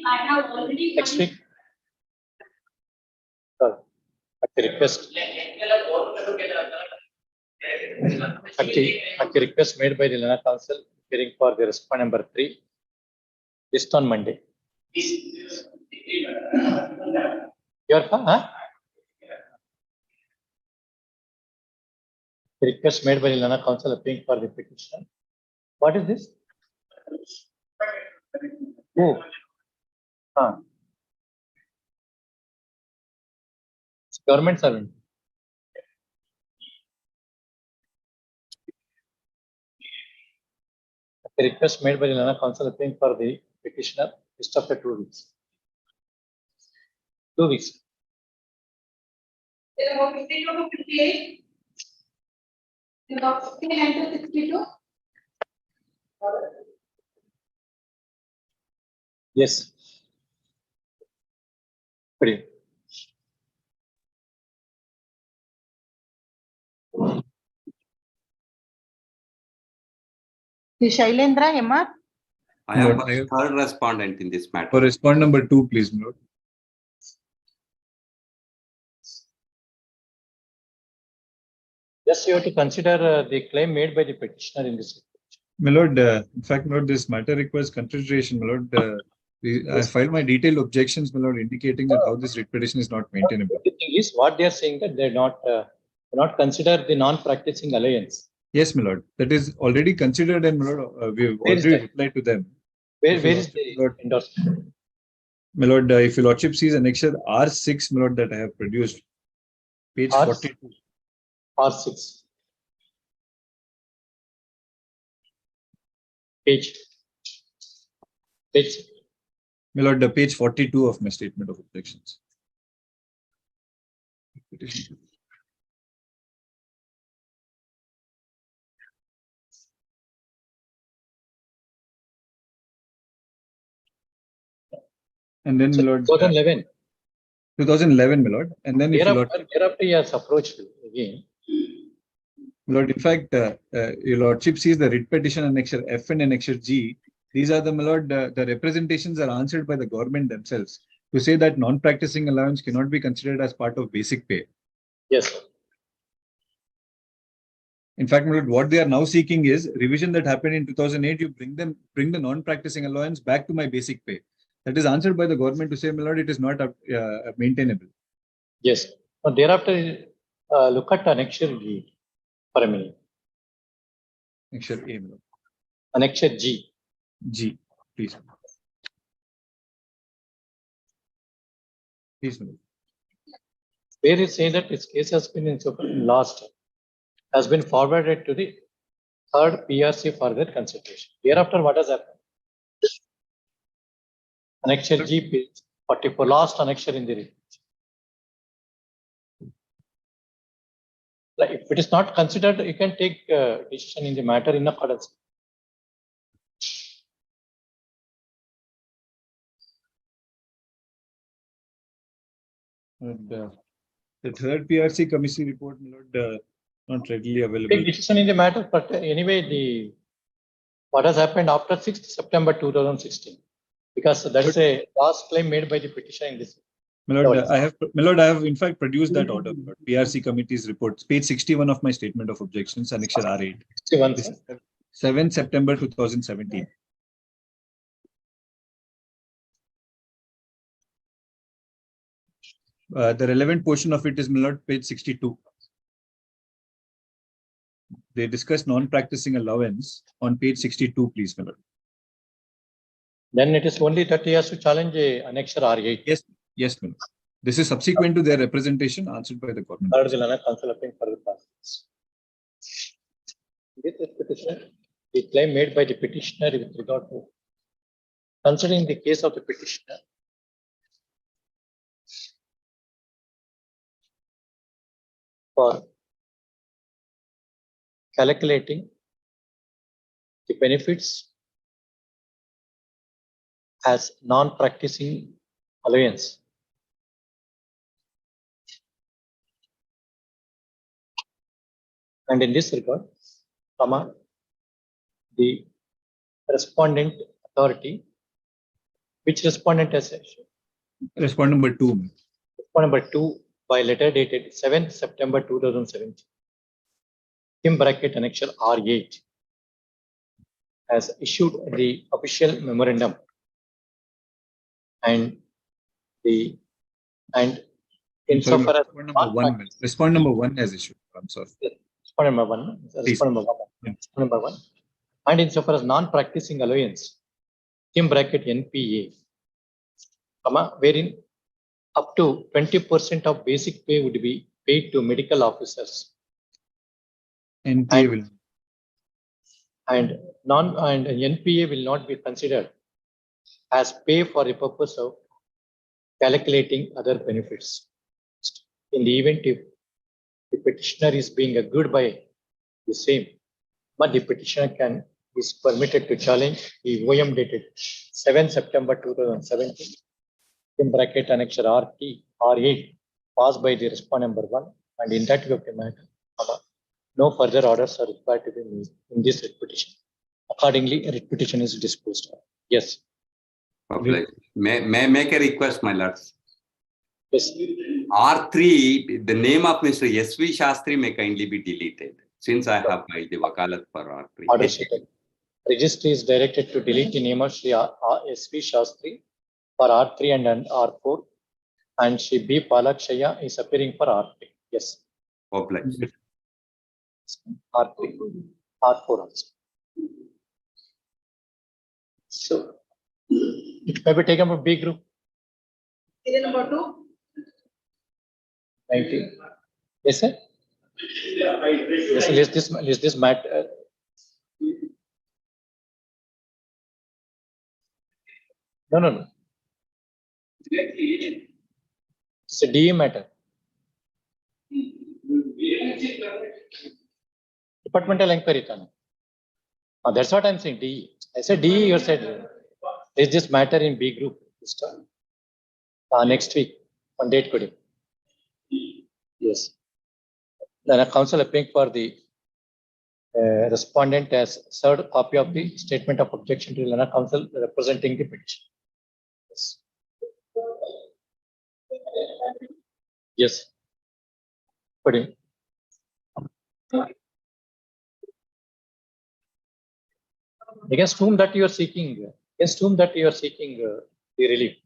I have already next week. At the request. At the request made by the Lena Council, hearing for the response number 3, list on Monday. Your huh? The request made by the Lena Council appealing for the petition. What is this? Oh. Huh. It's government servant. The request made by the Lena Council appealing for the petitioner list after 2 weeks. 2 weeks. About 52 to 58. About 59 to 62. Yes. Pretty. Shailendra, MR. I am third respondent in this matter. For respondent number 2, please, my lord. Just you have to consider the claim made by the petitioner in this. My lord, in fact, my lord, this matter requires consideration. My lord, I filed my detailed objections, my lord, indicating that how this writ petition is not maintainable. The thing is, what they are saying that they not consider the non-practicing alliance. Yes, my lord, that is already considered, and my lord, we have already replied to them. Where is the endorsement? My lord, if your lordship sees annexure R6, my lord, that I have produced, page R6. 42. R6. Page. My lord, the page 42 of my statement of objections. Petition. And then, So, my lord, 2011. 2011, my lord, and then if thereafter he has approached again. My lord, in fact, your lordship sees the writ petition annexure F and annexure G. These are the, my lord, the representations are answered by the government themselves to say that non-practicing allowance cannot be considered as part of basic pay. Yes, sir. In fact, my lord, what they are now seeking is revision that happened in 2008. You bring the non-practicing allowance back to my basic pay. That is answered by the government to say, my lord, it is not maintainable. Yes. But thereafter, look at annexure G for a minute. Annexure A, my lord. Annexure G. G, please. Please, my lord. Where is saying that this case has been lost, has been forwarded to the third PRC for their consideration. Thereafter, what has happened? Annexure G, page 44, last annexure in the report. Like if it is not considered, you can take decision in the matter in accordance. And, the third PRC committee report, my lord, not readily available. Take decision in the matter, but anyway, what has happened after 6th September 2016, because that is a last claim made by the petitioner in this. My lord, I have in fact produced that order. PRC committee's reports, page 61 of my statement of objections, annexure R8. 61, 7 September 2017. The relevant portion of it is, my lord, page 62. They discuss non-practicing allowance on page 62, please, my lord. Then it is only that he has to challenge annexure R8. Yes, my lord. This is subsequent to their representation answered by the government. Third Lana Council applying for the process. This petition, the claim made by the petitioner with regard to considering the case of the petitioner. For calculating the benefits as non-practicing allowance. And in this regard, the respondent authority Which respondent has issued? Respondent number 2. Respondent number 2 by letter dated 7th September 2017. In bracket annexure R8 has issued the official memorandum and insofar as Respondent number 1 has issued. I'm sorry. respondent number 1, Please. respondent number 1, Yeah. respondent number 1, and insofar as non-practicing allowance, in bracket NPA, wherein up to 20% of basic pay would be paid to medical officers NPA will. and NPA will not be considered as pay for the purpose of calculating other benefits. In the event if the petitioner is being agreed by the same, but the petitioner is permitted to challenge the OM dated 7 September 2017 in bracket annexure R8 passed by the respondent number 1, and in that view of the matter, no further orders are required to be made in this writ petition. Accordingly, a writ petition is disposed of. Yes. Public. May I make a request, my lords? Yes. R3, the name of Mr. S.V. Shastri may kindly be deleted since I have filed the wakalat for R3. Order sheet. Registry is directed to delete the name of Shri S.V. Shastri for R3 and R4, and Shri B. Palakshaya is appearing for R3. Yes. Public. R3, R4 also. So it may be taken from B group. Serial number 2. 19. Yes, sir. Yes, list this matter. No. It's a DE matter. Departmental inquiry. That's what I'm saying. DE. I said DE. You said is this matter in B group? Next week on date coding. Yes. Then a council appearing for the respondent has served copy of the statement of objection to Lana Council representing the petition. Yes. Yes. Putting. Against whom that you are seeking? Against whom that you are seeking the relief?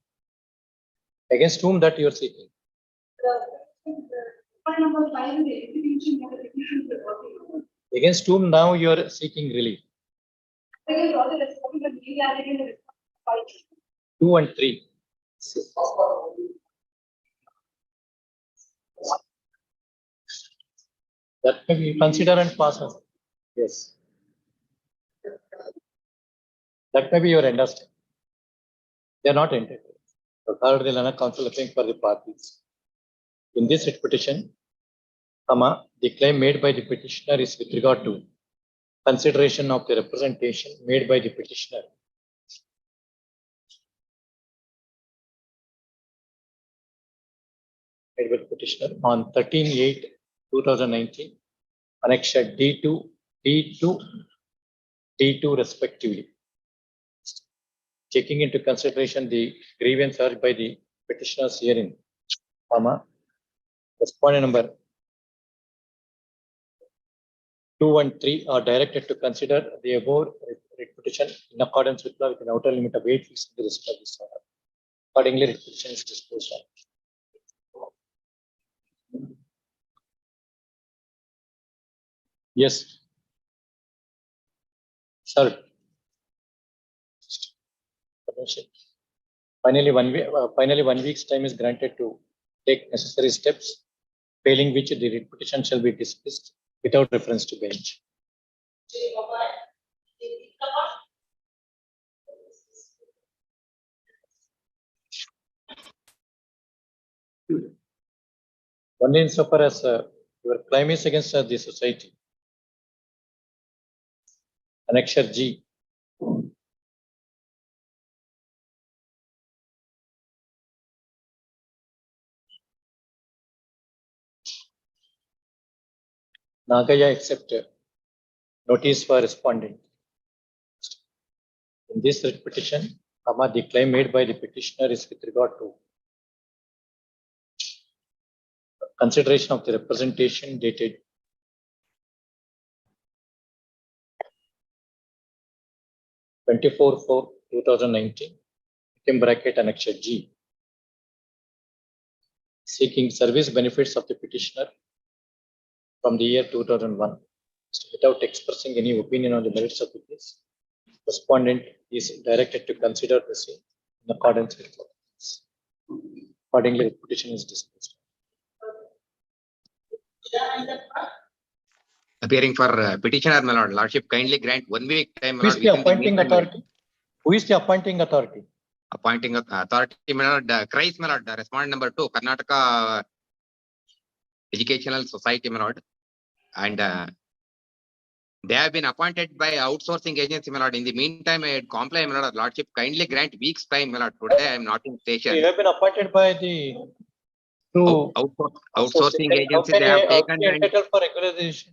Against whom that you are seeking? Number 5 is the execution of the petition. Against whom now you are seeking relief? Against all the respondents and the applicant is 2 and 3. That may be consider and pass on. Yes. That may be your understanding. They are not entitled. The third, the Lana Council appearing for the parties. In this writ petition, the claim made by the petitioner is with regard to consideration of the representation made by the petitioner on 13/8/2019, annexure D2 respectively. Taking into consideration the grievance urged by the petitioners herein, respondent number 2 and 3 are directed to consider the above writ petition in accordance with law with an outer limit of 8 weeks in the register of this order. Accordingly, writ petition is disposed of. Yes. Sir. Finally, 1 week's time is granted to take necessary steps, failing which the writ petition shall be dismissed without reference to bench. Only insofar as your claim is against the society. Annexure G. Nagaya accept notice for respondent. In this writ petition, comma, the claim made by the petitioner is with regard to consideration of the representation dated 24/4/2019, in bracket annexure G, seeking service benefits of the petitioner from the year 2001, without expressing any opinion on the merits of the case. Respondent is directed to consider the same in accordance with law. Accordingly, the petition is dismissed. Appearing for petitioner, my lord, lordship, kindly grant 1 week time. Who is the appointing authority? Who is the appointing authority? Appointing authority, my lord, Christ, my lord, respondent number 2, Karnataka Educational Society, my lord. And they have been appointed by outsourcing agency, my lord. In the meantime, I had complied, my lord, lordship, kindly grant weeks time, my lord. Today I am not in station. You have been appointed by the two Outsourcing agency, they have taken. And entitled for regularization.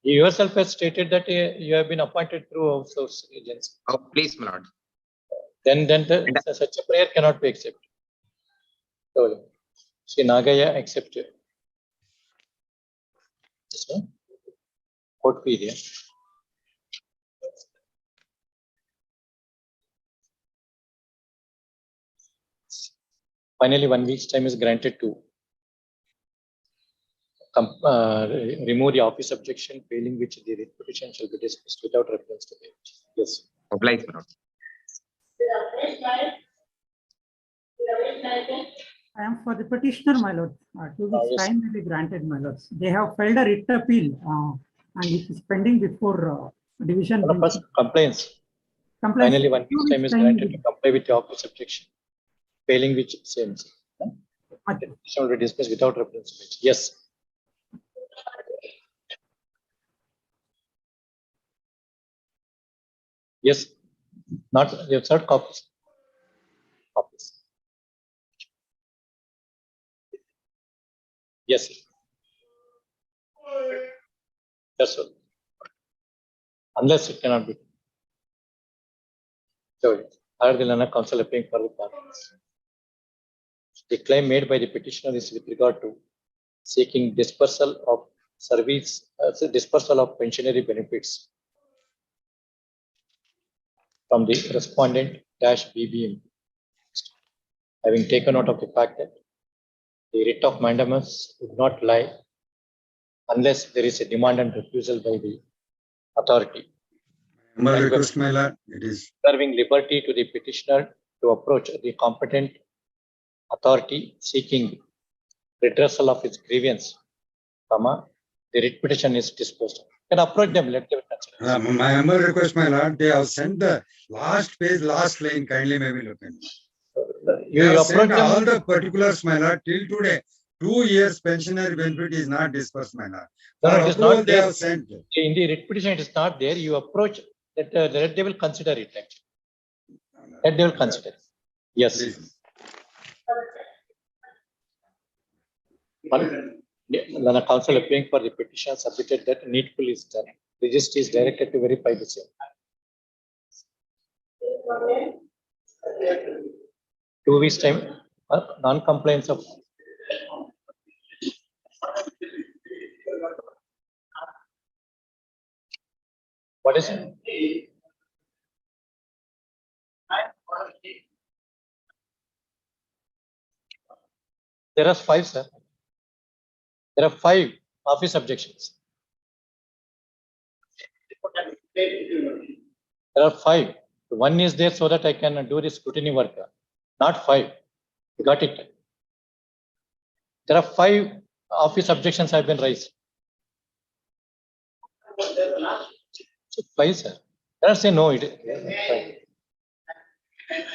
You yourself has stated that you have been appointed through outsource agency. oh, please, my lord. Then such a prayer cannot be accepted. So, Sri Nagaya accepted. This one, court period. Finally, 1 week's time is granted to remove the office objection, failing which the writ petition shall be dismissed without reference to the bench. Yes. Oblige, my lord. I am for the petitioner, my lord. 2 weeks yes. time will be granted, my lords. They have filed a writ appeal and it is pending before division. First complaints. Finally, 1 week's time is granted to comply with the office objection, failing which same. The petition will be dismissed without reference to bench. Yes. Yes. Not the third copies. Yes. That's all. Unless it cannot be. So, higher than a counsel appearing for the parties. The claim made by the petitioner is with regard to seeking dispersal of service, dispersal of pensionary benefits from the respondent -BBM, having taken note of the fact that the writ of mandamus would not lie unless there is a demand and refusal by the authority. My request, my lord, it is. Serving liberty to the petitioner to approach the competent authority seeking redressal of its grievance, the writ petition is disposed of. You can approach them, let them consider. My humble request, my lord, they have sent the last page, last line, kindly maybe look at. You They have approach sent all them. the particulars, my lord, till today. 2 years pensionary benefit is not dispersed, my lord. No, For it is approval, not they there. have sent. In the writ petition, it is not there. You approach that, they will consider it actually. That they will consider. Yes. Please. Then a counsel appearing for the petition submitted that needful is done. Registry is directed to verify the same. 2 weeks time, non-compliance of. What is it? There are 5, sir. There are 5 office objections. There are 5. One is there so that I can do the scrutiny work. Not 5. You got it. There are 5 office objections have been raised. So 5, sir. Let us say no.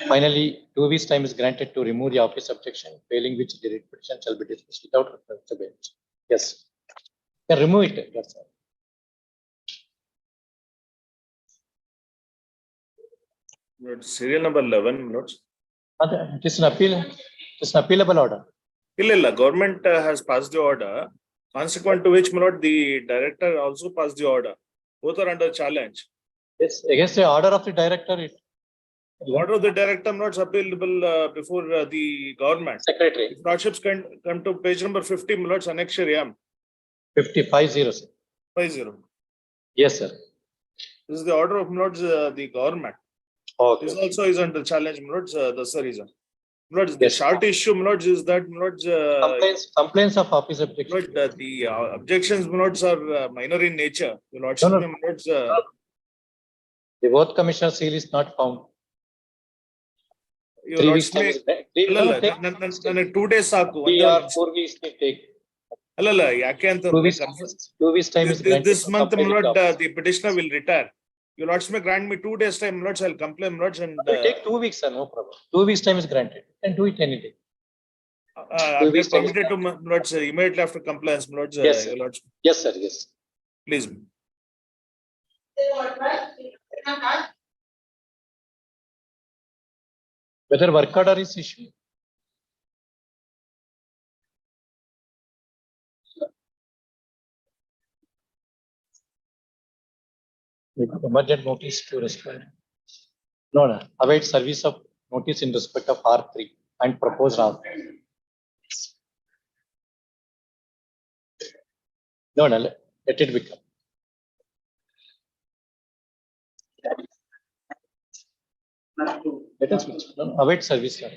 Finally, 2 weeks time is granted to remove the office objection, failing which the writ petition shall be dismissed without reference to bench. Yes. You can remove it. That's all. Serial number 11 notes. It is an appeal. It is an appealable order. Government has passed the order, consequent to which, my lord, the director also passed the order. both are under challenge. Yes, against the order of the director, it. Order of the director not appealable before the government. Secretary, If hardships can come to page number 50, my lords, annexure M, 5050, sir. 50. Yes, sir. This is the order of my lords, the government. Okay. This also is under challenge, my lords, that's the reason. My lords, the Yes. short issue, my lords, is that, my lords, Complaints of office objection. Lord, the objections, my lords, are minor in nature. The lords, No, no. my lords, The both commissioner seal is not found. your 3 lords weeks time may. is back. 3 ಅಲ್ಲಲ್ಲ, take ನನಗೆ 2 days ಸಾಕು. 3 or 4 weeks may take. ಅಲ್ಲಲ್ಲ, ಯಾಕೆ 2 weeks, ಅಂತಂದ್ರೆ 2 weeks time is granted. this to month, comply my with lord, the office. the petitioner will retire. Your lords may grant me 2 days time, my lords, I'll complain, my lords, and It will take 2 weeks, sir, no problem. 2 weeks time is granted. You can do it any day. are weeks time is permitted to, my lords, immediately after compliance, my lords, Yes, sir. your lords, Yes, sir, yes. please. Whether work order is issued. Emergent notice to respond. No, no, await service of notice in respect of R3 and proposed R3. No, no, let it become. Let us switch. No, await service. Sir.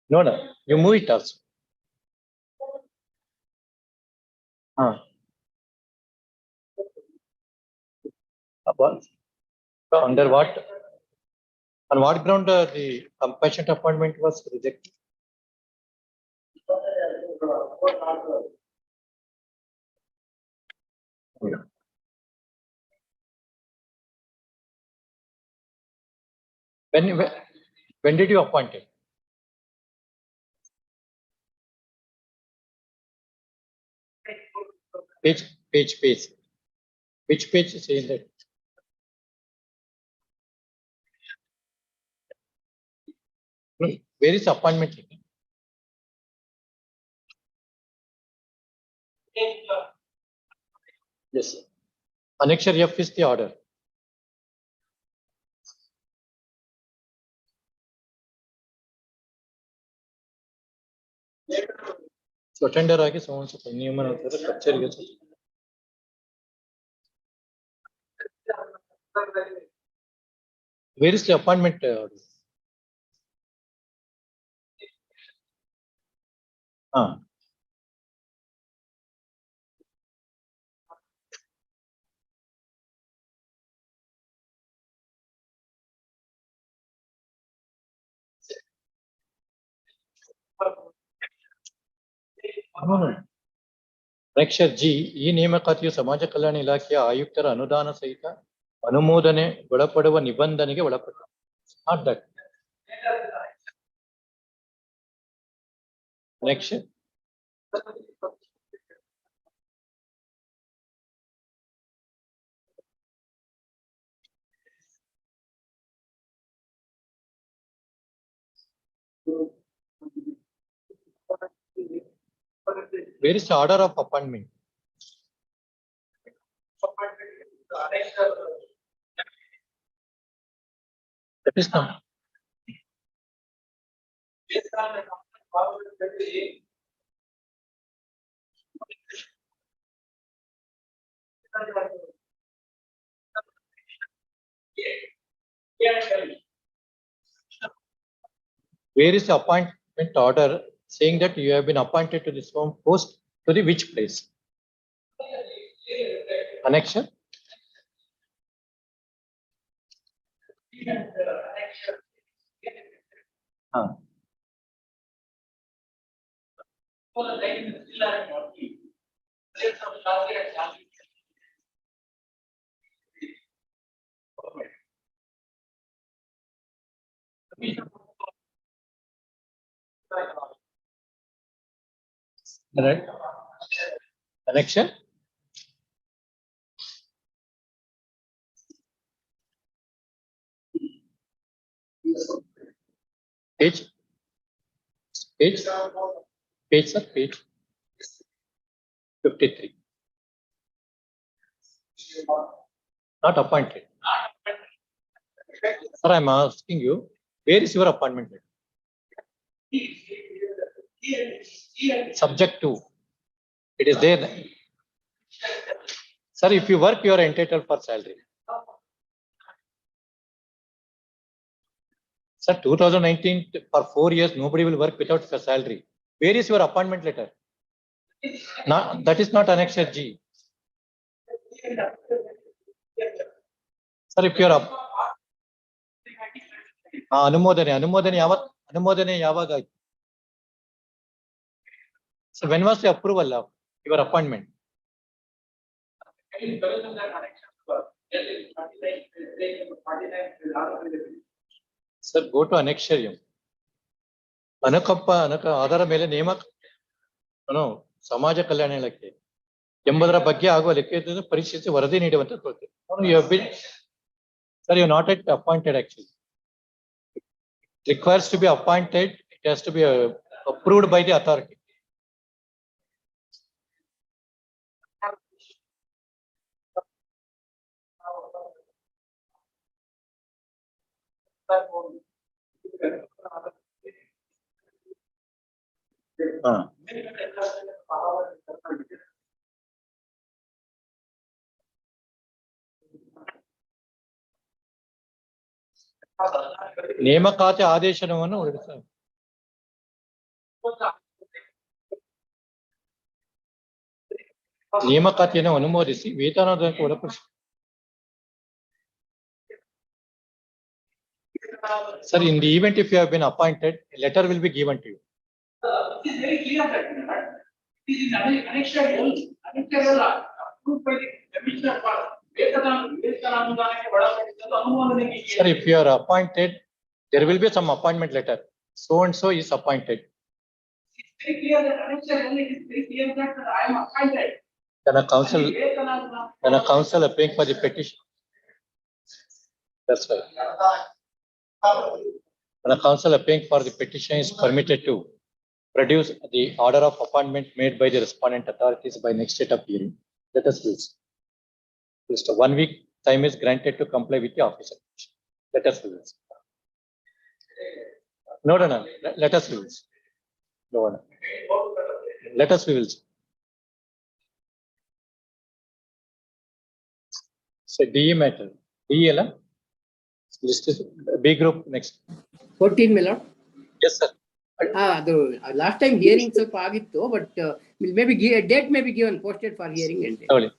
No, no, you move it also. So under what, on what ground the compassionate appointment was rejected? When did you appoint it? Page. Which page says that? No, where is the appointment? Yes, sir. Annexure F is the order. So attender ಆಗಿ someone so ನಿಯಮ ಅಂತಾರೆ ಕಚೇರಿಗೆ where is the appointment order? Annexure G ಈ ನೇಮಕಾತಿಯು ಸಮಾಜ ಕಲ್ಯಾಣ ಇಲಾಖೆಯ ಆಯುಕ್ತರ ಅನುದಾನ ಸಹಿತ ಅನುಮೋದನೆ ಒಳಪಡುವ ನಿಬಂಧನೆಗೆ ಒಳಪಡುತ್ತದೆ. Not that. Annexure. Where is the order of appointment? That is not. Where is the appointment order saying that you have been appointed to this home post to the which place? Annexure? Right. Annexure? Page? Page, sir, page 53. Not appointed. Sir, I'm asking you, where is your appointment letter? Subject to. It is there. Sir, if you work, you are entitled for salary. Sir, 2019 for 4 years, nobody will work without a salary. Where is your appointment letter? Not, that is not Annexure G. Sir, if you are up. ಅನುಮೋದನೆ ಯಾವಾಗ ಆಯ್ತು? So when was the approval of your appointment? Sir, go to Annexure M. ಅದರ ಮೇಲೆ ನೇಮಕ ಸಮಾಜ ಕಲ್ಯಾಣ ಇಲಾಖೆ ಎಂಬುದರ ಬಗ್ಗೆ ಆಗುವ ಲೆಕ್ಕ ಪರಿಶೀಲಿಸಿ ವರದಿ ನೀಡುವಂತ ಕೋರ್ತೆ. Sir, you are not yet appointed actually. It requires to be appointed. It has to be approved by the authority. ನೇಮಕಾತಿ ಆದೇಶವನ್ನು ಹೊರಡಿಸ ನೇಮಕಾತಿಯನ್ನು ಅನುಮೋದಿಸಿ ವೇತನದ ಒಳಪಡಿಸಿ. Sir, in the event if you have been appointed, a letter will be given to you. It is very clear that it is in Annexure L, Annexure L approved by the Commissioner for Sir, if you are appointed, there will be some appointment letter. So and so is appointed. It's very clear that Annexure L, it is very clear that I am appointed. Then a council applying for the petition. That's right. When a council applying for the petition is permitted to produce the order of appointment made by the respondent authorities by next date of hearing, let us use. Just 1 week time is granted to comply with the officer. Let us use. No. Let us use. No. Let us use. So DE matter. DE ella. List is B group next. 14 Miller. Yes, sir. The last time hearing ಸ್ವಲ್ಪ ಆಗಿತ್ತು, but maybe date may be given, posted for hearing and Slowly.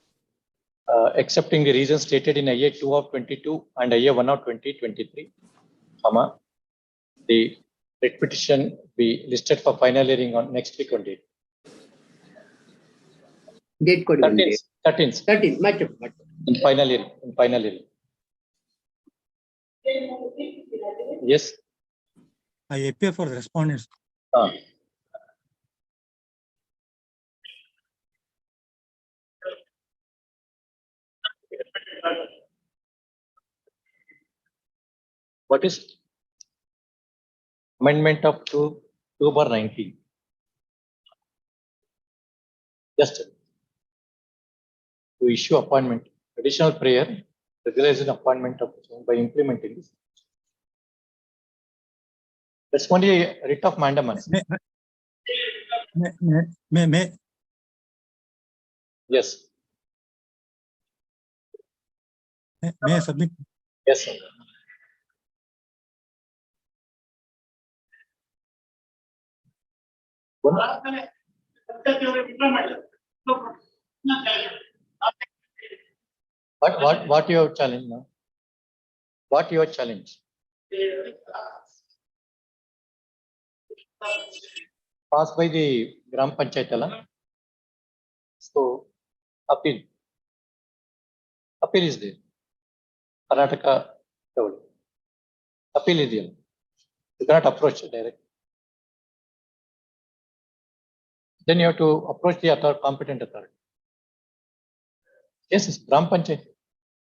Accepting the reasons stated in IA 2 of 22 and IA 1 of 2023, the writ petition be listed for final hearing on next week on date. date code 13th. Much. In final hearing. Yes. I appear for the respondents. What is amendment of 2/19? Just to issue appointment, additional prayer, regulation appointment of by implementing this. That's only a writ of mandamus. May. Yes. May I submit? Yes, sir. What you have challenged now? What you have challenged? Passed by the Gram Panchayat. So appeal is there. Karnataka appeal is there. You cannot approach direct. Then you have to approach the competent authority. Yes, it's Gram Panchayat.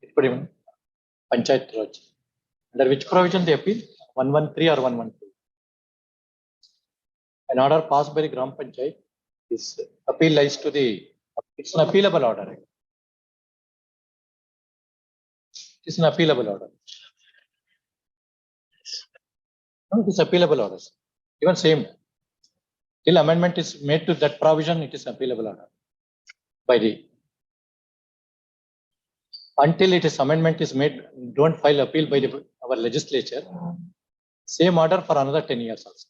It could even Panchayat Raj. Under which provision they appeal? 113 or 112. An order passed by the Gram Panchayat is appeal lies to the, it's an appealable order. It's an appealable order. No, it is appealable orders. Even same. Till amendment is made to that provision, it is appealable order. By the until it is amendment is made, don't file appeal by our legislature. Same order for another 10 years also.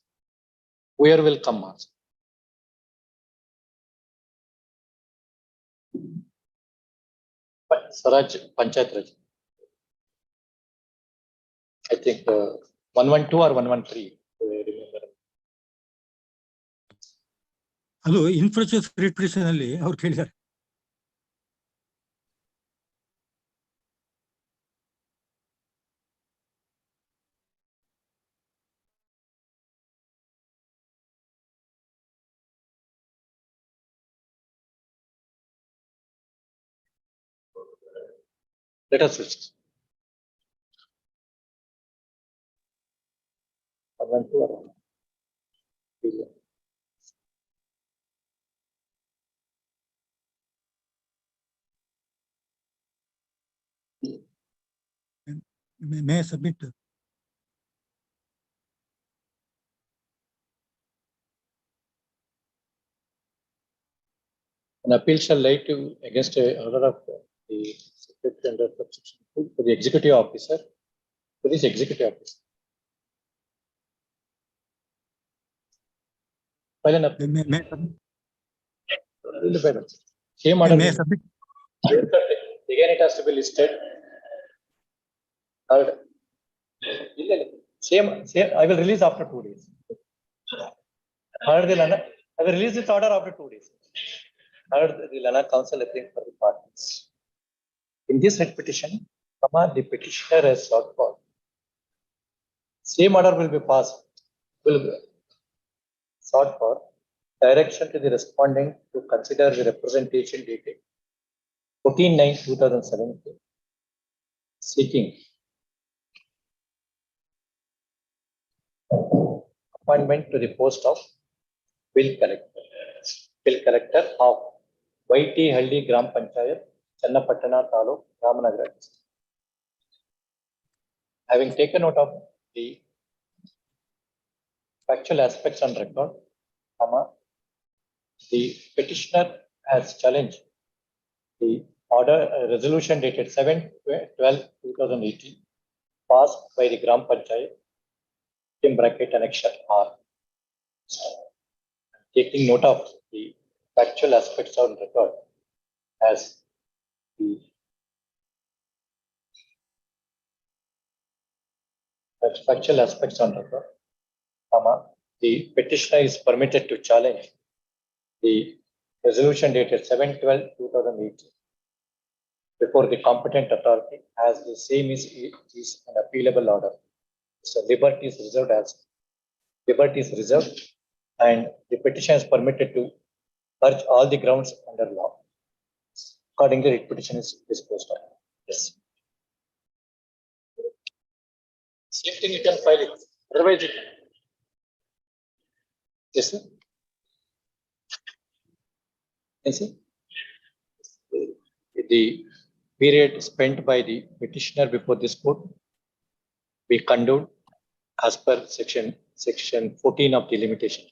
Where will come also. But Swaraj Panchayat Raj. I think 112 or 113. I remember. ಅದು infrastructure writ petition ಅಲ್ಲಿ ಅವ್ರು ಕೇಳಿದ್ದಾರೆ. Let us switch. 112 or 113. May I submit? An appeal shall lie to against a order of the secretary under subsection 2 to the executive officer. To this executive officer. File an appeal. May Same order. I submit? Again, it has to be listed. Third. Same. I will release after 2 days. Third, I will release this order after 2 days. Third, the Lana Council appearing for the parties. In this writ petition, the petitioner has sought for. Same order will be passed. Will be sought for direction to the respondent to consider the representation dated 14/9/2017, seeking appointment to the post of bill collector of YT Halli Gram Panchayat, Channapatana Taluk, Ramanagara. Having taken note of the factual aspects on record, the petitioner has challenged the order resolution dated 7/12/2018 passed by the Gram Panchayat in bracket annexure R. Taking note of the factual aspects on record as the factual aspects on record, the petitioner is permitted to challenge the resolution dated 7/12/2018 before the competent authority as the same is an appealable order. So liberty is reserved and the petition is permitted to urge all the grounds under law. Accordingly, the petition is disposed of. Yes. Same thing you can file it. Otherwise, it. Yes, sir. Yes, sir. The period spent by the petitioner before this court be condoned as per section 14 of the limitation.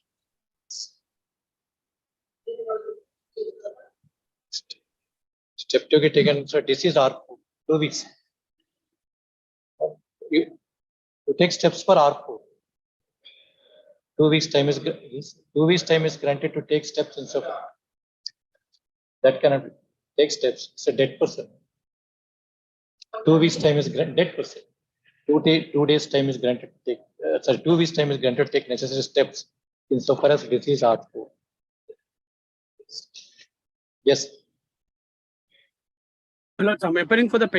Step to get taken. So this is R4, 2 weeks. You take steps for R4. 2 weeks time is 2 weeks time is granted to take steps and so forth. That cannot take steps. It's a dead person. 2 weeks time is dead person. 2 days time is granted to take. 2 weeks time is granted to take necessary steps insofar as disease R4. Yes. My lords, I'm appearing for the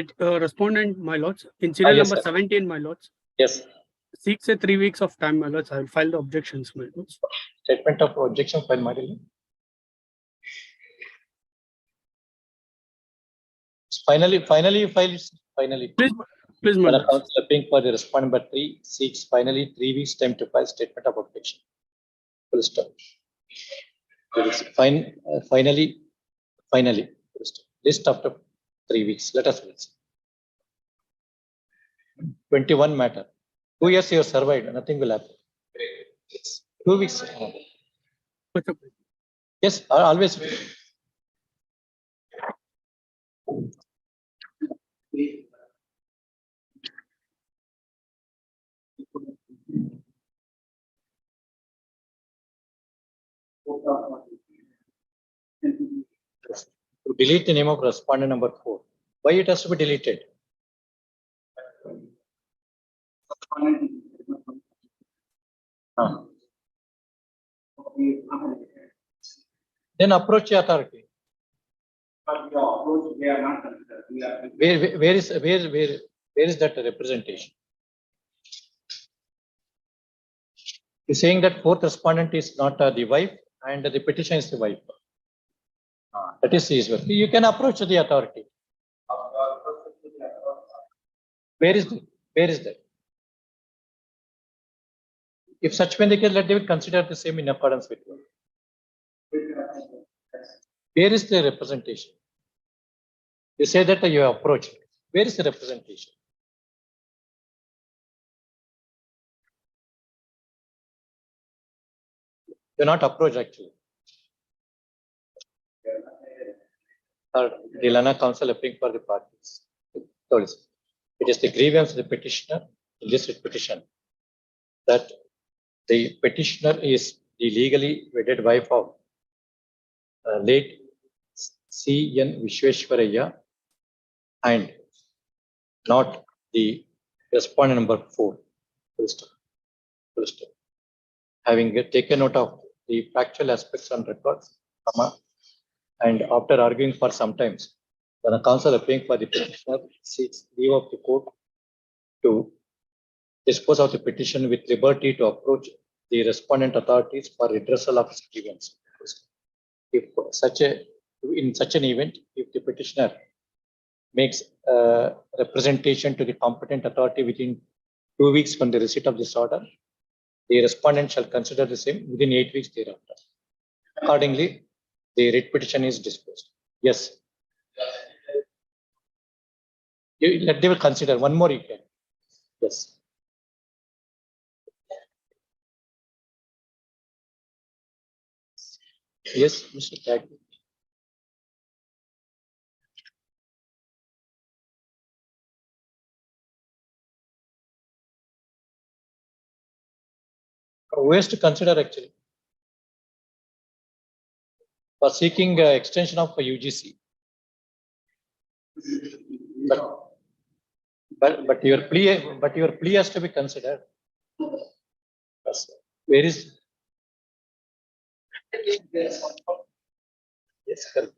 respondent, my lords, in serial Yes, number sir. 17, my lords. Yes. Seeks a 3 weeks of time, my lords. I will file the objections, my lords. Statement of objection file ಮಾಡಿಲ್ಲ. Finally, Please, my the lords. council appearing for the respondent number 3 seeks finally 3 weeks time to file statement of objection. Full stop. It is finally, full stop. List after 3 weeks. Let us wait. CH-21 matter. 2 years you have survived, nothing will happen. 2 weeks. Yes, always. To delete the name of respondent number 4. Why it has to be deleted? Then approach the authority. Where is that representation? You're saying that fourth respondent is not the wife and the petition is the wife. That is his work. You can approach the authority. Where is that? If such when they can, let they will consider the same in accordance with you. Where is the representation? You say that you have approached. Where is the representation? You're not approached actually. Or the Lana Council appearing for the parties. It is the grievance of the petitioner in this petition that the petitioner is the legally wedded wife of late C.N. Vishweshwaraya and not the respondent number 4. Full stop. Having taken note of the factual aspects on records, and after arguing for some time, the council appearing for the petitioner seeks leave of the court to dispose of the petition with liberty to approach the respondent authorities for redressal of grievance. If in such an event, if the petitioner makes a representation to the competent authority within 2 weeks from the receipt of this order, the respondent shall consider the same within 8 weeks thereafter. Accordingly, the writ petition is disposed. Yes. They will consider one more you can. Yes. Yes, Mr. Tag. Who has to consider actually for seeking extension of UGC? But your plea has to be considered. Yes. Where is? Yes, correct.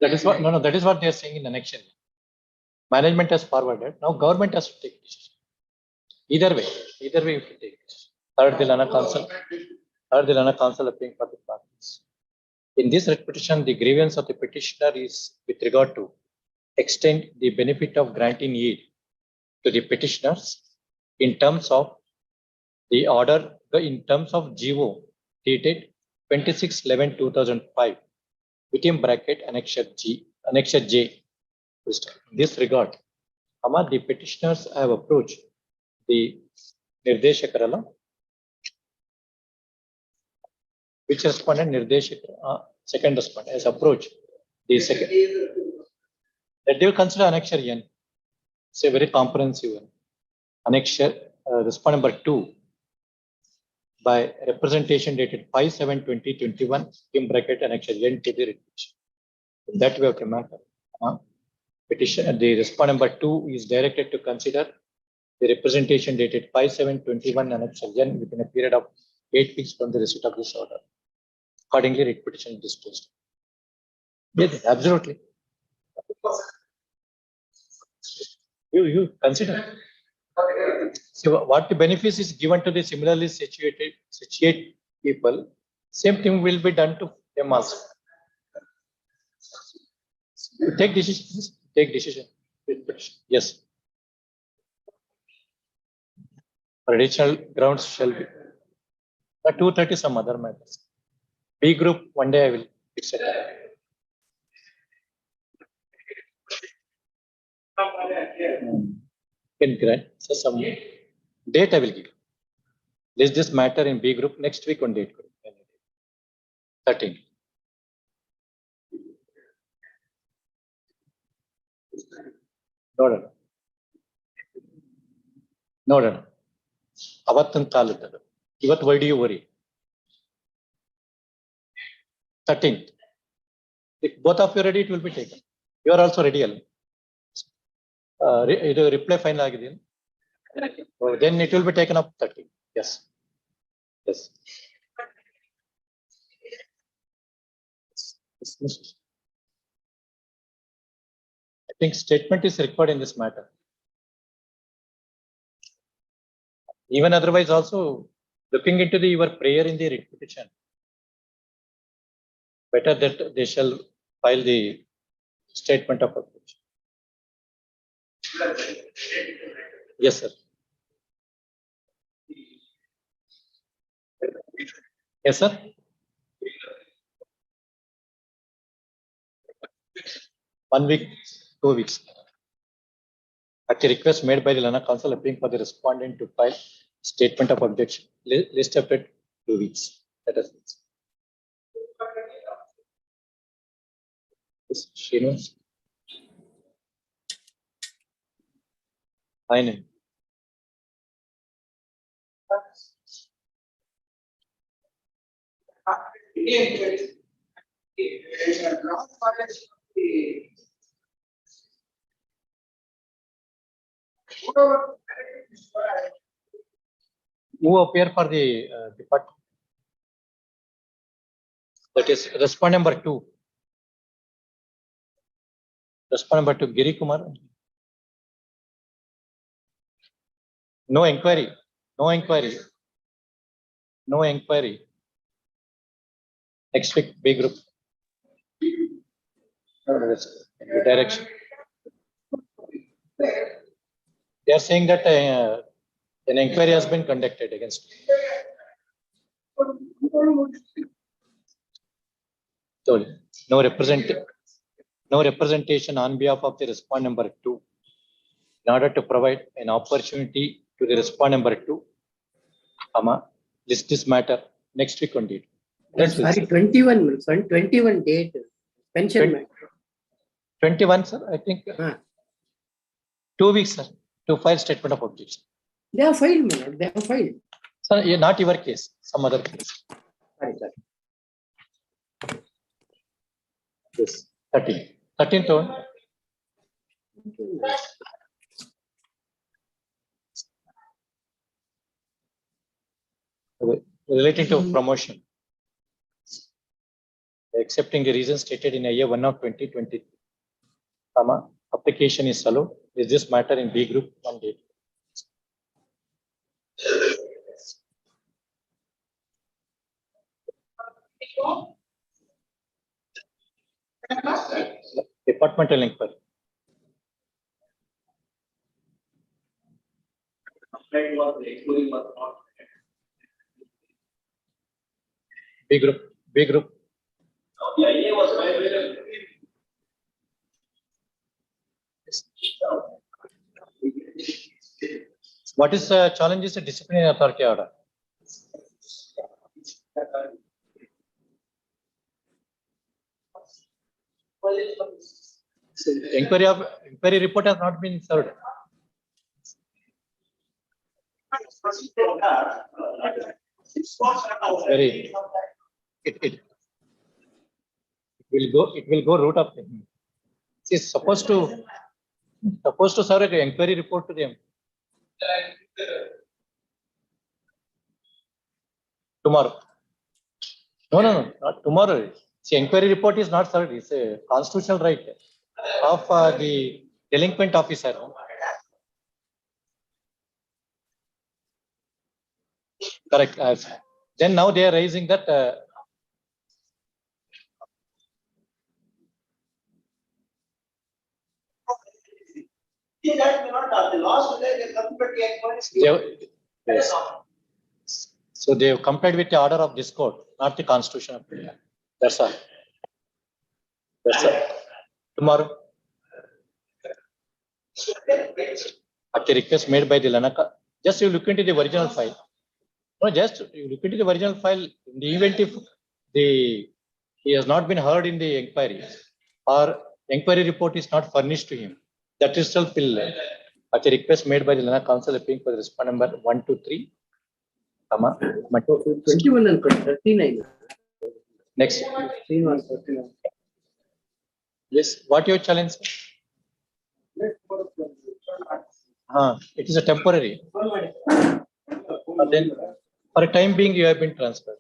That is what that is what they are saying in annex. Management has forwarded. Now government has to take decision. Either way you can take it. Third, the Lana Council appearing for the parties. In this writ petition, the grievance of the petitioner is with regard to extend the benefit of granting aid to the petitioners in terms of the order, in terms of GO dated 26/11/2005 within bracket Annex J. In this regard, the petitioners have approached the Nirdeshakarala. Which respondent? Nirdeshakara, second respondent has approached the second. That they will consider Annex N. It's a very comprehensive one. Annex respondent number 2 by representation dated 5/7/2021 in bracket Annex N to the writ petition. That way of the matter. Petition, the respondent number 2 is directed to consider the representation dated 5/7/21 Annex N within a period of 8 weeks from the receipt of this order. Accordingly, writ petition is disposed. Yes, absolutely. You consider. So what the benefits is given to the similarly situated people, same thing will be done to them also. Take decisions. Take decision. Yes. Additional grounds shall be. 230 some other matters. B group, one day I will etc. Can grant so some date I will give. List this matter in B group next week on date. 13. ನೋಡೋಣ ನೋಡೋಣ ಅವತ್ತೊಂದು ಕಾಲದ್ದು ಇವತ್ತು why do you worry 13th. If both of you ready, it will be taken. You are also ready, ಅಲ್ಲ? ಇದು reply final ಆಗಿದೆಯಾ? Then it will be taken up 30. Yes. Yes. Dismissed. I think statement is required in this matter. Even otherwise also looking into your prayer in the writ petition. Better that they shall file the statement of objection. Yes, sir. Yes, sir. One week, 2 weeks. At the request made by the Lana Council appealing for the respondent to file statement of objection, list after 2 weeks. Let us. Yes, she knows. I know. Who appear for the department? That is respondent number 2. Respondent number 2, Giri Kumar. No inquiry. No inquiry. No inquiry. Next week, B group. Direction. They are saying that an inquiry has been conducted against me. So, no representation on behalf of the respondent number 2 in order to provide an opportunity to the respondent number 2. List this matter next week on date. Sorry, 21, son, 21 date, pension matter. 21, sir, I think. 2 weeks, sir, to file statement of objection. They have filed, my lord, they have filed. Sir, not your case, some other case. Sorry, sir. Yes, 13th one. Relating to promotion. Accepting the reasons stated in IA 1 of 2020, application is allowed. Is this matter in B group on date? Departmental inquiry. B group. B group. What is challenge is a disciplinary authority order. Inquiry report has not been served. Very. It will go route of thing. It is supposed to serve an inquiry report to them. Tomorrow. No, not tomorrow. See, inquiry report is not served. It's a constitutional right of the delinquent officer. Correct. Then now they are raising that. Yes. So they have complied with the order of this court, not the constitution of India. That's all. Yes, sir. Tomorrow. At the request made by the Lanaka, just you look into the original file. No, just you look into the original file. In the event if he has not been heard in the inquiry or inquiry report is not furnished to him, that itself will, at the request made by the Lanaka Council appearing for the respondent number 1, 2, 3, 21 and 39. Next. Yes, what your challenge? It is a temporary. Then for a time being you have been transferred.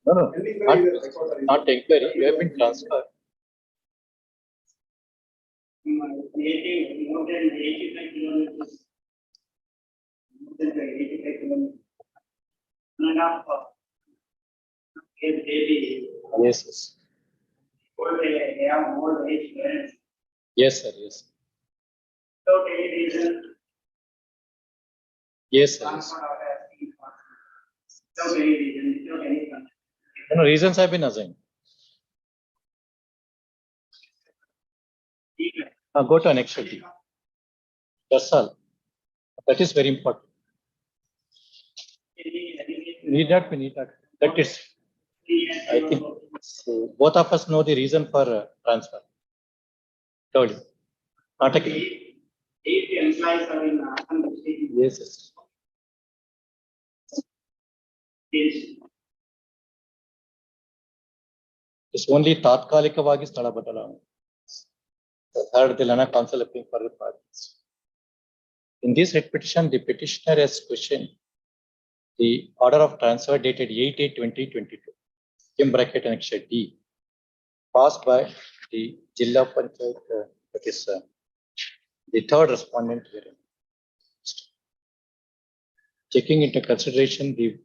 No, not inquiry, you have been transferred. Yes, yes. Yes, sir, yes. Yes, sir. Yes. No, reasons have been assigned. Go to next sheet. That's all. That is very important. Need not. That is, I think, so both of us know the reason for transfer. Told you. Not a case. Yes, yes. It's only Tatkalikavagi Stala Badalavane. Third, the Lana Council appearing for the parties. In this writ petition, the petitioner has questioned the order of transfer dated 8/8/2022, in bracket annexure D, passed by the Jilla Panchayat, that is the third respondent herein. Taking into consideration the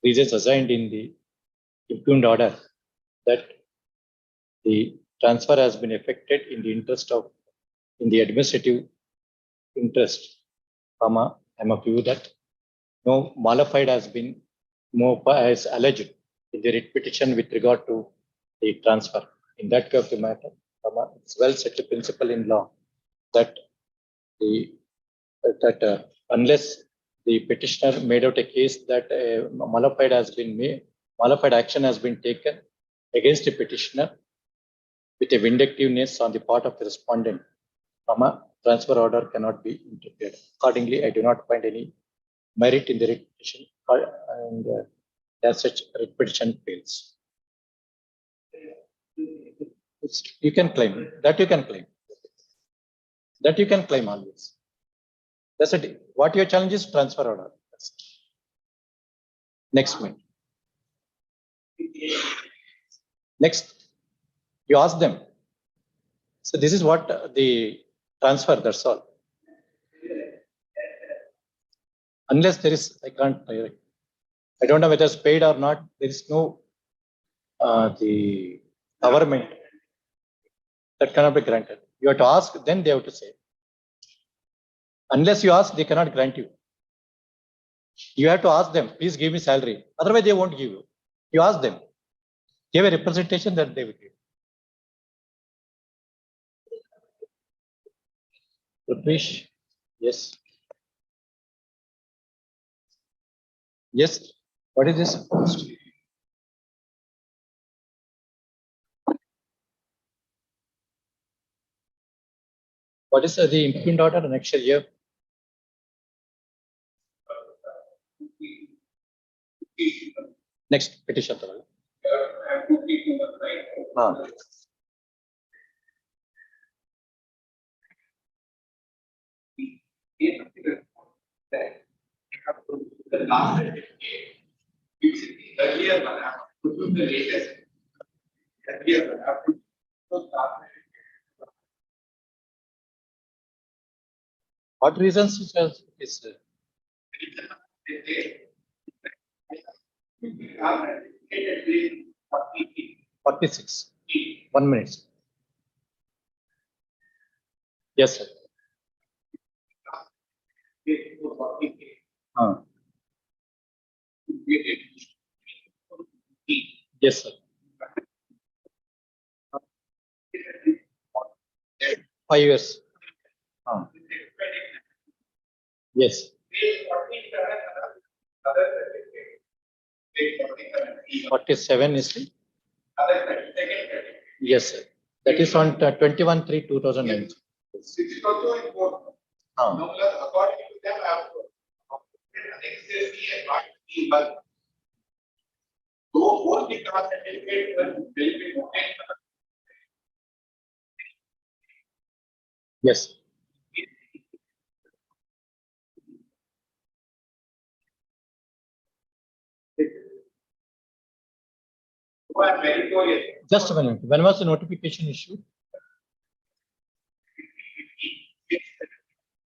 reasons assigned in the impugned order that the transfer has been effected in the interest of, in the administrative interest, comma, I'm of view that no modified has been as alleged in the writ petition with regard to the transfer. In that case of the matter, comma, it's well settled principle in law that unless the petitioner made out a case that modified has been made, modified action has been taken against the petitioner with a vindictiveness on the part of the respondent, comma, transfer order cannot be interpreted. Accordingly, I do not find any merit in the writ petition, and as such, writ petition fails. You can claim that. You can claim that. You can claim always. That's it. What your challenge is transfer order. Next minute. Next, you ask them. So this is what the transfer. That's all. Unless there is, I can't. I don't know whether it's paid or not. There is no the government that cannot be granted. You have to ask, then they have to say. Unless you ask, they cannot grant you. You have to ask them, please give me salary. Otherwise, they won't give you. You ask them. Give a representation that they will give. Rupesh, yes. Yes. What is this? What is the impugned order next year? Next petition. What reasons is 46. 1 minute. Yes, sir. Yes, sir. 5 years. Yes. 47 is the. Yes, sir. That is on 21/3/2009. This is also in court. Ah. No, according to them, I have annexes C and not C, but both the caste certificate will be obtained. Yes. So I am meritorious. Just a minute. When was the notification issued?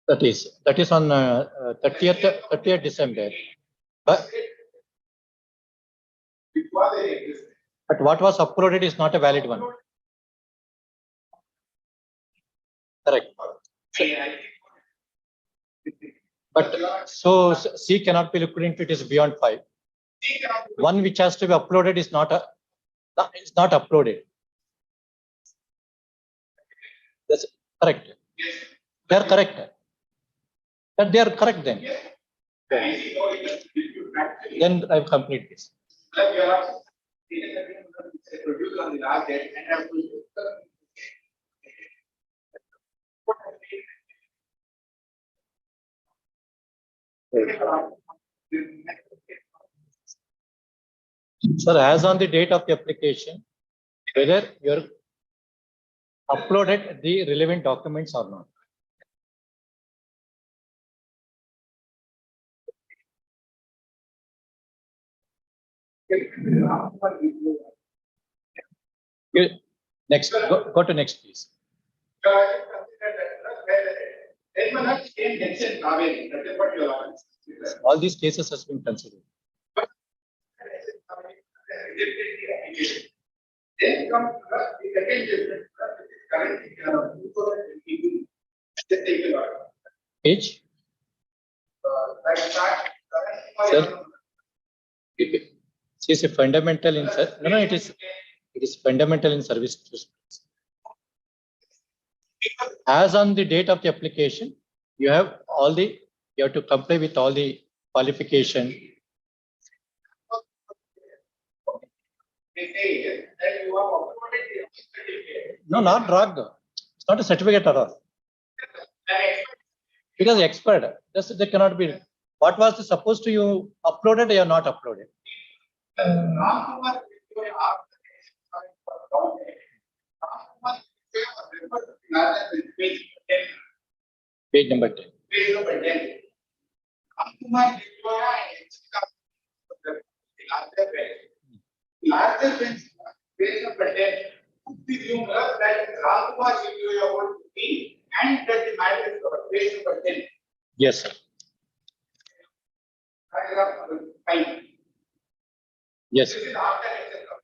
That is on 30th December. But what was uploaded is not a valid one. Correct. But so C cannot be looked into, it is beyond 5. One which has to be uploaded is not uploaded. That's correct. They are correct. That they are correct then. Then I will complete this. Produced on the last date and have to. Sir, as on the date of the application, whether you're uploaded the relevant documents or not. Next, go to next, please. All these cases has been considered. Then comes the second judgment, currently, Page? Sir? It is a fundamental in, no, it is fundamental in service. As on the date of the application, you have to comply with all the qualification. No, not dragged. It's not a certificate at all. Because expired, they cannot be. What was supposed to you uploaded or not uploaded? Page number 10. Page number 10. Larger bench, page number 10. Presume that Ramkumar Shivyoya would be and that the matter is covered. Page number 10. Yes, sir. Paragraph number 5. Yes. This is after HL.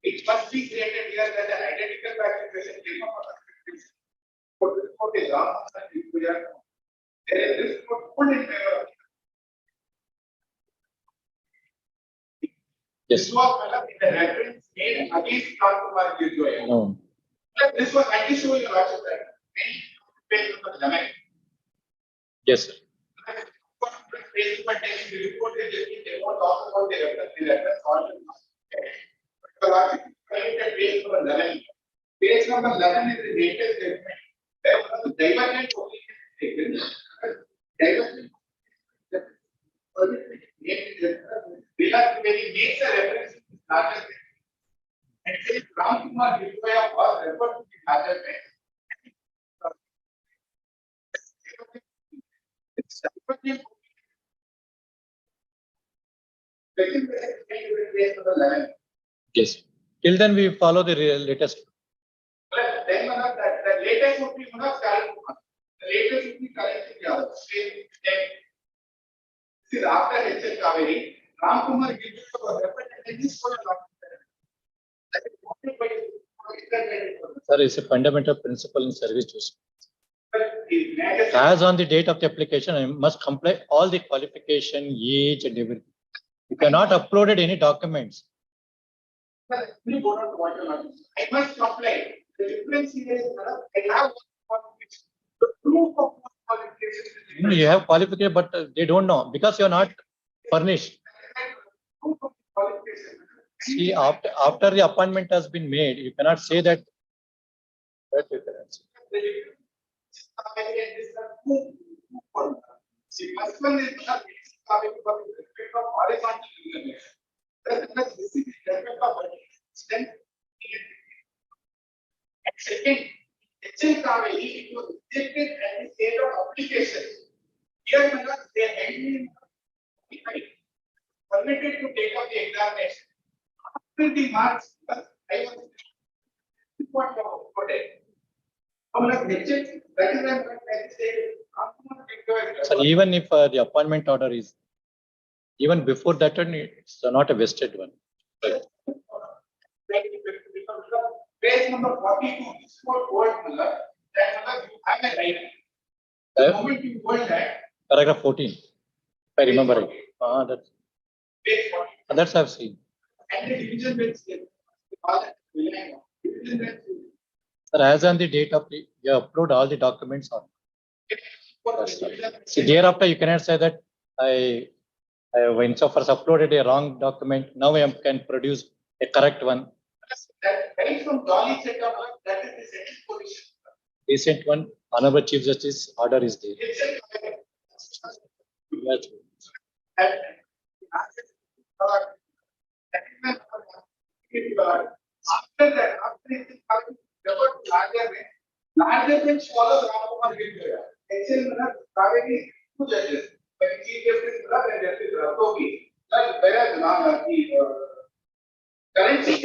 It must be created here that the identical participation came up. For this court is Ramkumar Shivyoya. There is this court full in favor of. Yes. This was in the reference made against Ramkumar Shivyoya. No. This was I just show you also that page number 11. Yes, sir. Page number 10, the report is just they won't talk about the reference all. Page number 11. Page number 11 is the latest statement. There was a divergent opinion taken. Divergent. When he makes a reference to the larger thing, and says Ramkumar Shivyoya was referred to the larger thing. Yes. Till then, we follow the latest. Then the latest would be Karnataka. The latest would be Karnataka. This is after HL Kaveri. Ramkumar Shivyoya was referred to this for a long time. Sir, it's a fundamental principle in service justice. But the As on the date of the application, I must comply all the qualification, age and everything. You cannot uploaded any documents. I must comply. The difference here is I have the proof of qualifications. You have qualification, but they don't know because you're not furnished. Proof of qualification. See, after the appointment has been made, you cannot say that. That you cannot say. See, first one is not coming from the respect of horizontal information. This is the respect of extent. And second, HL Kaveri, it was rejected at the stage of application. Here, they had been permitted to take up the examination. After the marks, I was what for it. So even if the appointment order is, even before that one, it's not a vested one. Page number 42, this for word that you have a right. The moment you hold that. Paragraph 14, if I remember right. That's, Page 40. that's I've seen. And the division bench. Division bench. Sir, as on the date of the, you upload all the documents on. See, thereafter you cannot say that I when so first uploaded a wrong document, now I can produce a correct one. That right from Dolly set up, that is the second position. Recent one, Honorable Chief Justice order is there. After that, after it is larger than follows Ramkumar Gilgaya. HL Kaveri is two judges, but Chief Justice and Justice Rastogi, whereas current CH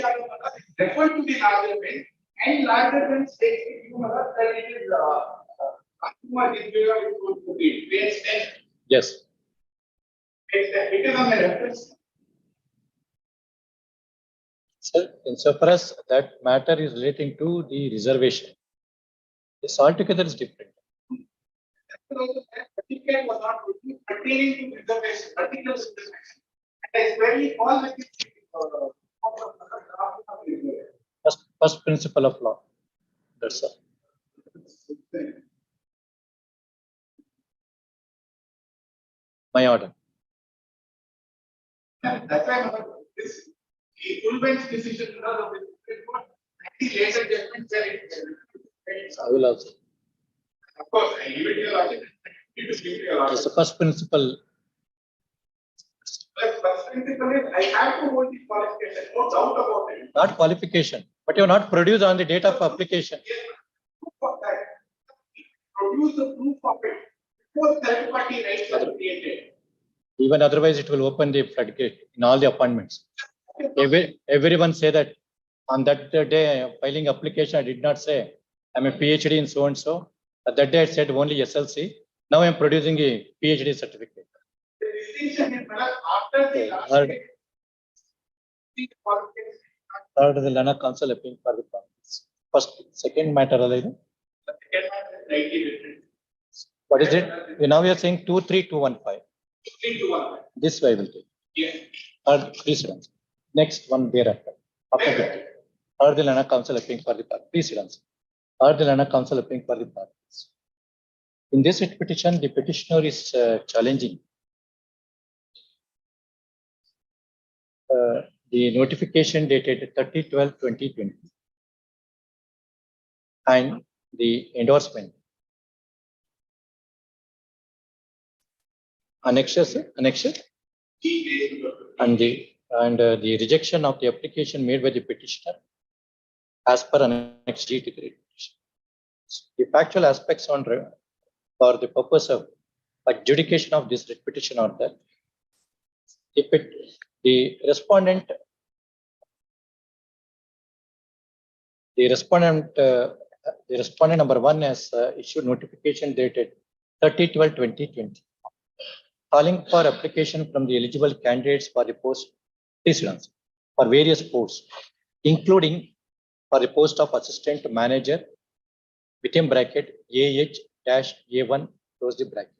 referred to the larger bench, and larger bench states that it is Ramkumar Gilgaya is going to be page 10. Yes. Page 10. It is on the reference. Sir, insofar as that matter is relating to the reservation, this altogether is different. Certificate was not pertaining to reservation, particular reservation. And I very all with First principle of law. That's all. My order. That's why this the full bench decision of the later judgment I will also. of course, I leave it to your logic. That's the first principle. The first principle is I have to hold the qualification, no doubt about it. Not qualification, but you are not produced on the date of application. Proof of that. Produce the proof of it before third party rights are created. Even otherwise, it will open the floodgate in all the appointments. Everyone say that on that day filing application, I did not say I'm a PhD in so and so. At that day, I said only SLC. Now I'm producing a PhD certificate. The distinction is after the last Third, the qualification. third, the Lana Council appealing for the practice. First, second matter, The second one is slightly different. what is it? Now we are saying 23215. 2-3-2-1. This way will take. Yes. Third, please run. Next one thereafter. After that. Third, the Lana Council appealing for the practice. Please run. Third, the Lana Council appealing for the practice. In this writ petition, the petitioner is challenging the notification dated 30/12/2020 and the endorsement. Annexures, annexure, and the rejection of the application made by the petitioner as per Annex G to the writ petition. The factual aspects on for the purpose of adjudication of this writ petition are that the respondent number one has issued notification dated 30/12/2020, calling for application from the eligible candidates for the post for various posts, including for the post of assistant manager within bracket AH dash A1 close the bracket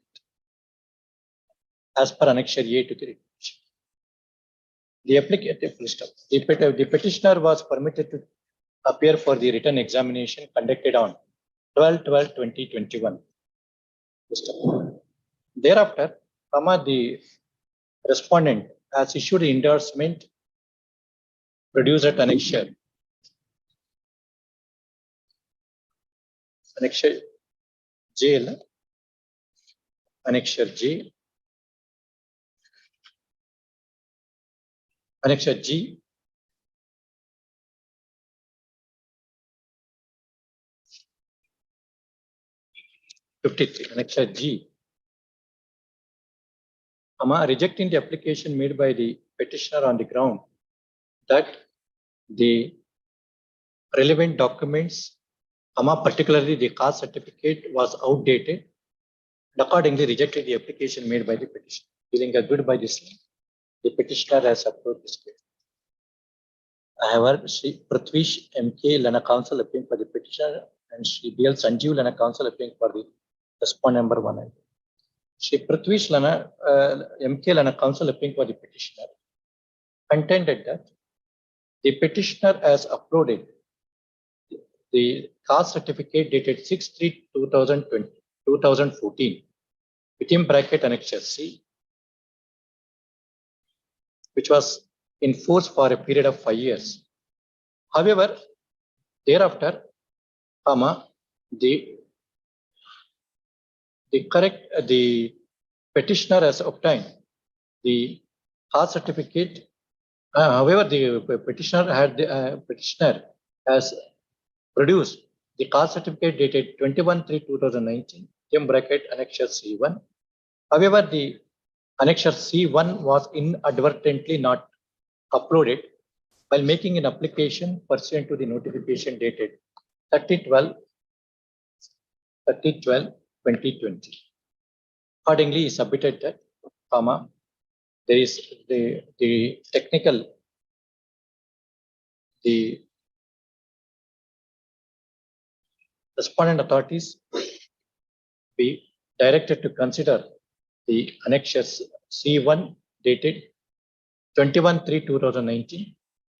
as per Annexure A to the writ petition. The applicant, the petitioner was permitted to appear for the written examination conducted on 12/12/2021. Thereafter, the respondent has issued endorsement produced at Annexure J, Annexure J, Annexure G, Annexure G, rejecting the application made by the petitioner on the ground that the relevant documents, particularly the caste certificate, was outdated, and accordingly rejected the application made by the petitioner. Feeling good by this, the petitioner has approved this case. However, Sri Prithvish M.K. Lana counsel appearing for the petitioner and Sri B.L. Sanjeev Lana counsel appearing for the respondent number 1. Sri Prithvish Lana M.K. Lana counsel appearing for the petitioner contended that the petitioner has uploaded the caste certificate dated 6/3/2014 within bracket Annexure C, which was in force for a period of 5 years. However, thereafter, the petitioner has obtained the caste certificate. However, the petitioner has produced the caste certificate dated 21/3/2019 within bracket Annexure C1. However, the Annexure C1 was inadvertently not uploaded while making an application pursuant to the notification dated 30/12/2020. Accordingly, he submitted that, there is the technical, the respondent authorities be directed to consider the Annexure C1 dated 21/3/2019,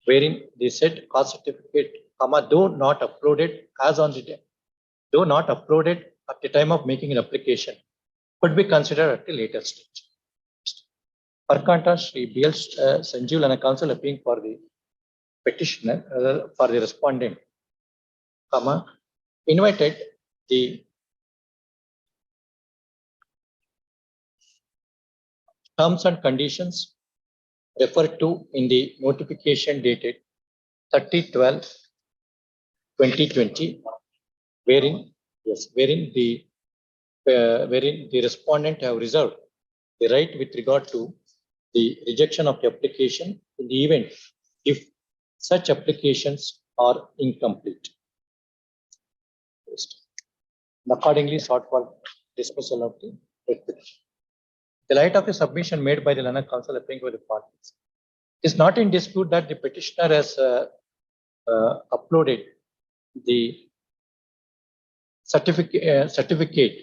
wherein they said caste certificate, though not uploaded as on the day, though not uploaded at the time of making an application, could be considered at a later stage. Per contrast, Sri B.L. Sanjeev Lana counsel appearing for the petitioner, for the respondent, invited the terms and conditions referred to in the notification dated 30/12/2020, wherein the respondent have reserved the right with regard to the rejection of the application in the event if such applications are incomplete. Accordingly, sought for dismissal of the petition. The light of the submission made by the Lana counsel appearing by the parties, it is not in dispute that the petitioner has uploaded the certificate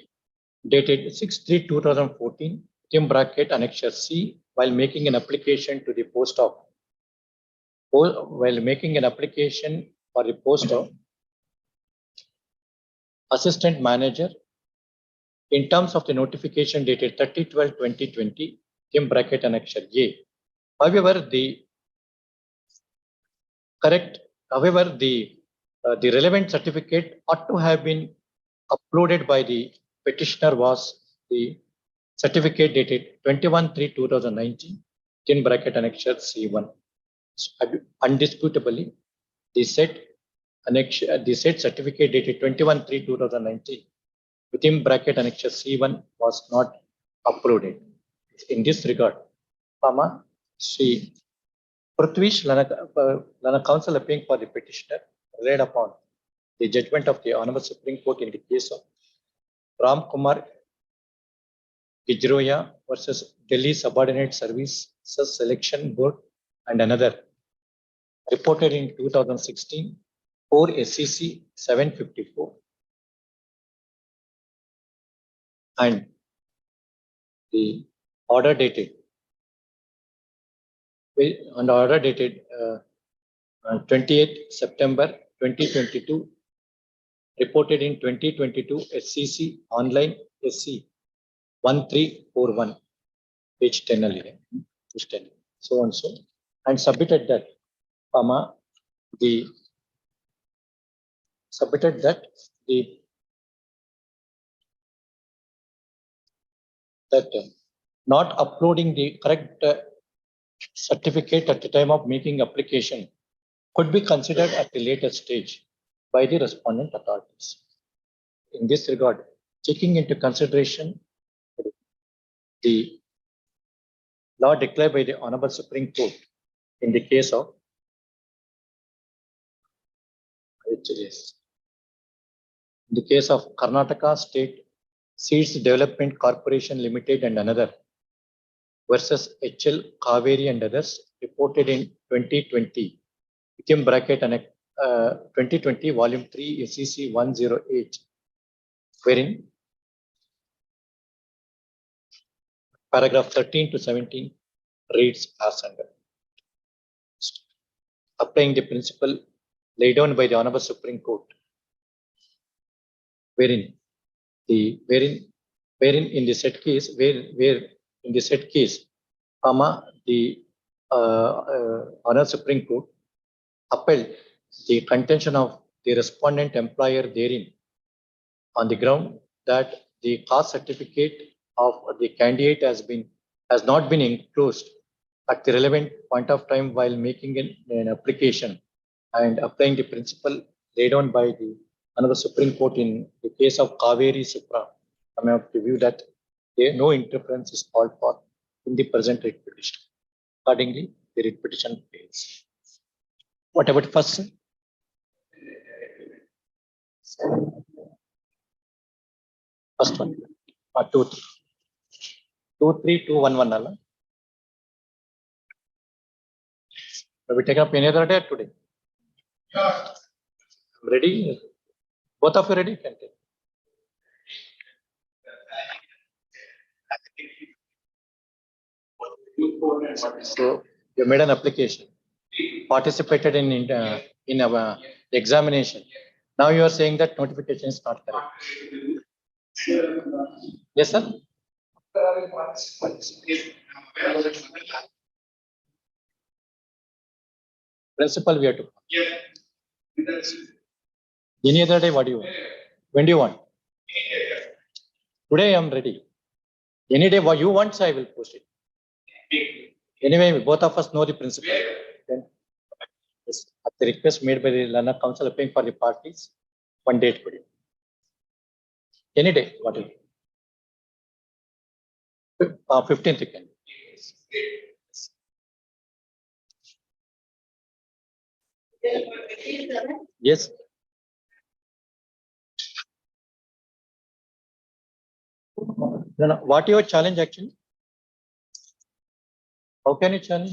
dated 6/3/2014 within bracket Annexure C while making an application to the post of assistant manager in terms of the notification dated 30/12/2020 within bracket Annexure A. However, the relevant certificate ought to have been uploaded by the petitioner was the certificate dated 21/3/2019 within bracket Annexure C1. Undisputably, the said certificate dated 21/3/2019 within bracket Annexure C1 was not uploaded. In this regard, Sri Prithvish Lana counsel appearing for the petitioner relied upon the judgment of the Honorable Supreme Court in the case of Ram Kumar Gijroya versus Delhi Subordinate Services Selection Board and another, reported in 2016, 4 SCC 754. and the order dated uh, 28th September 2022, reported in 2022 SCC online SC 1341, page 10 ಅಲ್ಲಿ, page 10, so and so, and submitted that, not uploading the correct certificate at the time of making application could be considered at a later stage by the respondent authorities. In this regard, taking into consideration the law declared by the Honorable Supreme Court in the case of Karnataka State Seeds Development Corporation Limited and another versus HL Kaveri and others, reported in 2020, within bracket and 2020 volume 3 SCC 108, wherein paragraph 13 to 17 reads as under. Applying the principle laid down by the Honorable Supreme Court, wherein in the said case, the Honorable Supreme Court upheld the contention of the respondent employer therein on the ground that the caste certificate of the candidate has not been enclosed at the relevant point of time while making an application, and applying the principle laid down by the Honorable Supreme Court in the case of Kaveri Supra, I have to view that no interference is called for in the present writ petition. Accordingly, the writ petition fails. What about first? First one, 2, 3. 2, 3, 2, 1, 1. Allah. Will we take up any other day today? Ready? Both of you ready? Can take. So you made an application, participated in our examination. Now you are saying that notification is not correct. Yes, sir. Principal, we have to. Any other day, what do you want? When do you want? Today I am ready. Any day what you want, so I will post it. Anyway, both of us know the principle. Then, yes, at the request made by the Lana Council applying for the parties, one date put it. Any day, whatever. 15th you can. Yes. No, what your challenge actually? How can you challenge?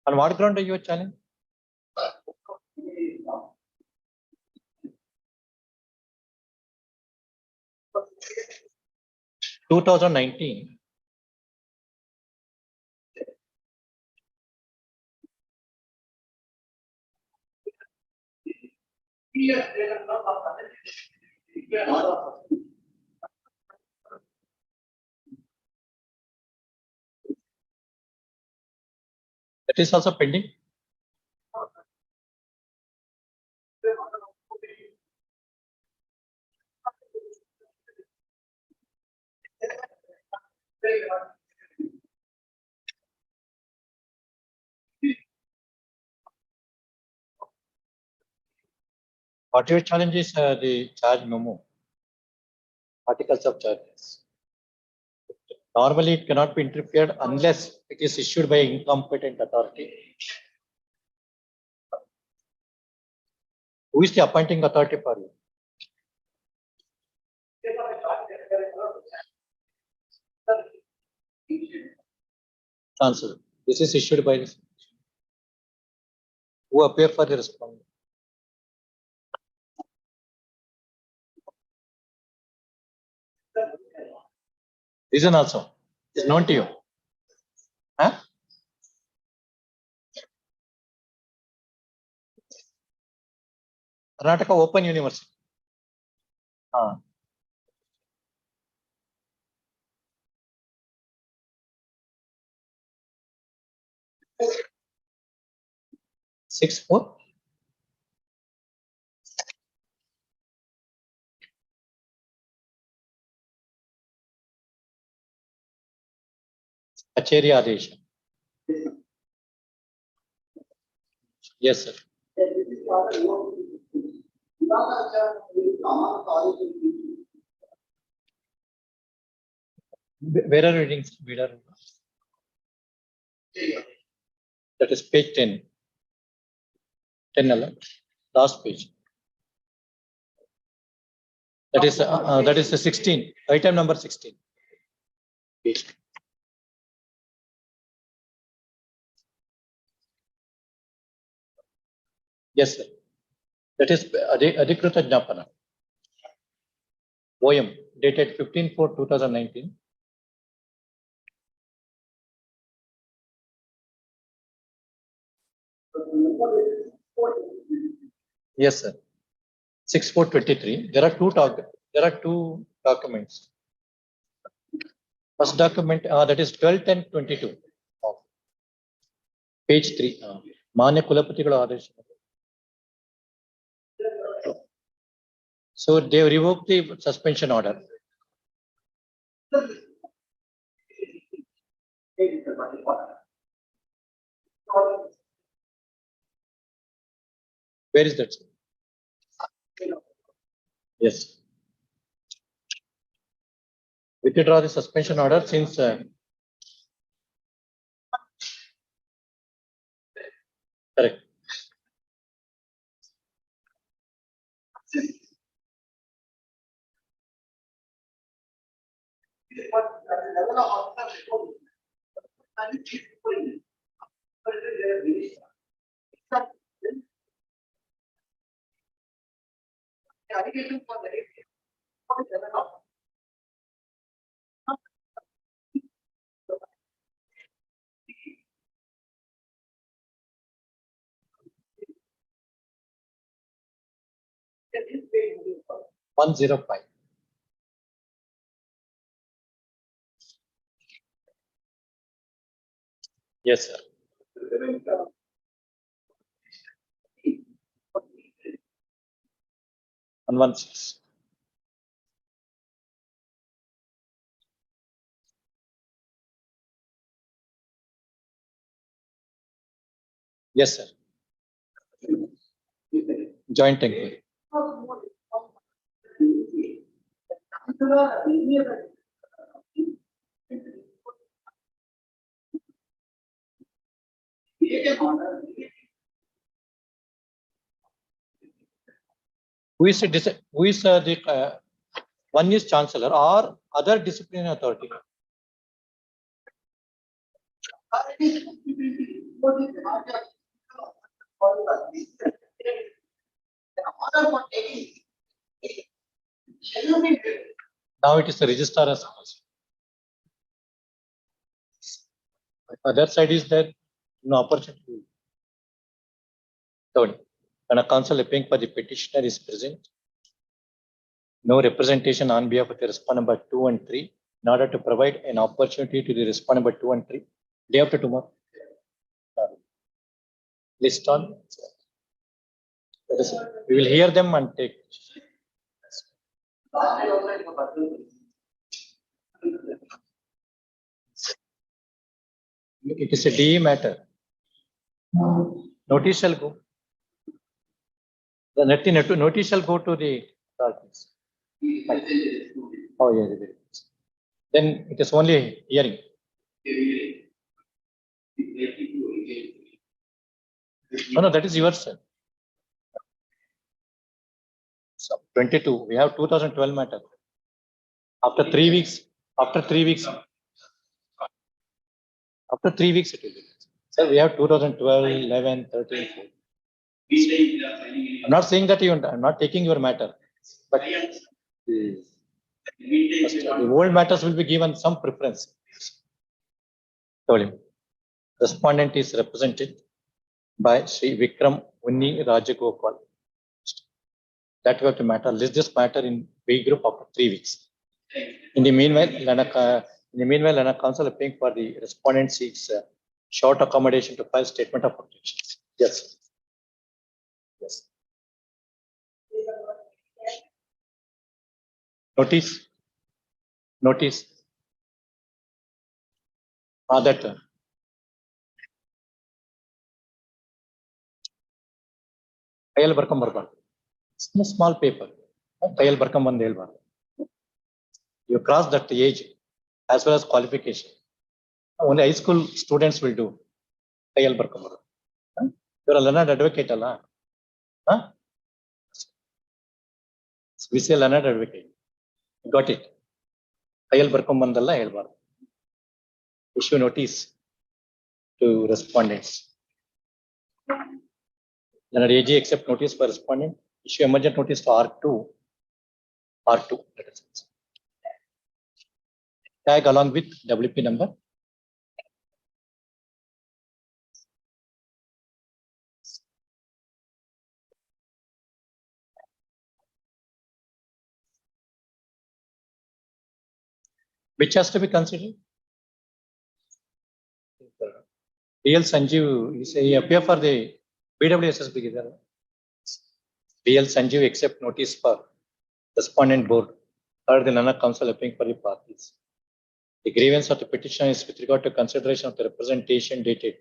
On what ground are you challenge? In 2019. That is also pending. What your challenge is the charge memo, articles of charges. Normally, it cannot be interfered unless it is issued by incompetent authority. Who is the appointing authority for you? Chancellor. This is issued by this. Who appear for the respondent? Reason also is known to you. Huh? Karnataka Open University. Ah. Six four. Acheri Adesh. Yes, sir. Where are reading? Where are? That is page 10. 10 last page. That is the 16. Item number 16. Page. Yes, sir. That is Adhikrita Jnapana. OM dated 15/4/2019. Yes, sir. 6/4/23. There are two documents. First document that is 12/10/22. Page 3. Manya Kulapatigal Adesh. So they revoked the suspension order. Where is that? Yes. Withdraw the suspension order since correct. One 105. Yes, sir. And 16. Yes, sir. Joint inquiry. Who is the one is chancellor or other disciplinary authority? Now it is the registrar as well. Other side is that no opportunity. Third, when a counsel appearing for the petitioner is present, no representation on behalf of the respondent number 2 and 3 in order to provide an opportunity to the respondent number 2 and 3. Day after tomorrow. List on. We will hear them and take. It is a DE matter. Notice shall go. The notice shall go to the authorities. Oh, yes. Then it is only hearing. No, that is yours, sir. So 22. We have 2012 matter. After 3 weeks. After 3 weeks it will be. Sir, we have 2012, 11, 13. 14. I'm not saying that I'm not taking your matter, but The old matters will be given some preference. Told him. Respondent is represented by Sri Vikram Unni Rajagopal. That we have to matter. List this matter in B group after 3 weeks. In the meanwhile, Lana Council is paying for the respondent seeks short accommodation to file statement of objections. Yes. Yes. Notice. That ಕೈಯಲ್ಲಿ ಬರ್ಕೊಂಬರ್ಬಾರ್ದು. Small paper. ಕೈಯಲ್ಲಿ ಬರ್ಕೊಂಬಂದು ಹೇಳ್ಬಾರ್ದು. You cross that age as well as qualification. Only high school students will do. ಕೈಯಲ್ಲಿ ಬರ್ಕೊಂಬರ್ಬಾರ್ದು. You are a learned advocate ಅಲ್ಲ? We say learned advocate. Got it. ಕೈಯಲ್ಲಿ ಬರ್ಕೊಂಬಂದಲ್ಲ ಹೇಳ್ಬಾರ್ದು. Issue notice to respondents. Learned AG accept notice for respondent. Issue emergent notice for R2. Tag along with WP number. Which has to be considered? DL Sanjeev, he appear for the BWSSB. DL Sanjeev accept notice for respondent board. Third, the Lana Council appearing for the parties. The grievance of the petition is with regard to consideration of the representation dated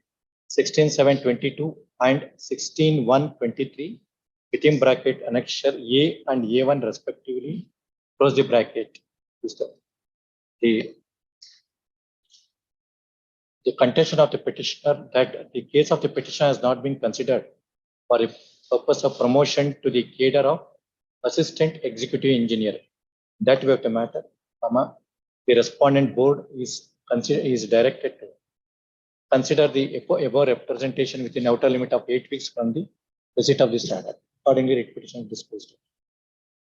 16/7/22 and 16/1/23 within bracket annexure A and A1 respectively. Close the bracket. The contention of the petitioner that the case of the petitioner has not been considered for a purpose of promotion to the cadre of assistant executive engineer. That we have to matter. The respondent board is directed to consider the above representation within outer limit of 8 weeks from the receipt of this standard. Accordingly, the petition is disposed of.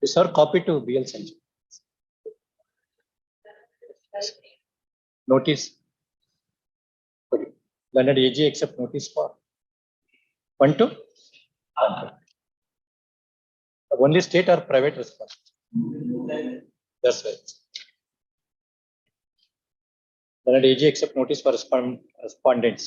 This are copy to BL Sanjeev. Notice. Learned AG accept notice for 1 to 1. Only state or private response. That's right. Learned AG accept notice for respondents.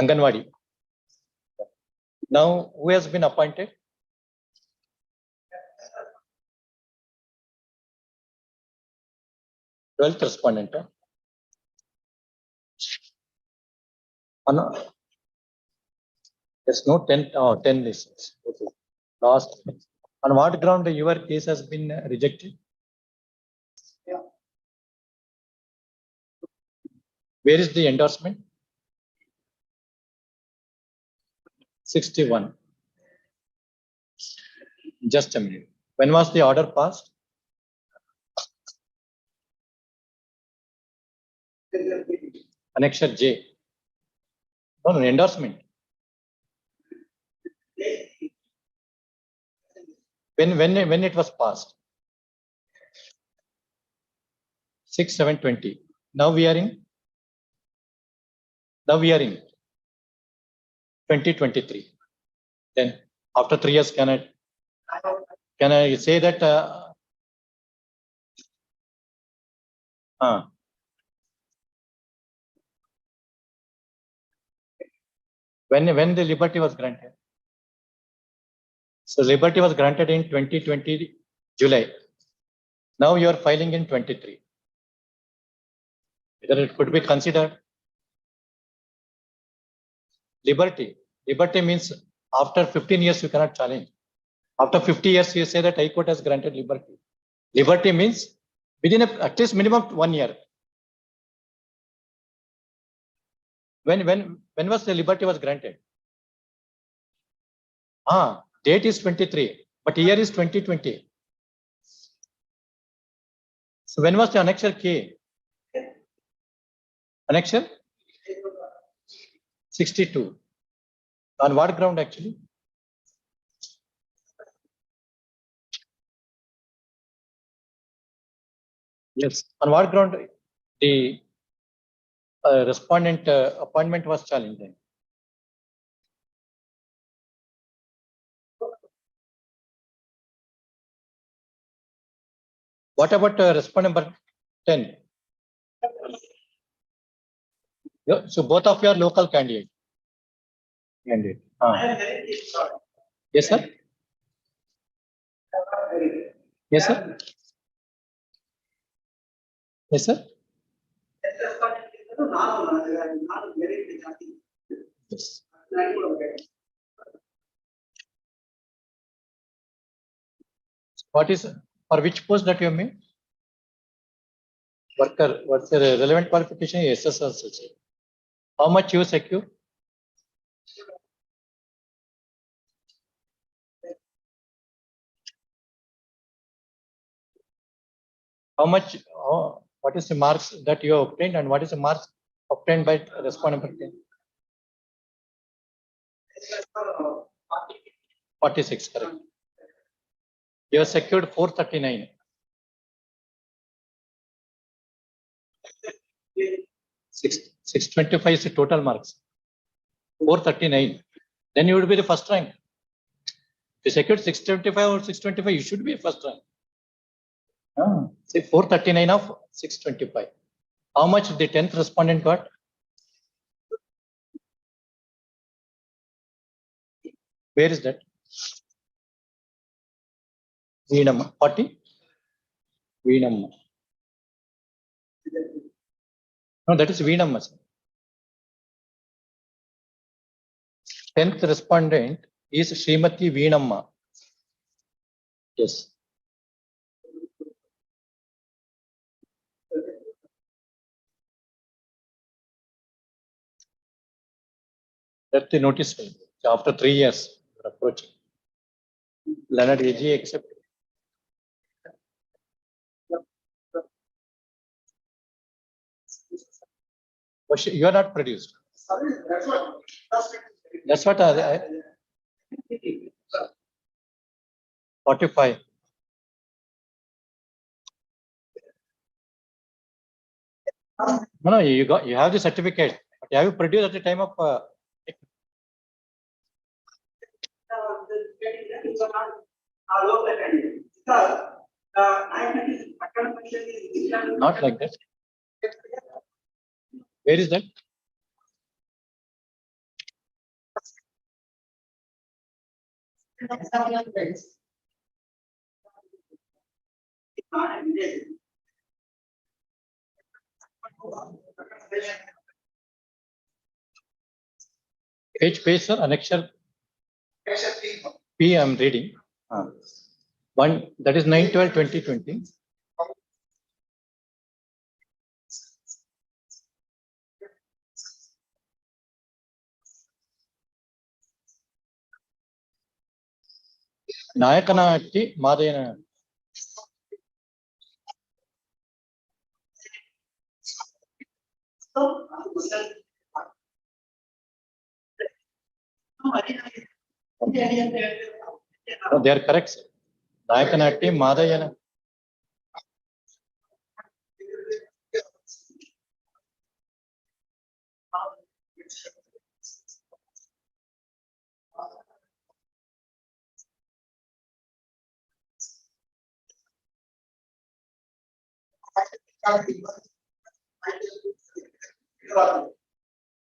Anganwadi. Now, who has been appointed? 12th respondent. No. There's no 10 lists. Okay. Last. On what ground your case has been rejected? Yeah. Where is the endorsement? 61. Just a minute. When was the order passed? Annexure J. No, endorsement. When it was passed? 6/7/20. Now we are in 2023. Then after 3 years, can I say that when the liberty was granted? So liberty was granted in 2020 July. Now you are filing in 23. Whether it could be considered liberty. Liberty means after 15 years you cannot challenge. After 50 years you say that High Court has granted liberty. Liberty means within at least minimum 1 year. When was the liberty was granted? Date is 23, but year is 2020. So when was the annexure K? Annexure? 62. On what ground actually? Yes. On what ground the respondent appointment was challenged? What about respondent number 10? Yeah, so both of you are local candidate. Yes, sir. Yes, sir. Yes, sir. Yes. What is for which post that you have made? Worker, what's the relevant qualification? SSLC. How much you secure? How much? What is the marks that you have obtained, and what is the marks obtained by respondent number 10? 46, correct. You have secured 439. 625 is the total marks. 439. Then you would be the first rank. If you secured 625 or 625, you should be first rank. Say 439 of 625. How much the 10th respondent got? Where is that? Veenamma. 40? Veenamma. No, that is Veenamma. 10th respondent is Srimati Veenamma. Yes. That's the notice. After 3 years, you're approaching. Leonard AG accept. You are not produced. That's what I 45. No, you have the certificate. But have you produced at the time of not like that. Where is that? Page, sir, annexure P, I am reading. One, that is 9/12/2020. Nayakanatti Madayana. No, they are correct, sir. Nayakanatti Madayana.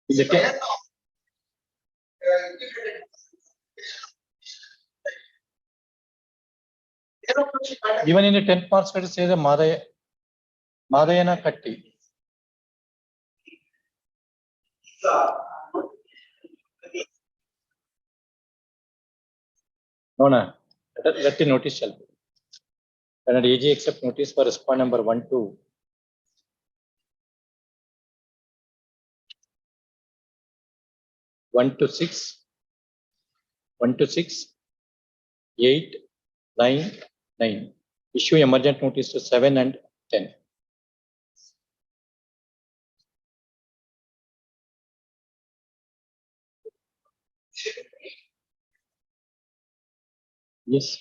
Is it clear? Even in the 10th marks, it says a Madayana Katti. No, no. Let the notice shall be. When AG accept notice for respond number 1 to 1 to 6, 1 to 6, 8, 9, 9. Issue emergent notice to 7 and 10. Yes.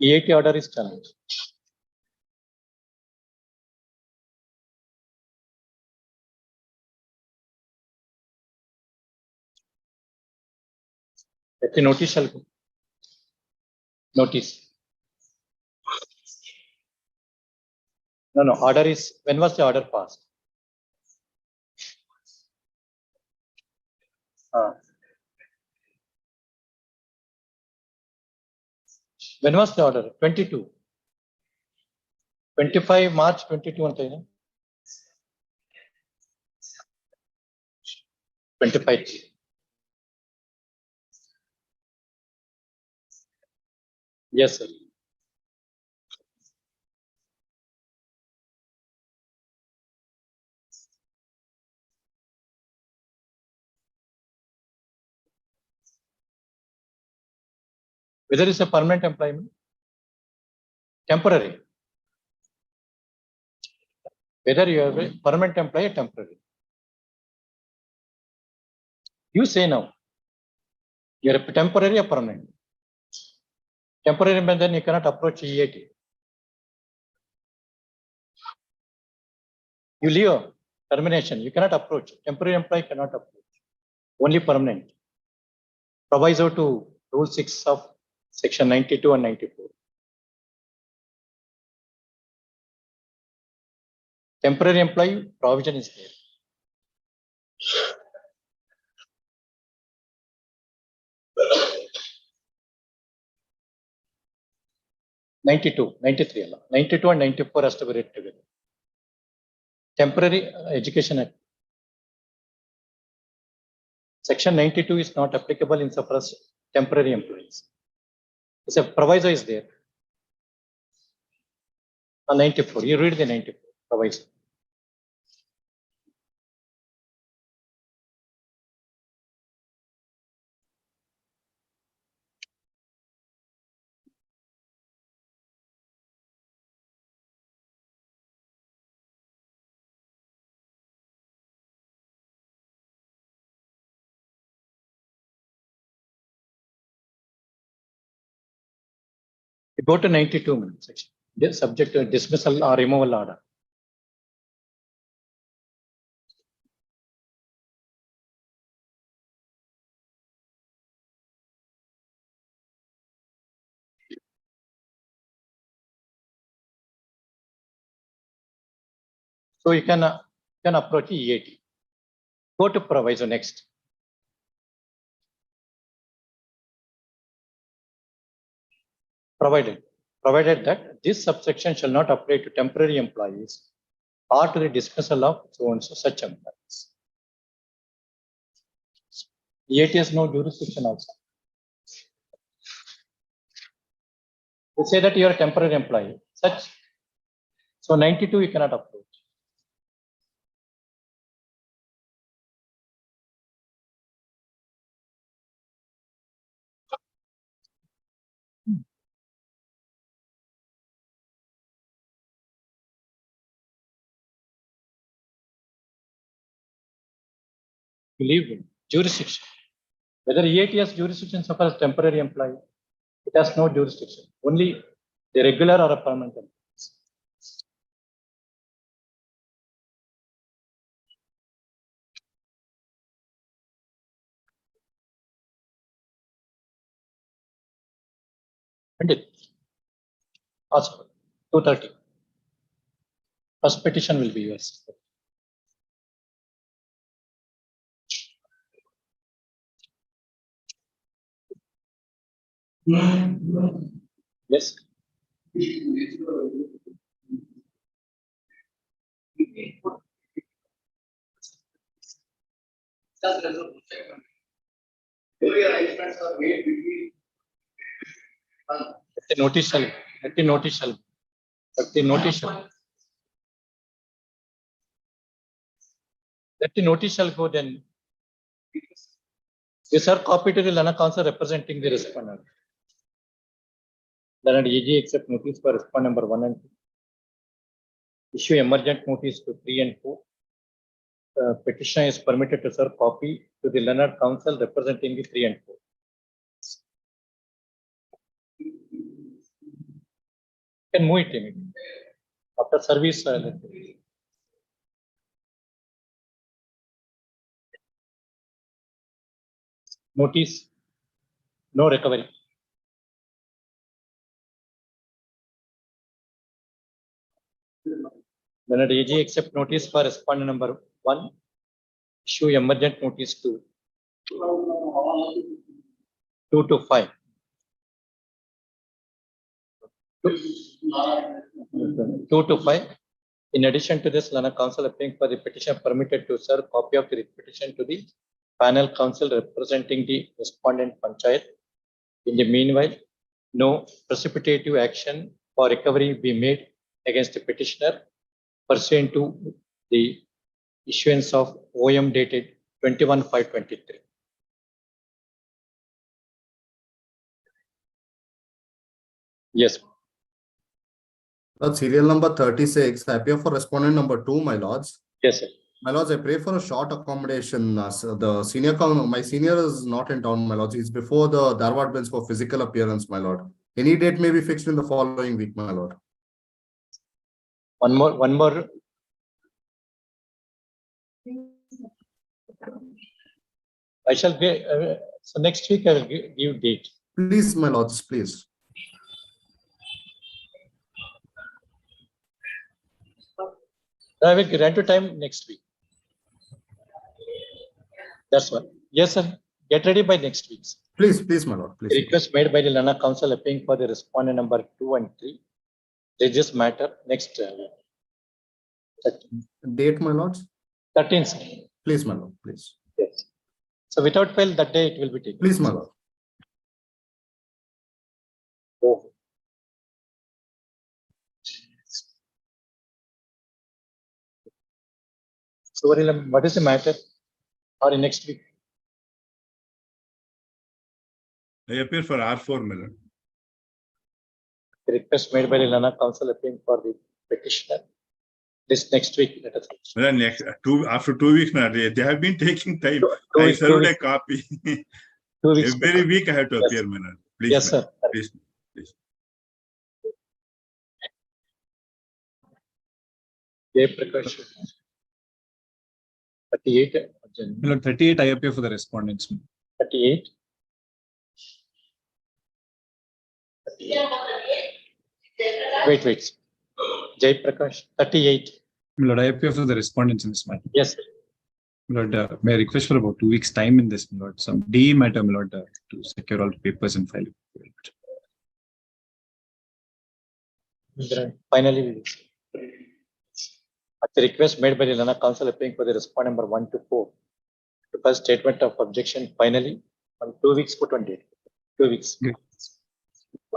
EAT order is challenged. The notice shall go. Notice. No, order is, when was the order passed? When was the order? 22. 25 March 22 ಅಂತ ಇದೆ. 25. Yes, sir. Whether it's a permanent employment, temporary. Whether you are a permanent employee or temporary. You say now, you're a temporary or permanent. Temporary, but then you cannot approach EAT. You leave termination, you cannot approach. Temporary employee cannot approach. Only permanent. Proviso to Rule 6 of Section 92 and 94. Temporary employee provision is there. '92, '93, 92 and 94 has to be read together. Temporary Education Act. Section 92 is not applicable in suppress temporary employees. It's a proviso is there. 94, you read the 94 proviso. You go to 92 minutes section. Subject to dismissal or removal order. So you can approach EAT. Go to proviso next. Provided that this subsection shall not apply to temporary employees or to the dismissal of so and so such employees. EAT has no jurisdiction also. You say that you are a temporary employee. So 92 you cannot approach. You leave jurisdiction. Whether EAT has jurisdiction so far as temporary employee, it has no jurisdiction. Only the regular or a permanent employees. And it also 230. First petition will be yours. Yes. The notice shall go then. These are copied to the Lana Council representing the respondent. Then EG accept notice for respondent number 1 and 2. Issue emergent notice to 3 and 4. petitioner is permitted to serve copy to the learned counsel representing the 3 and 4. You can move it immediately. After service, notice, no recovery. Learned AG accept notice for respondent number 1, issue emergent notice 2 to 5. 2 to 5. In addition to this, learned counsel applying for the petition permitted to serve copy of the petition to the panel counsel representing the respondent panchayat. In the meanwhile, no precipitative action for recovery be made against the petitioner pursuant to the issuance of OM dated 21/5/23. Yes. Lord, serial number 36, I appear for respondent number 2, my lords. Yes, sir. My lords, I pray for a short accommodation. The senior, my senior is not in town, my lords. He's before the Dharwad bench for physical appearance, my lord. Any date may be fixed in the following week, my lord. One more. I shall be, so next week I will give date. Please, my lords, please. I will grant to time next week. That's one. Yes, sir. Get ready by next week. Please, my lord. Please. Request made by the learned counsel appearing for the respondent number 2 and 3. Judges matter next. Date, my lords. 13th. Please, my lord. Please. Yes. So without fail, that day it will be taken. Please, my lord. Oh. So what is the matter? Or in next week? I appear for R4, my lord. The request made by the learned counsel appearing for the petitioner. This next week, let us. Well, after 2 weeks, my lord, they have been taking time. I served a copy. 2 weeks. Every week I have to appear, my lord. Please, yes, sir. Please. 38. Lord, 38, I appear for the respondents. 38. Wait. Jai Prakash, 38. Lord, I appear for the respondents in this matter. Yes. Lord, may I request for about 2 weeks' time in this, Lord, some DE matter, Lord, to secure all the papers and file it. Finally, we will see. At the request made by the learned counsel appearing for the respondent number 1 to 4, to pass statement of objection finally on 2 weeks put on date. 2 weeks. Great.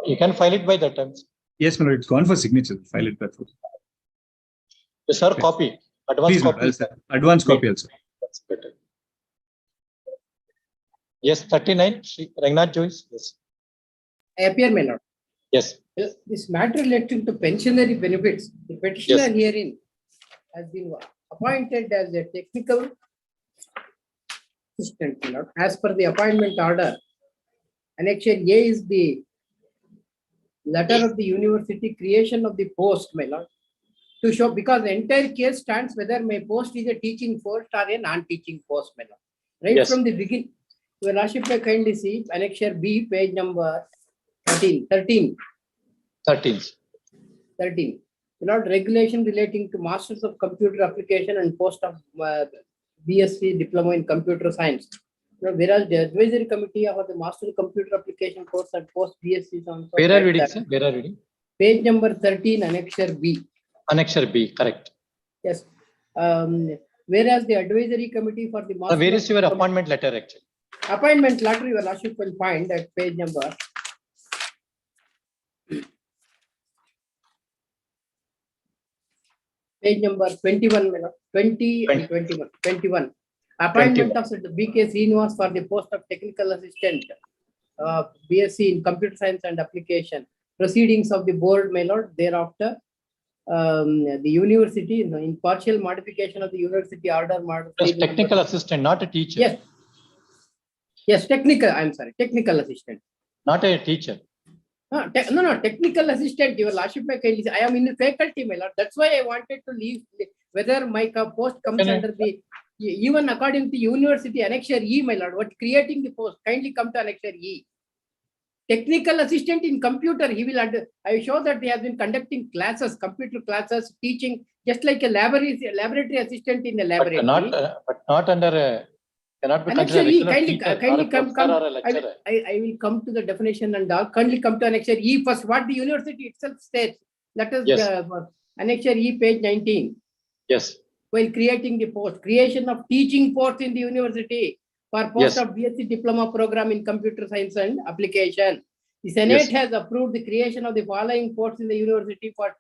You can file it by that time. Yes, my lord, it's gone for signature. File it before. Yes, sir, copy. Advance Please, copy. Advance copy also. That's better. Yes, 39. Rangnath Joyce. Yes. I appear, my lord. Yes. This matter relating to pensionary benefits, the petitioner herein has been appointed as a technical assistant, my lord. As per the appointment order, annexure A is the letter of the university creation of the post, my lord, to show, because the entire case stands whether my post is a teaching post or a non-teaching post, my lord. Right from the beginning. Your lordship may kindly see annexure B, page number 13. Lord, regulation relating to Masters of Computer Application and post of BSc Diploma in Computer Science. Whereas the advisory committee of the Master Computer Application course and post BSc is on. Where are reading, sir? Where are reading? Page number 13, annexure B. Annexure B, correct. Yes. Whereas the advisory committee for the Master. Where is your appointment letter actually? Appointment letter, your lordship will find at page number. Page number 21, 20 and 21. Appointment of the BK Srinivas for the post of technical assistant, BSc in computer science and application. Proceedings of the board, my lord, thereafter. the university in partial modification of the university order model. Yes, technical assistant, not a teacher. Yes. Yes, technical. I'm sorry, technical assistant. Not a teacher. No, technical assistant. Your lordship, I am in the faculty, my lord. That's why I wanted to leave whether my post comes under the even according to university annexure E, my lord. What creating the post? Kindly come to annexure E. Technical assistant in computer, he will I will show that they have been conducting classes, computer classes, teaching, just like a laboratory assistant in the laboratory. But not under a, cannot be annexure considered E, regular teacher, kindly or a come. professor or a lecturer. I will come to the definition and all. Kindly come to annexure E first. What the university itself states. Let us annexure E, page 19. Yes. While creating the post, creation of teaching posts in the university for post of BSc diploma program in computer science and application. The Senate has approved the creation of the following posts in the university for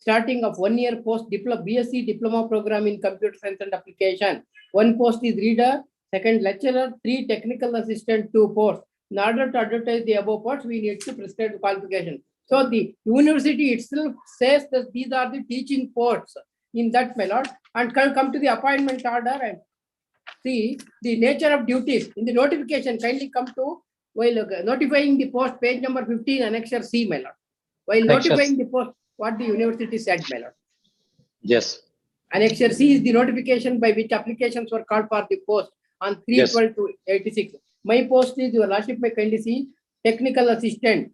starting of 1 year post BSc diploma program in computer science and application. One post is reader, second lecturer, 3 technical assistant, 2 posts. In order to advertise the above posts, we need to prescribe the qualification. So the university itself says that these are the teaching posts in that, my lord, and come to the appointment order and see the nature of duties in the notification. Kindly come to while notifying the post, page number 15, annexure C, my lord. While notifying the post, what the university said, my lord. Yes. Annexure C is the notification by which applications were called for the post on 3/12/86. My post is, your lordship may kindly see, technical assistant,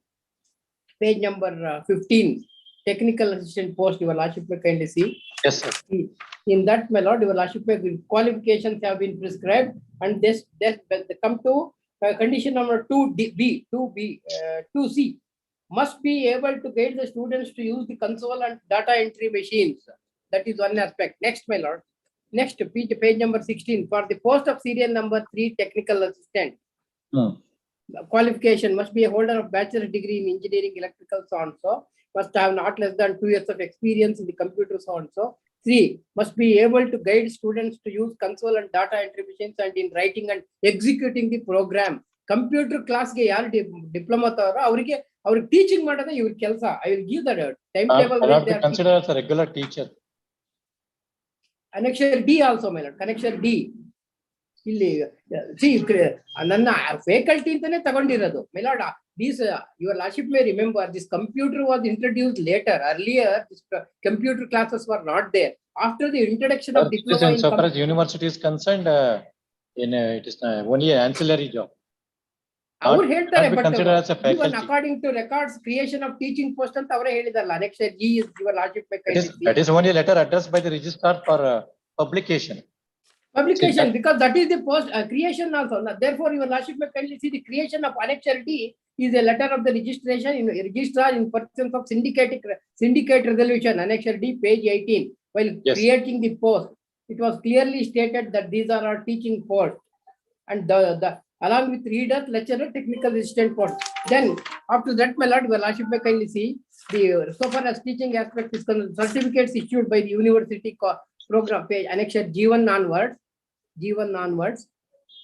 page number 15. Technical assistant post, your lordship may kindly see. Yes, sir. In that, my lord, your lordship, qualifications have been prescribed, and this come to condition number 2C must be able to guide the students to use the console and data entry machines. That is one aspect. Next, my lord. Next, page number 16 for the post of serial number 3, technical assistant. Qualification must be a holder of bachelor's degree in engineering, electrical, so and so. Must have not less than 2 years of experience in the computer, so and so. 3, must be able to guide students to use console and data entry machines and in writing and executing the program. Computer class ge yaar diploma tara avrige teaching madada ivar kelsa. I will give the timetable. Cannot be considered as a regular teacher. Annexure D also, my lord. Annexure D. See, ನನ್ನ faculty ಅಂತಾನೆ ತಗೊಂಡಿರೋದು, my lord. This your lordship may remember, this computer was introduced later. Earlier, this computer classes were not there. After the introduction of diploma, so far as university is concerned, it is only an ancillary job. Our ಹೇಳ್ತಾರೆ, but considered as a faculty. even according to records, creation of teaching post ಅಂತ ಅವರೇ ಹೇಳಿದಾರಲ್ಲ. Annexure G is your lordship may kindly see. That is only a letter addressed by the registrar for publication. Publication, because that is the post creation also. Therefore, your lordship may kindly see the creation of annexure D is a letter of the registration in registrar in pursuance of syndicate resolution, annexure D, page 18. While creating the post, it was clearly stated that these are our teaching posts, and the along with reader, lecturer, technical assistant post. Then after that, my lord, your lordship may kindly see the so far as teaching aspect is concerned, certificates issued by the university program, page annexure G1 onwards,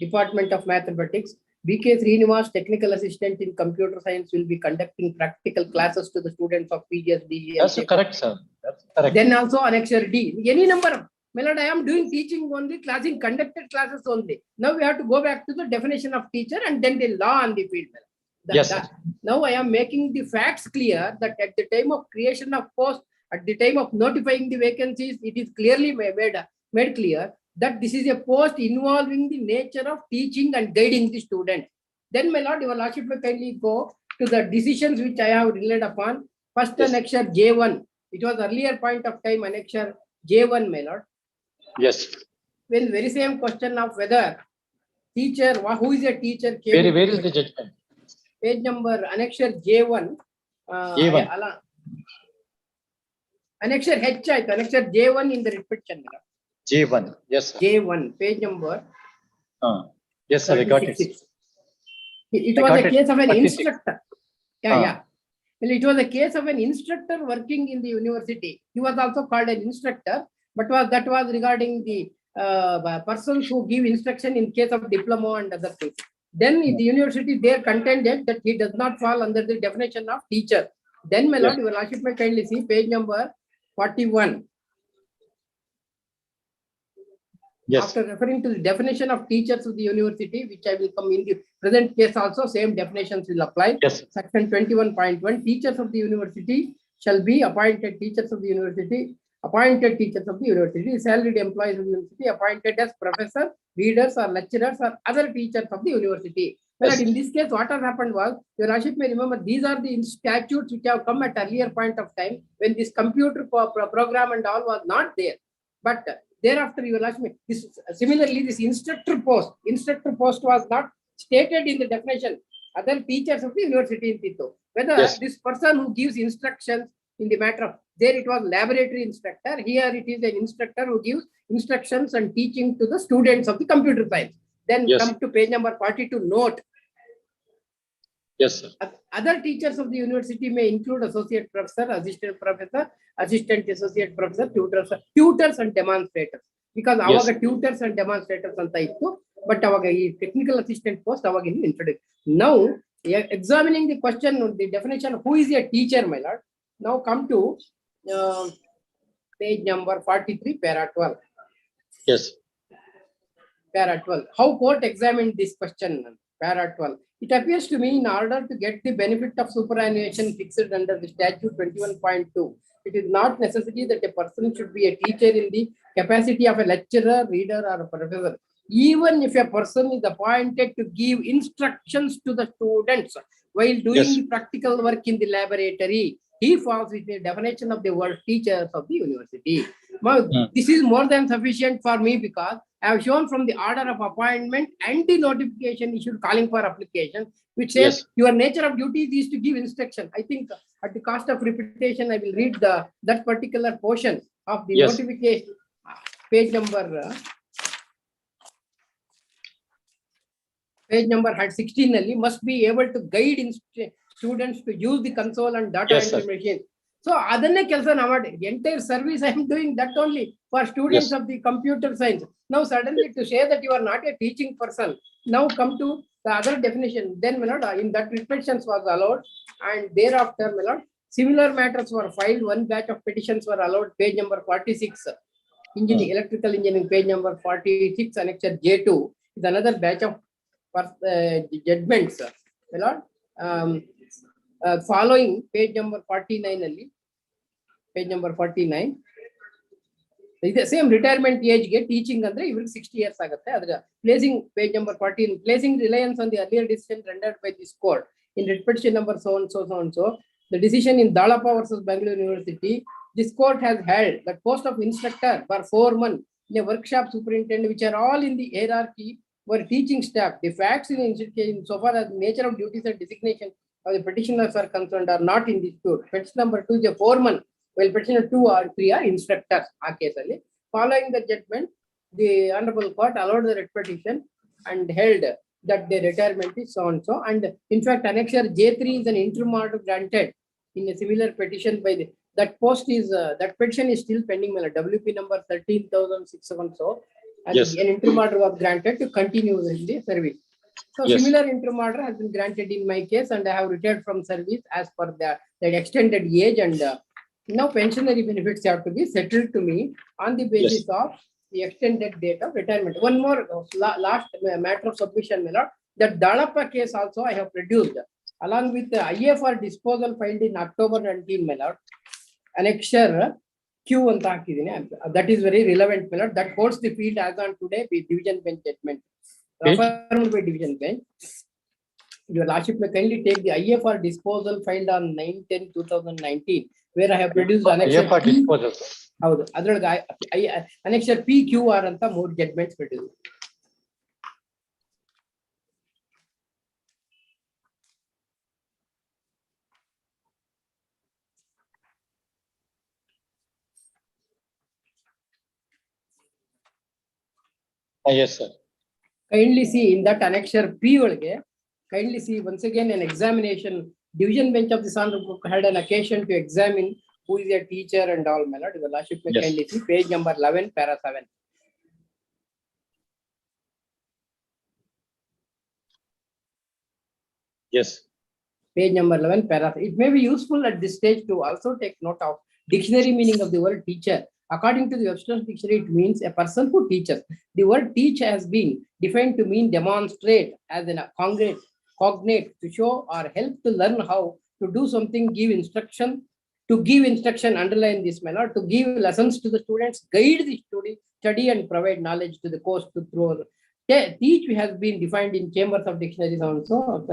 Department of Mathematics. B.K. Srinivas, technical assistant in computer science, will be conducting practical classes to the students of PGS, DG. That's correct, sir. That's correct. Then also annexure D, any number of, my lord, I am doing teaching only, classing, conducted classes only. Now we have to go back to the definition of teacher and then the law on the field. Now I am making the facts clear that at the time of creation of post, at the time of notifying the vacancies, it is clearly made clear that this is a post involving the nature of teaching and guiding the student. Then, my lord, your lordship may kindly go to the decisions which I have relied upon. First, annexure J1. It was earlier point of time, annexure J1, my lord. Yes. When very same question of whether teacher, who is a teacher? Where is the judgment? Page number, annexure J1. J1. Annexure H, annexure J1 in the repetition. J1, yes, sir. J1, page number. Yes, sir, I got it. It was a case of an instructor. Well, it was a case of an instructor working in the university. He was also called an instructor, but that was regarding the persons who give instruction in case of diploma and other things. Then the university there contended that he does not fall under the definition of teacher. Then, my lord, your lordship may kindly see page number 41. Yes. After referring to the definition of teachers of the university, which I will come in the present case also, same definitions will apply. Yes. Section 21.1, teachers of the university shall be appointed teachers of the university, salaried employees of the university, appointed as professor, readers or lecturers or other teachers of the university. Well, Yes. in this case, what has happened was, Your Lordship may remember, these are the statutes which have come at earlier point of time when this computer program and all was not there. But thereafter, Your Lordship, similarly, this instructor post was not stated in the definition. Other teachers of the university in Tito. Whether Yes. this person who gives instructions in the matter of, there it was laboratory instructor, here it is an instructor who gives instructions and teaching to the students of the computer science. Then Yes. come to page number 42, note. Yes, sir. Other teachers of the university may include associate professor, assistant associate professor, tutors and demonstrators. Because Yes. our tutors and demonstrators anta ittu, but our technical assistant post our introduced. Now, examining the question, the definition, who is a teacher, my lord? Now come to page number 43, para 12. Yes. Para 12. How court examined this question? Para 12. It appears to me, in order to get the benefit of superannuation fixed under the statute 21.2, it is not necessary that a person should be a teacher in the capacity of a lecturer, reader, or a professor. Even if a person is appointed to give instructions to the students while doing Yes. the practical work in the laboratory, he falls with the definition of the word teachers of the university. Now, this is more than sufficient for me because I have shown from the order of appointment and the notification issued calling for application, which says Yes. your nature of duties is to give instruction. I think at the cost of repetition, I will read that particular portion of the Yes. notification, page number 16 must be able to guide students to use the console and data Yes, entry sir. machine. So adanne kelsa namade entire service I am doing that only for students Yes. of the computer science. Now suddenly to say that you are not a teaching person, now come to the other definition. Then my lord, in that restrictions was allowed, and thereafter, my lord, similar matters were filed. One batch of petitions were allowed. Page number 46. Engineering, electrical engineering, page number 46, annexure J2 is another batch of judgments. My lord, following page number 49 ಅಲ್ಲಿ, page number 49. ಇದೆ same retirement age ಗೆ teaching ಅಂದ್ರೆ ಇವ್ರಿಗೆ 60 years ಆಗುತ್ತೆ. ಅದರ placing page number 14, placing Reliance on the earlier decision rendered by this court in writ petition number so and so. The decision in Dalapa versus Bangalore University, this court has held that post of instructor for foreman in a workshop superintendent, which are all in the hierarchy, were teaching staff. The facts in so far as the nature of duties and designation of the petitioners are concerned are not in dispute. Petition number 2 is a foreman, while petitioner 2 or 3 are instructors. Following the judgment, the Honorable Court allowed the writ petition and held that the retirement is so and so. And in fact, annexure J3 is an interim order granted in a similar petition by the, that post is that petition is still pending. WP number 13,670. And Yes. an interim order was granted to continue in the service. So Yes. similar interim order has been granted in my case, and I have retired from service as per that extended age, and now pensionary benefits have to be settled to me on the basis of the extended date of retirement. One more last matter of submission, my lord, that Dalapa case also I have produced along with the IFR disposal filed in October 19, my lord. Annexure Q ಅಂತ ಹಾಕಿದ್ದೀನಿ. That is very relevant, my lord. That holds the field as on today with division bench judgment. Affirmed by division bench. Your Lordship may kindly take the IFR disposal filed on 9/10/2019, where I have produced annexure IFR disposal. ಹೌದು, ಅದರೊಳಗೆ annexure PQR ಅಂತ 3 judgments produce. Yes, sir. Kindly see in that annexure P ಒಳಗೆ, kindly see once again an examination. Division bench of the Honorable had an occasion to examine who is a teacher and all, my lord. Your Lordship may Yes. kindly see page number 11, para 7. Yes. Page number 11, para. It may be useful at this stage to also take note of Dictionary meaning of the word teacher. According to the Webster's dictionary, it means a person who teaches. The word teach has been defined to mean demonstrate as an cognate to show or help to learn how to do something, give instruction, underline this manner, to give lessons to the students, guide the study and provide knowledge to the course to throw. Teach has been defined in chambers of dictionaries also,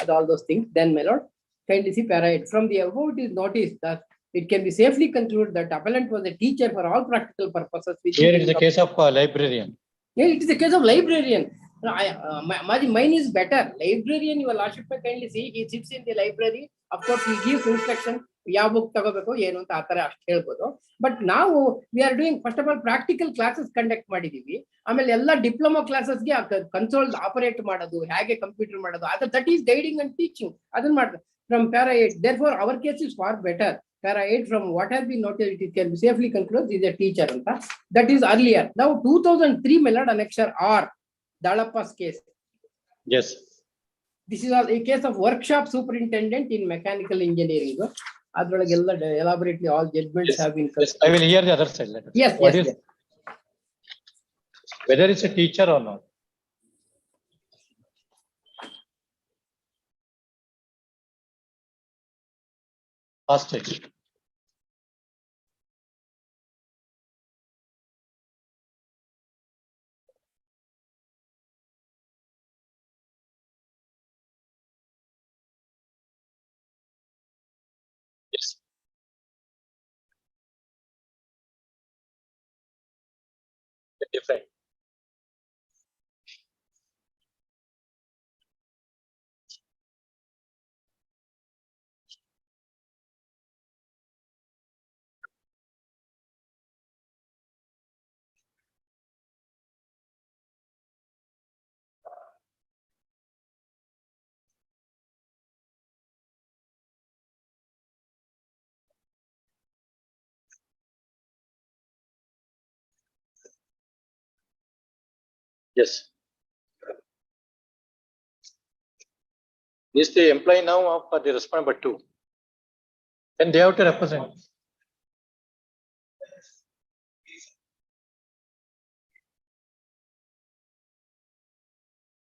all those things. Then, my lord, kindly see para 8. From the above, it is noticed that it can be safely concluded that appellant was a teacher for all practical purposes. Here it is a case of librarian. Yeah, it is a case of librarian. Mine is better. Librarian, your lordship may kindly see, he sits in the library. Of course, he gives instruction. But now we are doing, first of all, practical classes conduct ಮಾಡಿದೀವಿ. ಆಮೇಲೆ ಎಲ್ಲ diploma ಕ್ಲಾಸಸ್ಗೆ console operate ಮಾಡೋದು, ಹೇಗೆ computer ಮಾಡೋದು, that is guiding and teaching. ಅದನ್ನ ಮಾಡ್ತಾರೆ. From para 8, therefore our case is far better. Para 8, from what has been noted, it can be safely concluded is a teacher. That is earlier. Now 2003 Mellard annexure R, Dalappa's case. Yes. This is a case of workshop superintendent in mechanical engineering. Elaborately all judgments have been. Yes, I will hear the other side. Yes, yes. Whether it's a teacher or not. Hostage. Yes. Different. Yes. Is the employee now of the respondent but 2? Then they have to represent.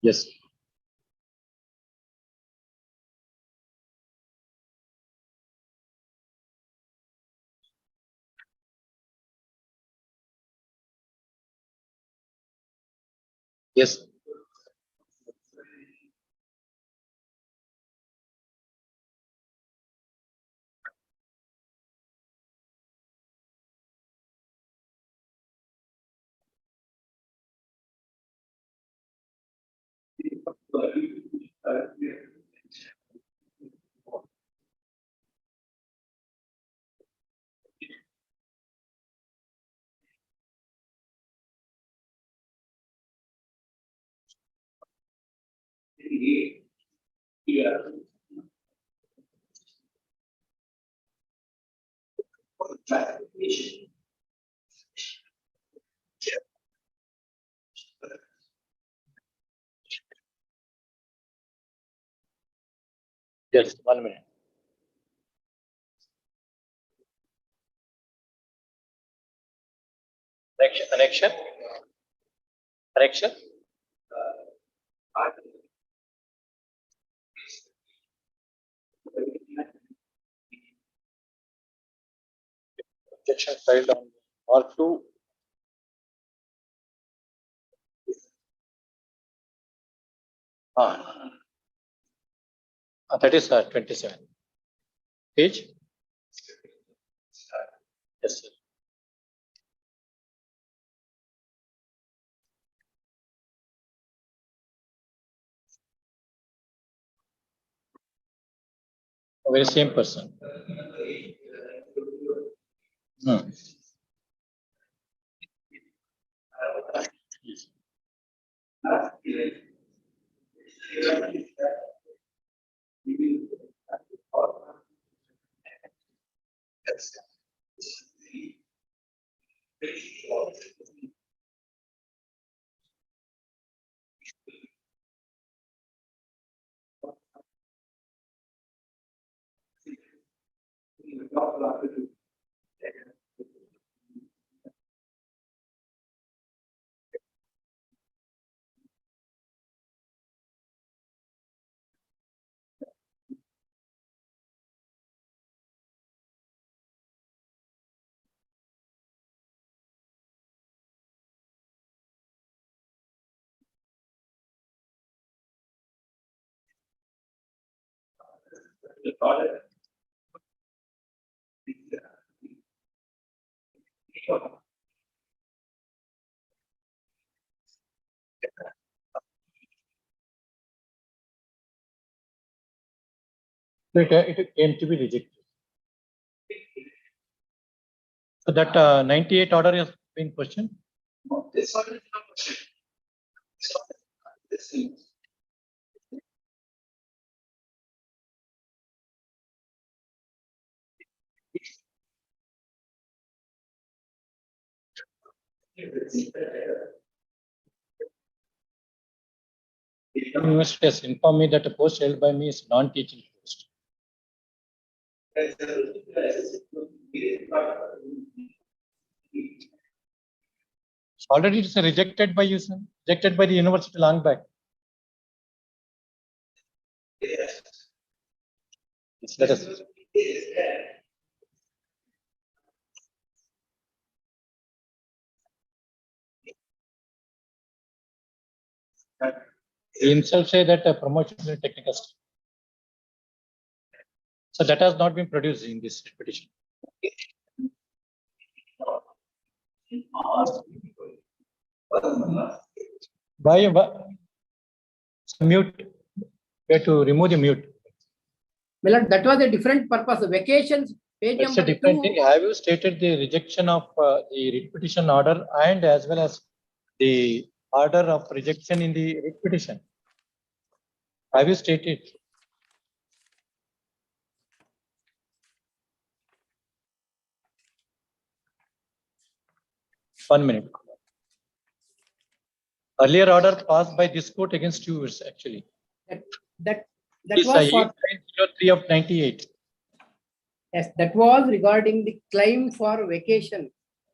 Yes. Yes. Yeah. Yes, 1 minute. Connection. Objection filed on R2. That is 27. Page. Yes, sir. Very same person. It came to be rejected. So that 98 order has been questioned. This order is not questioned. This thing. University has informed me that the post held by me is non-teaching post. Already it is rejected by you, sir. Rejected by the university long back. Yes. Let us. He himself say that a promotion is a technical step. So that has not been produced in this petition. Why? Mute. We have to remove the mute. Well, that was a different purpose. Vacations, page It's a number different 2. thing. Have you stated the rejection of the writ petition order and as well as the order of rejection in the writ petition? Have you stated? One minute. Earlier order passed by this court against you is actually. That It's was for 8903 of 98. yes, that was regarding the claim for vacation.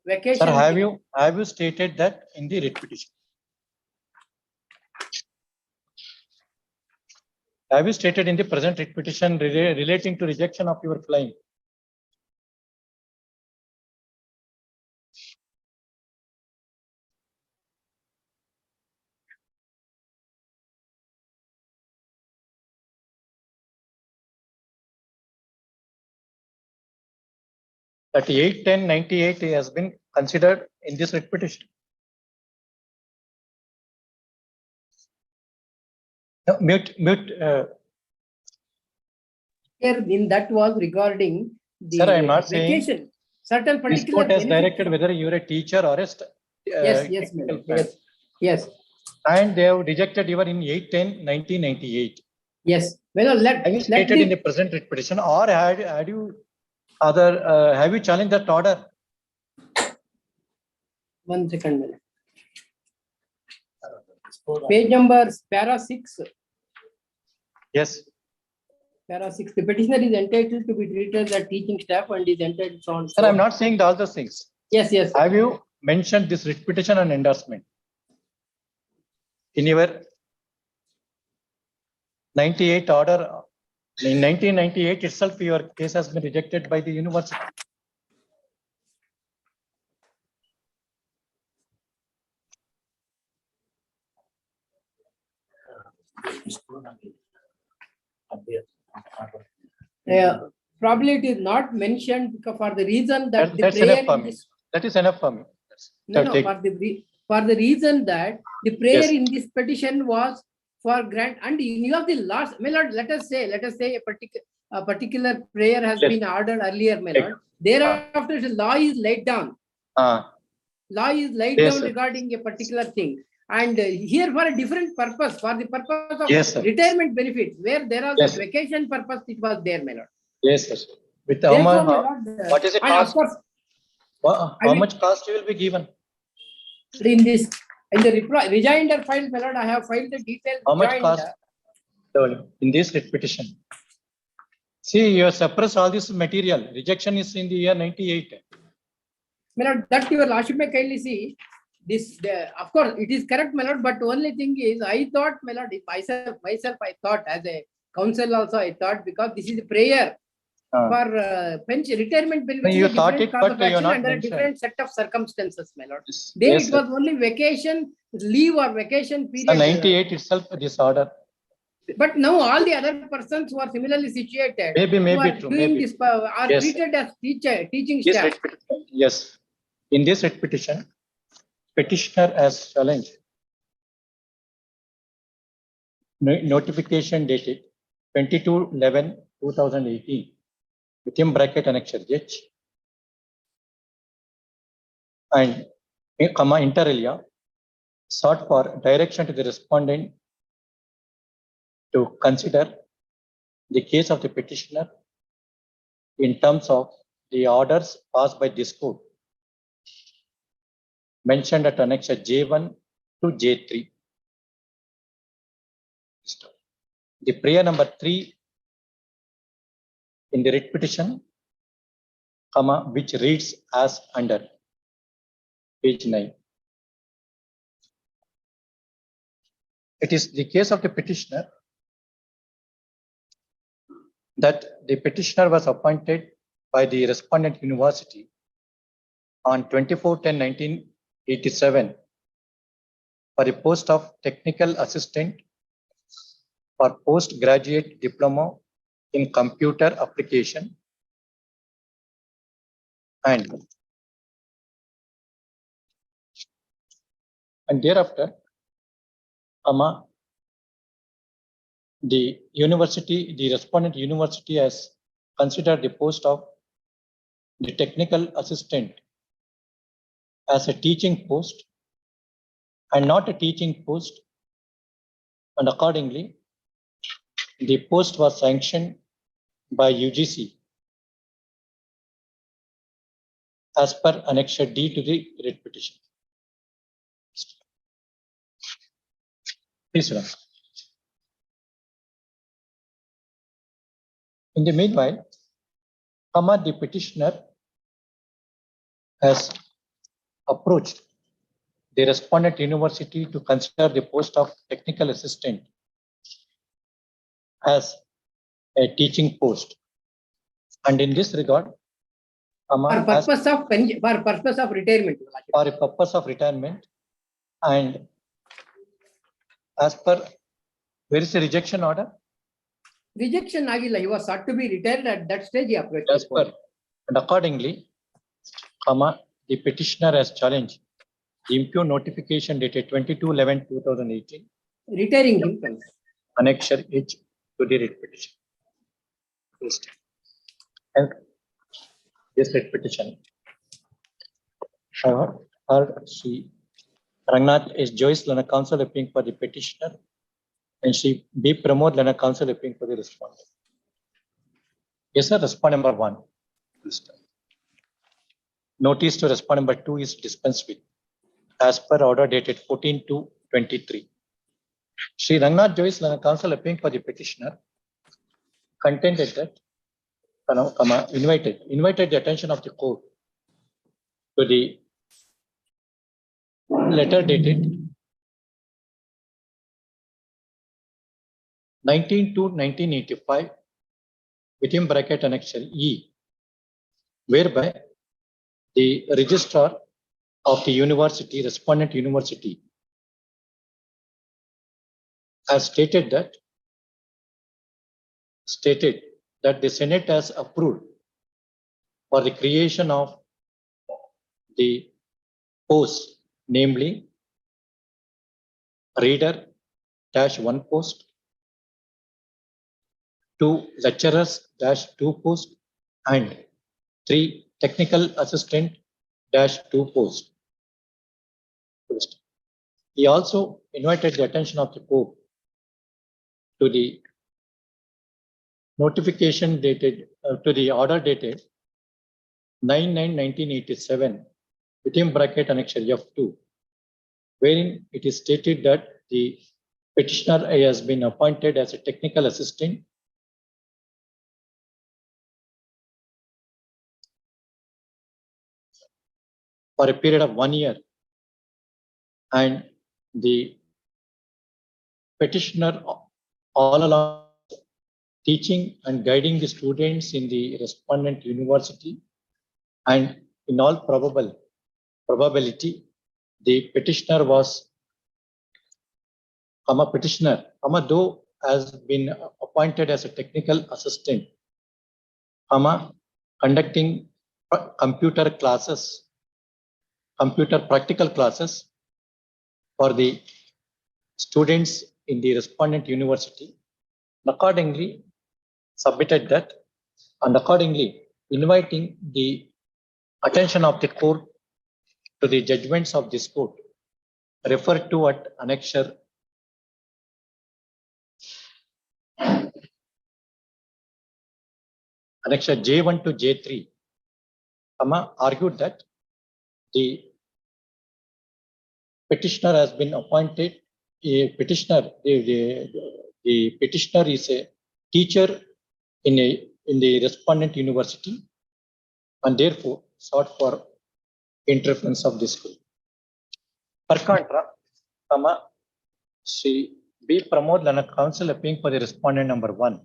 Vacation. Sir, have you stated that in the writ petition? Have you stated in the present writ petition relating to rejection of your claim? That 81098 has been considered in this writ petition. No, mute. Here in that was regarding the Sir, I am not saying vacation. Certain this particular court has benefits. directed whether you are a teacher or a Yes, madam. Yes. And they have rejected your in 810-1998. Yes. Well, Have you stated in the present writ petition or had you other have you challenged that order? 1 second, madam. Page number para 6. Yes. Para 6. The petitioner is entitled to be treated as teaching staff and is entitled on. Sir, I'm not saying all those things. Yes. Have you mentioned this writ petition and endorsement in your 98 order? In 1998 itself, your case has been rejected by the university. Probably it is not mentioned for the reason that the That's prayer enough for in me. this. That is enough for me. No, for the reason that the prayer Yes. in this petition was for grant, and you have the last, my lord, let us say a particular prayer has Yes. been ordered earlier, my lord. Thereafter, the law is laid down. Law is laid Yes, down sir. regarding a particular thing. And here for a different purpose, for the purpose of Yes, sir. retirement benefits, where there was Yes, a sir. vacation purpose, it was there, my lord. Yes, sir. With how Therefore, much? my lord, What is it and of cost? course, How much cost you will be given? in the rejoinder file, my lord, I have filed the detailed How much rejoinder. cost in this writ petition? See, you have suppressed all this material. Rejection is in the year 98. My lord, that your lordship may kindly see. This, of course, it is correct, my lord, but only thing is, I thought, my lord, myself, I thought as a counsel also, I thought, because this is a prayer for pension, retirement benefits, You is a thought different it, cause but of you are action not under a mentioned. different set of circumstances, my lord. There Yes, it sir. was only vacation, leave or vacation The period. 98 itself, this order. But now all the other persons who are similarly situated, Maybe who are true, doing maybe. this, are Yes. treated as teaching Yes, staff. yes. In this writ petition, petitioner has challenged notification dated 22/11/2018 within bracket annexure H and comma inter alia sought for direction to the respondent to consider the case of the petitioner in terms of the orders passed by this court mentioned at annexure J1 to J3. The prayer number 3 in the writ petition, comma, which reads as under page 9. It is the case of the petitioner that the petitioner was appointed by the respondent university on 24/10/1987 for the post of technical assistant for postgraduate diploma in computer application and thereafter, comma, the respondent university has considered the post of the technical assistant as a teaching post and not a teaching post, and accordingly, the post was sanctioned by UGC as per annexure D to the writ petition. Please run. In the meanwhile, comma, the petitioner has approached the respondent university to consider the post of technical assistant as a teaching post. And in this regard, For purpose of retirement. For a purpose of retirement, and as per, where is the rejection order? Rejection agilla, he was sought to be retired at that stage. He approached. As per, and accordingly, comma, the petitioner has challenged the impugn notification dated 22/11/2018, retiring him. annexure H to the writ petition. And this writ petition, I heard she Rangnath is Joyce Lana counsel appearing for the petitioner, and she B. Pramod Lana counsel appearing for the respondent. Yes, sir. Respondent number 1. Notice to respondent number 2 is dispensed with as per order dated 14/2/23. Shri Rangnath Joyce Lana counsel appearing for the petitioner contended that invited the attention of the court to the letter dated 19/2/1985 within bracket annexure E, whereby the registrar of the university, respondent university, has stated that the Senate has approved for the creation of the post, namely reader-1 post, 2 lecturers-2 post, and 3 technical assistant-2 post. He also invited the attention of the court to the notification dated to the order dated 9/9/1987 within bracket annexure F2, wherein it is stated that the petitioner has been appointed as a technical assistant for a period of 1 year, and the petitioner all along teaching and guiding the students in the respondent university, and in all probability, the petitioner was, though has been appointed as a technical assistant, conducting computer practical classes for the students in the respondent university. Accordingly, submitted that and accordingly inviting the attention of the court to the judgments of this court referred to at annexure J1 to J3, argued that the petitioner has been appointed a petitioner. The petitioner is a teacher in the respondent university and therefore sought for interference of this school. Per contra, Sri B. Pramod Lanak, counsel appearing for the respondent number 1,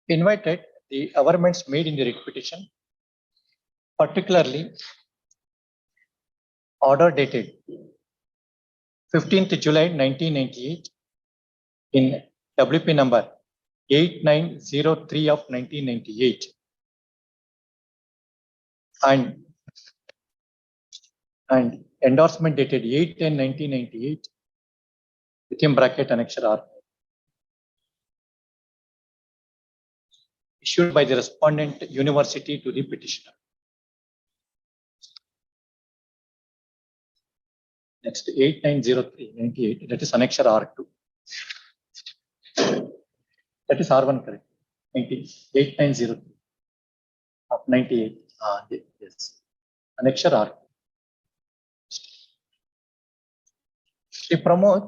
invited the averments made in the writ petition, particularly order dated 15th July 1998 in WP number 8903 of 1998 and endorsement dated 8/10/1998 within bracket annexure R, issued by the respondent university to the petitioner. Next, 8903/98, that is annexure R2. That is R1, correct? 8903 of 98. Yes. Annexure R2. Shri Pramod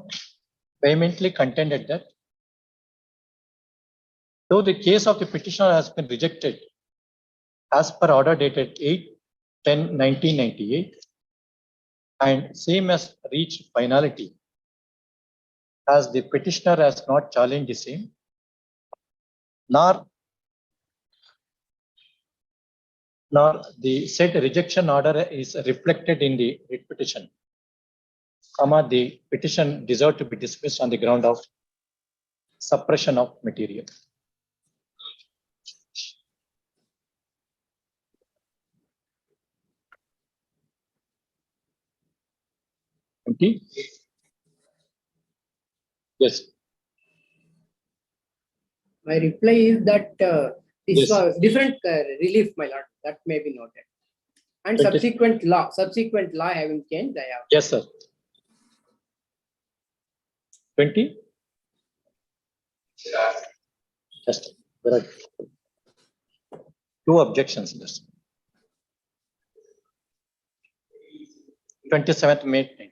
vehemently contended that though the case of the petitioner has been rejected as per order dated 8/10/1998 and same as reached finality, as the petitioner has not challenged the same, nor the said rejection order is reflected in the writ petition, the petition deserved to be dismissed on the ground of suppression of material. Okay. Yes. My reply is that this Yes. was different relief, my lord. That may be noted. And 20. subsequent law having changed, I have. Yes, sir. 20. Just there are 2 objections. Yes. 27th May 19.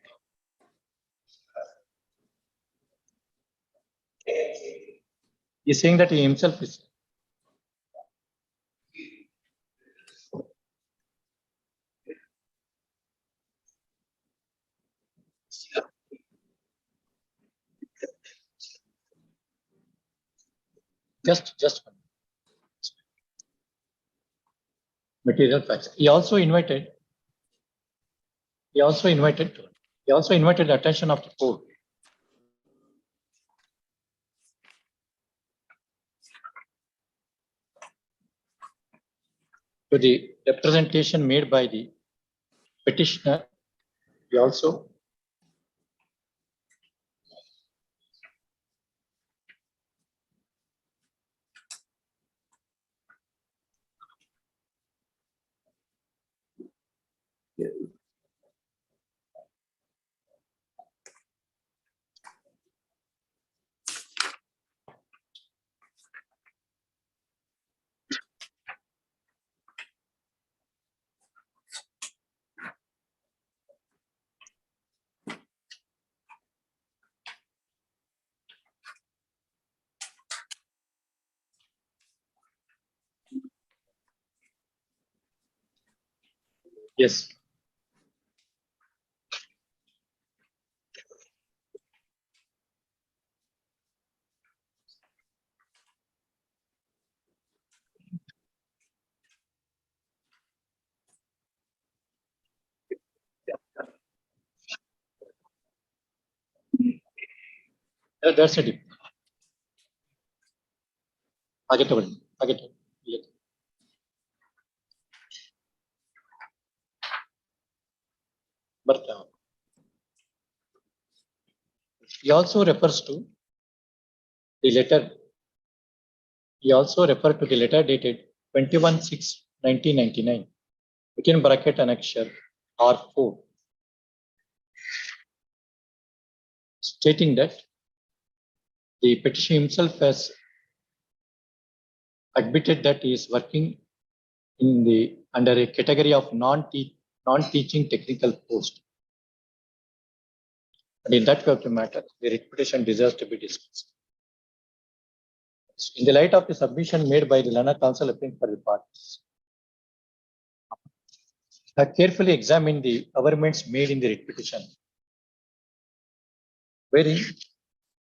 He's saying that he himself is. Just one. Material facts. He also invited the attention of the court to the representation made by the petitioner. He also yes. That's it. Again. But he also refers to the letter. He also referred to the letter dated 21/6/1999, within bracket annexure R4, stating that the petitioner himself has admitted that he is working in the under a category of non-teaching technical post. And in that way of the matter, the writ petition deserves to be discussed. In the light of the submission made by the learned counsel appearing for the parties, I carefully examined the averments made in the writ petition, wherein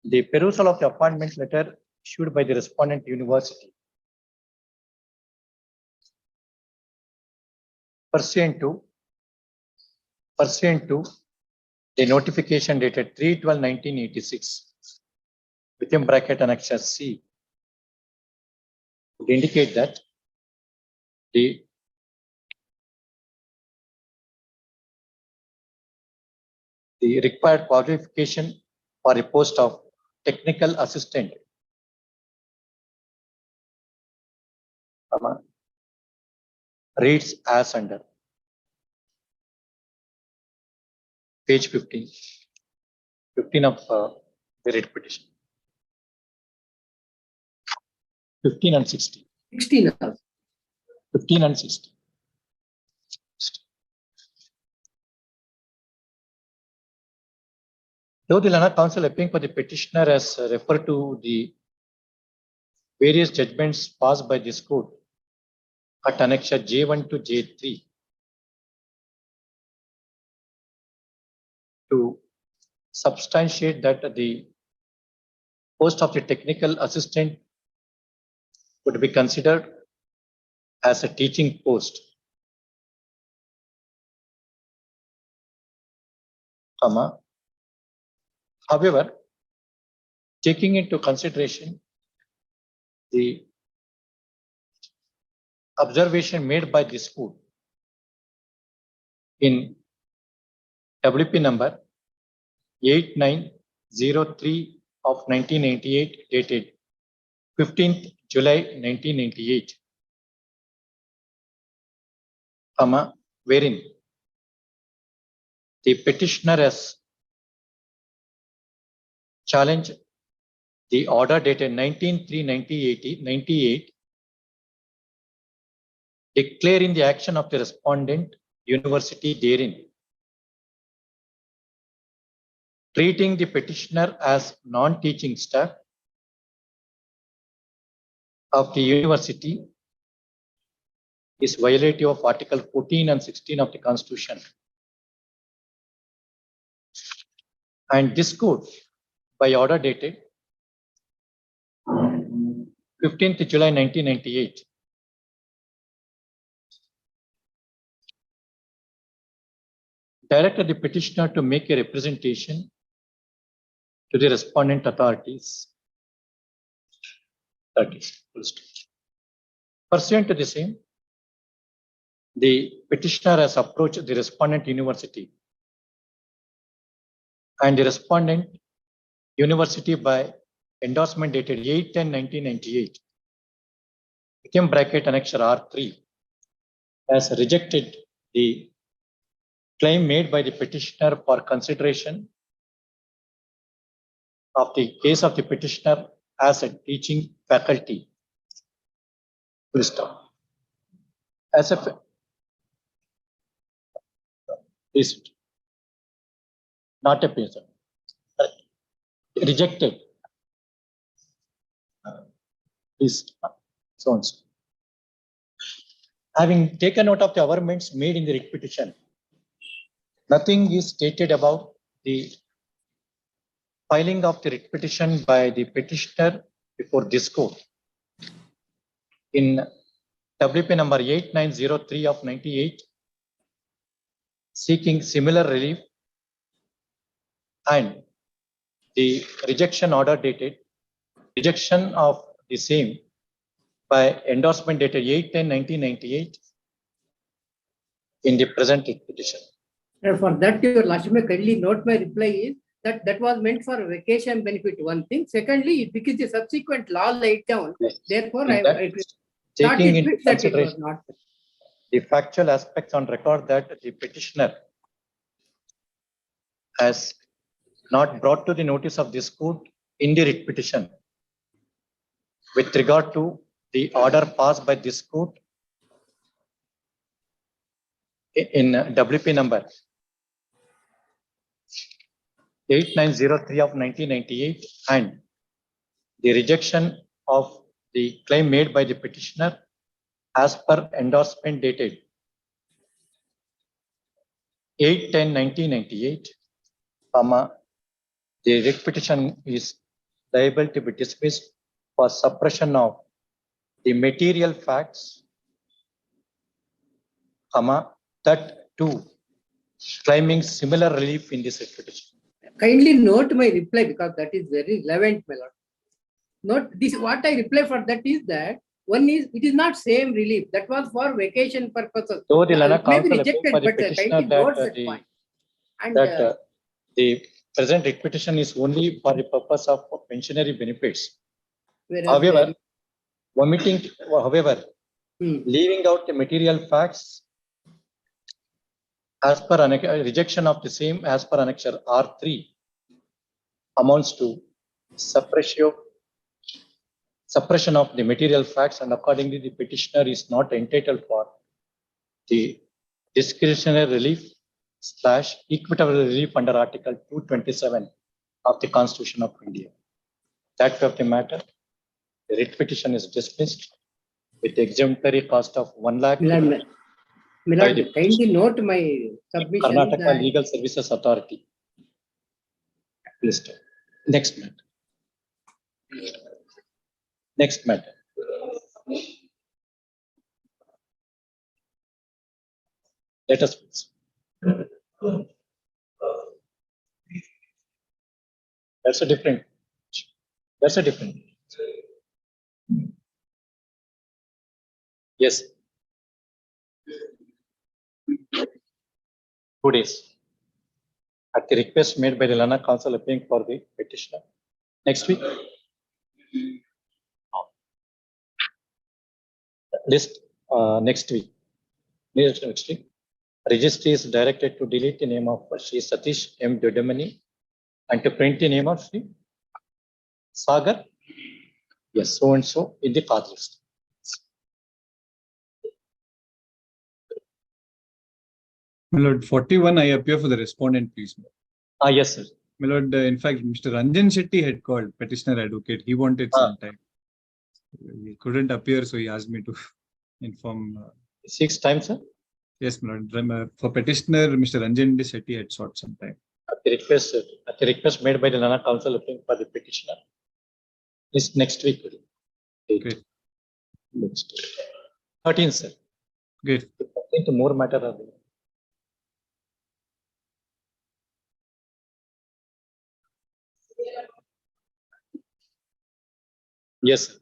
the perusal of the appointment letter issued by the respondent university pursuant to the notification dated 3/12/1986, within bracket annexure C, would indicate that the required qualification for a post of technical assistant reads as under page 15 of the writ petition. 15 and 16. 16. 15 and 16. Though the learned counsel appearing for the petitioner has referred to the various judgments passed by this court at annexure J1 to J3 to substantiate that the post of the technical assistant would be considered as a teaching post, however, taking into consideration the observation made by this court in WP number 8903 of 1998, dated 15th July 1998, wherein the petitioner has challenged the order dated 19/3/1998, declaring the action of the respondent university therein, treating the petitioner as non-teaching staff of the university, is violative of Article 14 and 16 of the Constitution. And this court, by order dated 15th July 1998, directed the petitioner to make a representation to the respondent authorities. Pursuant to the same, the petitioner has approached the respondent university and the respondent university by endorsement dated 8/10/1998, within bracket annexure R3, has rejected the claim made by the petitioner for consideration of the case of the petitioner as a teaching faculty. As a not a person, rejected this so. Having taken note of the averments made in the writ petition, nothing is stated about the filing of the writ petition by the petitioner before this court in WP number 8903 of 98, seeking similar relief, and the rejection order dated rejection of the same by endorsement dated 8/10/1998 in the present petition. For that, your Lashmi, kindly note my reply is that was meant for vacation benefit, one thing. Secondly, because the subsequent law laid down, therefore, In that, taking into consideration the factual aspects on record that the petitioner has not brought to the notice of this court in the writ petition with regard to the order passed by this court in WP number 8903 of 1998 and the rejection of the claim made by the petitioner as per endorsement dated 8/10/1998, the writ petition is liable to be dismissed for suppression of the material facts, that too claiming similar relief in this writ petition. Kindly note my reply because that is very relevant, my lord. Note this, what I reply for that is that one is, it is not same relief. That was for vacation purposes. Though the Lana It may be counsel rejected, for the but petitioner kindly note that that point. And the present writ petition is only for the purpose of pensionary benefits. whereas However, Hmm. leaving out the material facts as per rejection of the same as per annexure R3 amounts to suppression of the material facts, and accordingly the petitioner is not entitled for the discretionary relief / equitable relief under Article 227 of the Constitution of India. That of the matter, the writ petition is dismissed with exemplary cost of 1 lakh. Milord, kindly note my submission. Karnataka that Legal Services Authority. List. Next matter. Next matter. Let us. That's a different. Yes. 2 days. At the request made by the Lana Council appearing for the petitioner. Next week. List next week. Next week. Registry is directed to delete the name of Sri Satish M. Dodamani and to print the name of Sri Sagar. Yes, so and so in the card list. My lord, 41, I appear for the respondent, please. Yes, sir. My lord, in fact, Mr. Ranjan Shetty had called petitioner advocate. He wanted some time. He couldn't appear, so he asked me to inform. 6 times, sir? Yes, my lord. For petitioner, Mr. Ranjan Shetty had sought some time. At the request made by the Lana Council appearing for the petitioner. Is next week. Great. Next. 13, sir. Great. Into more matter of the. Yes, sir.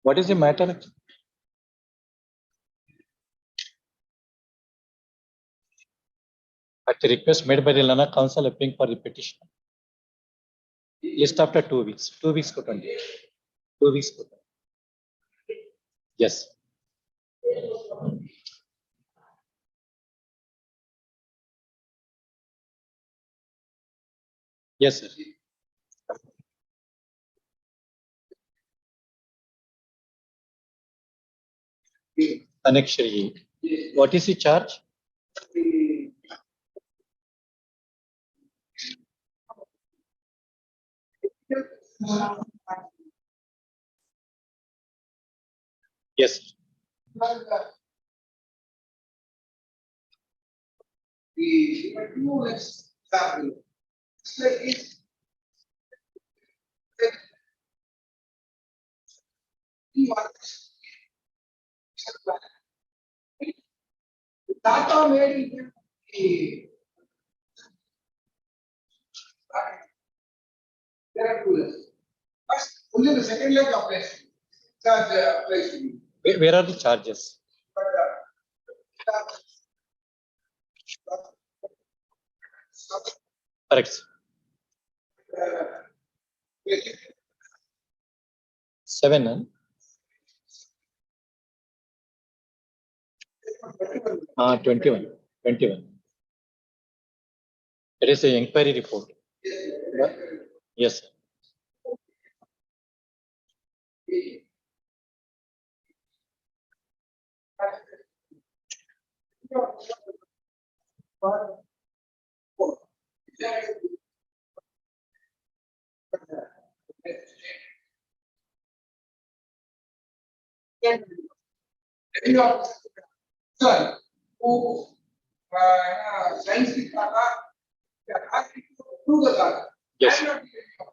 What is the matter? At the request made by the Lana Council appearing for the petition. List after 2 weeks. 2 weeks to 20. 2 weeks to 20. Yes. Yes, sir. Annexure E. What is the charge? Yes. Data made in the there are two levels. First, only the second leg applies to me. Charge applies to me. Where are the charges? But Correct. 7. 21. 21. It is the inquiry report. Yes. Sir. Sir, who signs the Tata, they are asking to do the Tata. Yes. I'm not giving up.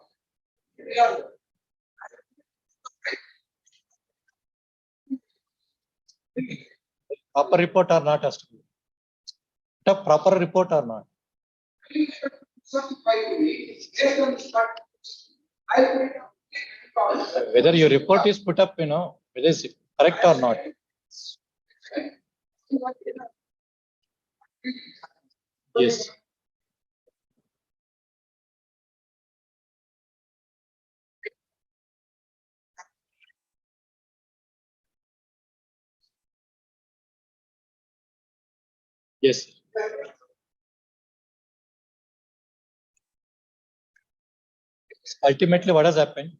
They are- Proper report or not has to be. The proper report or not. Certify to me, based on the start. I put it up. Whether your report is put up, whether it's correct or not. Yes. Yes. Ultimately, what has happened?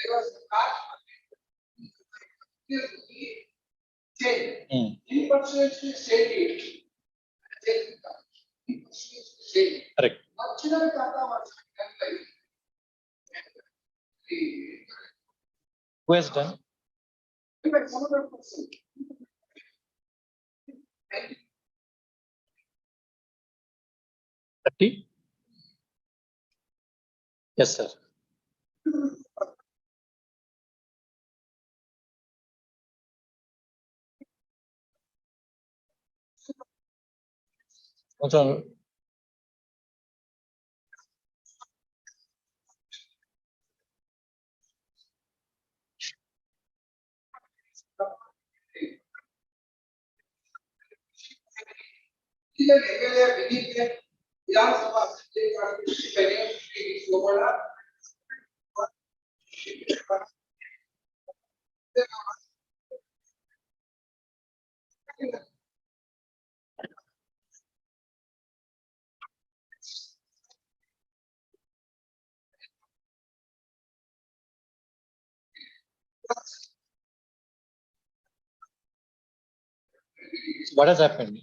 There was a change. In pursuance to change it. Correct. Original Tata was done by Who has done? some other person. 30? Yes, sir. Also, Even MLA beneath them, Vidhan Sabha what has happened?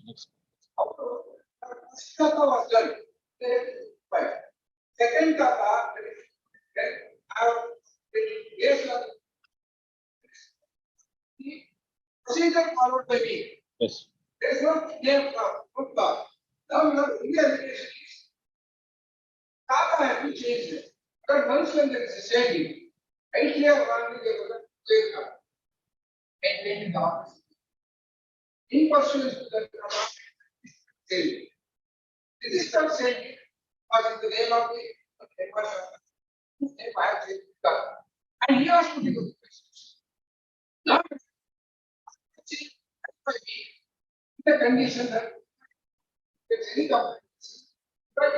Kata was done. Second Kata, based on the procedure followed by me. Yes. There is no name of law. Now you have India education. Kata has been changed. But once when there is a changing, right here, one is a clear cut. Maintaining the office. In pursuance to the change. This is not changing. Was in the name of the and he was putting the questions. Now, the condition that there's any complaints, but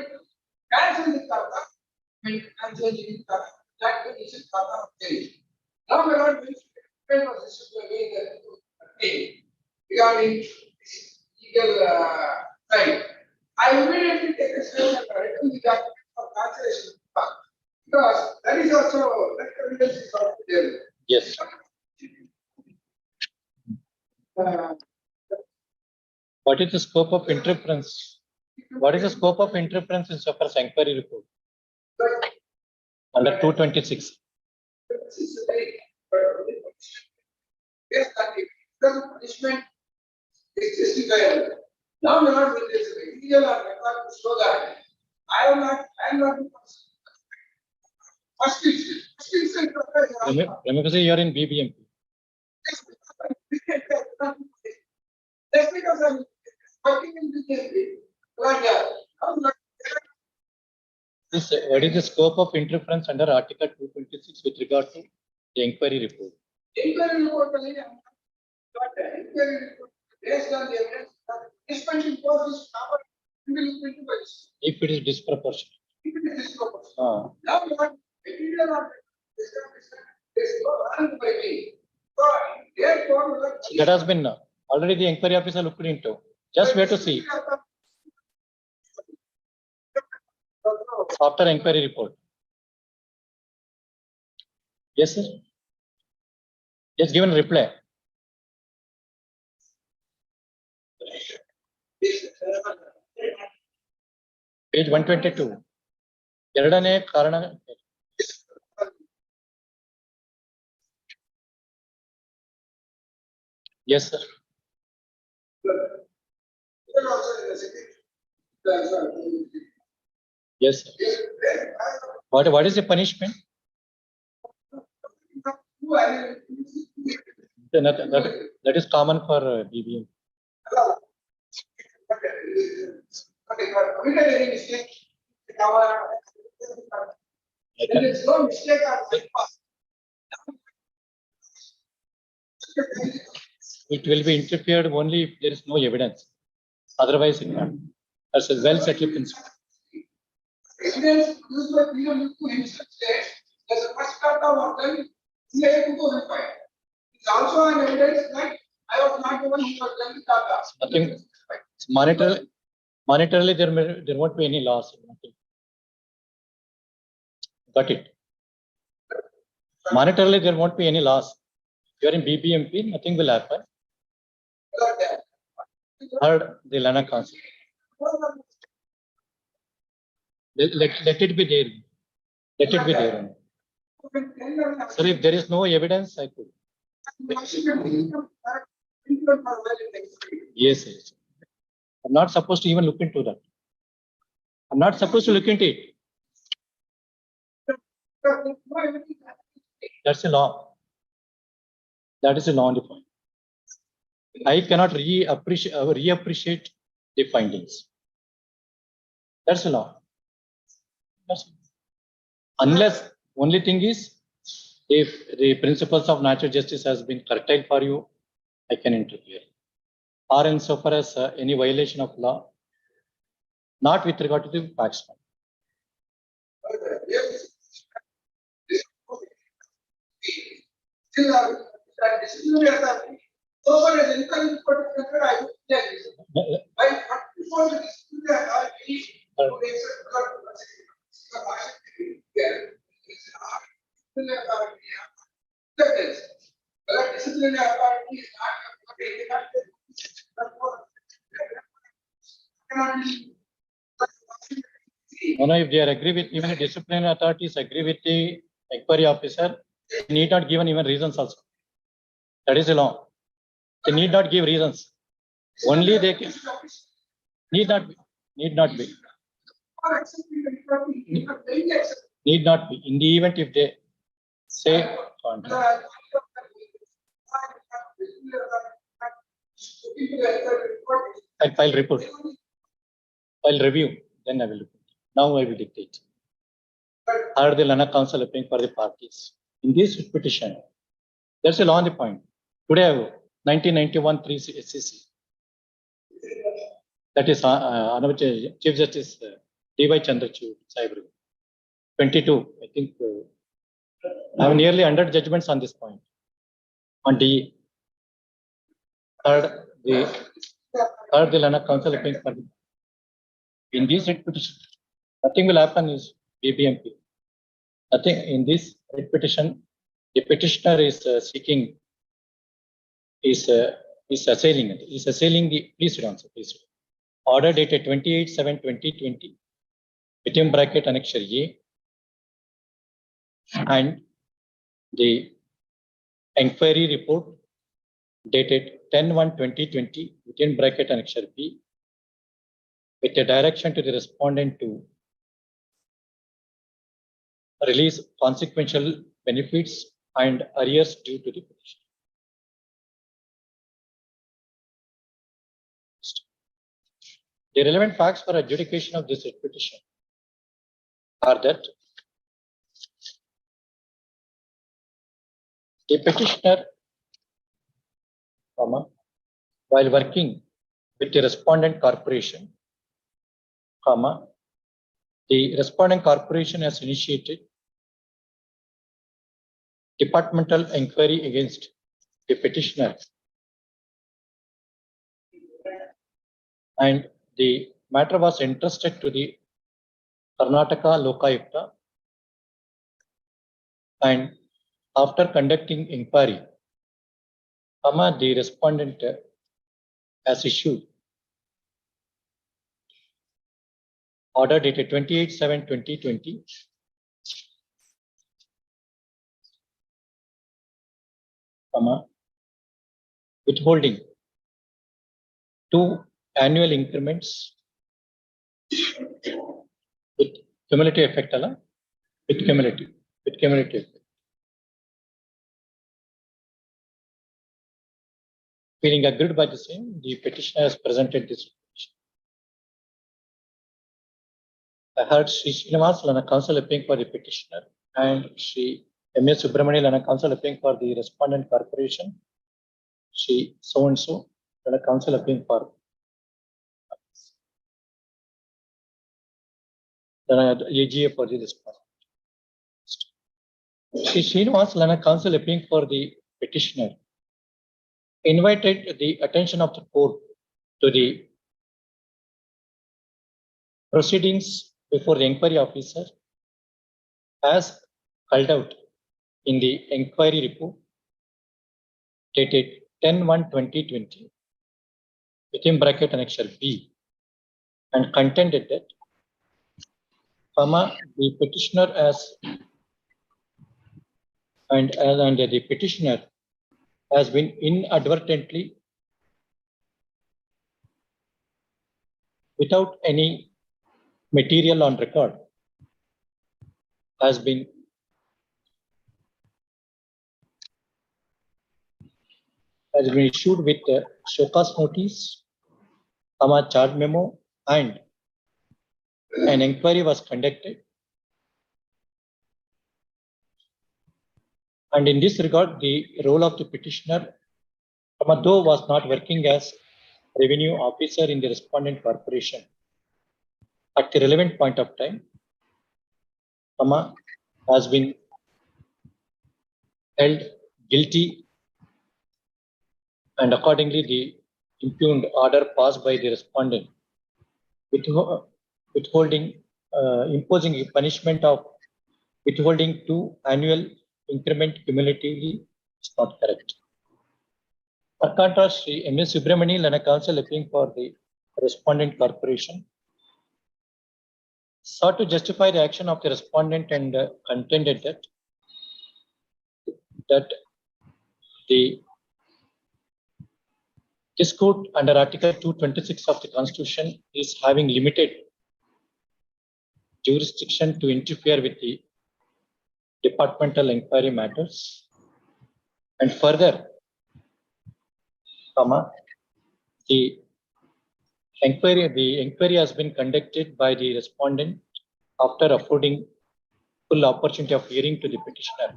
cancel the Tata and changing the Tata, that condition Tata of change. Now we are going to explain what this is the way that regarding legal side. I immediately take a step and return the document for cancellation because that is also that evidence is also there. Yes. What is the scope of interference? What is the scope of interference in Suppression inquiry report? Under 226. Yes, the punishment is justifiable. Now we are not with this legal or record to show that I am not first instance. Remember, you are in BBMP. Just because I'm working in BBMP, like I'm not This, what is the scope of interference under Article 226 with regard to the inquiry report? Inquiry report based on the evidence, punishment imposed is proper. If it is disproportionate. If it is disproportionate. Now what? Material or there is no wrong by me. So therefore, That has been already the inquiry officer looked into. Just wait to see after inquiry report. Yes, sir. Just given reply. Page 122. ಎರಡನೇ ಕಾರಣ. Yes, sir. Yes, sir. What is the punishment? That is common for BBM. committed any mistake, there is no mistake on my part. It will be interfered only if there is no evidence. Otherwise, it can't. That's a well settled principle. Evidence used by PW to himself states there's a first cut of them CA 2005. It's also an evidence that I was not the one who was done with data. Nothing. Monetarily, there won't be any loss. Nothing. Got it. Monetarily, there won't be any loss. If you are in BBMP, nothing will happen. Heard the Lana Council. Let it be there. Let it be there. Sir, if there is no evidence, I could. Yes, yes. I'm not supposed to even look into that. I'm not supposed to look into it. That's a law. That is a law defined. I cannot reappreciate the findings. That's a law. Unless only thing is, if the principles of natural justice has been curtailed for you, I can interfere. Or insofar as any violation of law, not with regard to the facts. So far as inquiry report is concerned, I would check this. But before the disciplinary authority, disciplinary authority is No, if they are agree with, even the disciplinary authorities agree with the inquiry officer, they need not given even reasons also. That is the law. They need not give reasons. Only they can. Need not be. Need not be. Need not be. In the event if they say contrary. I'll file report. I'll review. Then I will look. Now I will dictate. Heard the Lana Council appearing for the parties. In this petition, there's a law on the point. Today, 1991 3 SCC. That is Chief Justice D.Y. Chandrachud, Cyber. 22. I think I have nearly 100 judgments on this point. On D. Heard the Lana Council appearing for the. In this petition, nothing will happen is BBMP. Nothing in this petition. The petitioner is seeking. Is assailing it. Is assailing the. Please read answer. Please read. Order dated 28/7/2020. Within bracket annexure A. And the inquiry report dated 10/1/2020. Within bracket annexure B. With a direction to the respondent to release consequential benefits and arrears due to the petition. The relevant facts for adjudication of this petition are that the petitioner, while working with the respondent corporation, the respondent corporation has initiated departmental inquiry against the petitioner, and the matter was entrusted to the Karnataka Lokayukta, and after conducting inquiry, the respondent has issued order dated 28/7/2020, withholding 2 annual increments with cumulative effect, with cumulative effect. Feeling agreed by the same, the petitioner has presented this. I heard Sri Srinivas Lana counsel appearing for the petitioner and Sri M.S. Subramani Lana counsel appearing for the respondent corporation, Sri so and so Lana counsel appearing for AGA for the respondent. Sri Srinivas Lana counsel appearing for the petitioner invited the attention of the court to the proceedings before the inquiry officer as called out in the inquiry report dated 10/1/2020 within bracket annexure B, and contended that the petitioner and the petitioner has been inadvertently, without any material on record, has been issued with a show cause notice, charge memo, and an inquiry was conducted. And in this regard, the role of the petitioner, though was not working as revenue officer in the respondent corporation at the relevant point of time, has been held guilty, and accordingly the impugned order passed by the respondent imposing a punishment of withholding 2 annual increment cumulatively is not correct. For contrast, Sri M.S. Subramani Lana counsel appearing for the respondent corporation sought to justify the action of the respondent and contended that this court under Article 226 of the Constitution is having limited jurisdiction to interfere with the departmental inquiry matters, and further, the inquiry has been conducted by the respondent after affording full opportunity of hearing to the petitioner,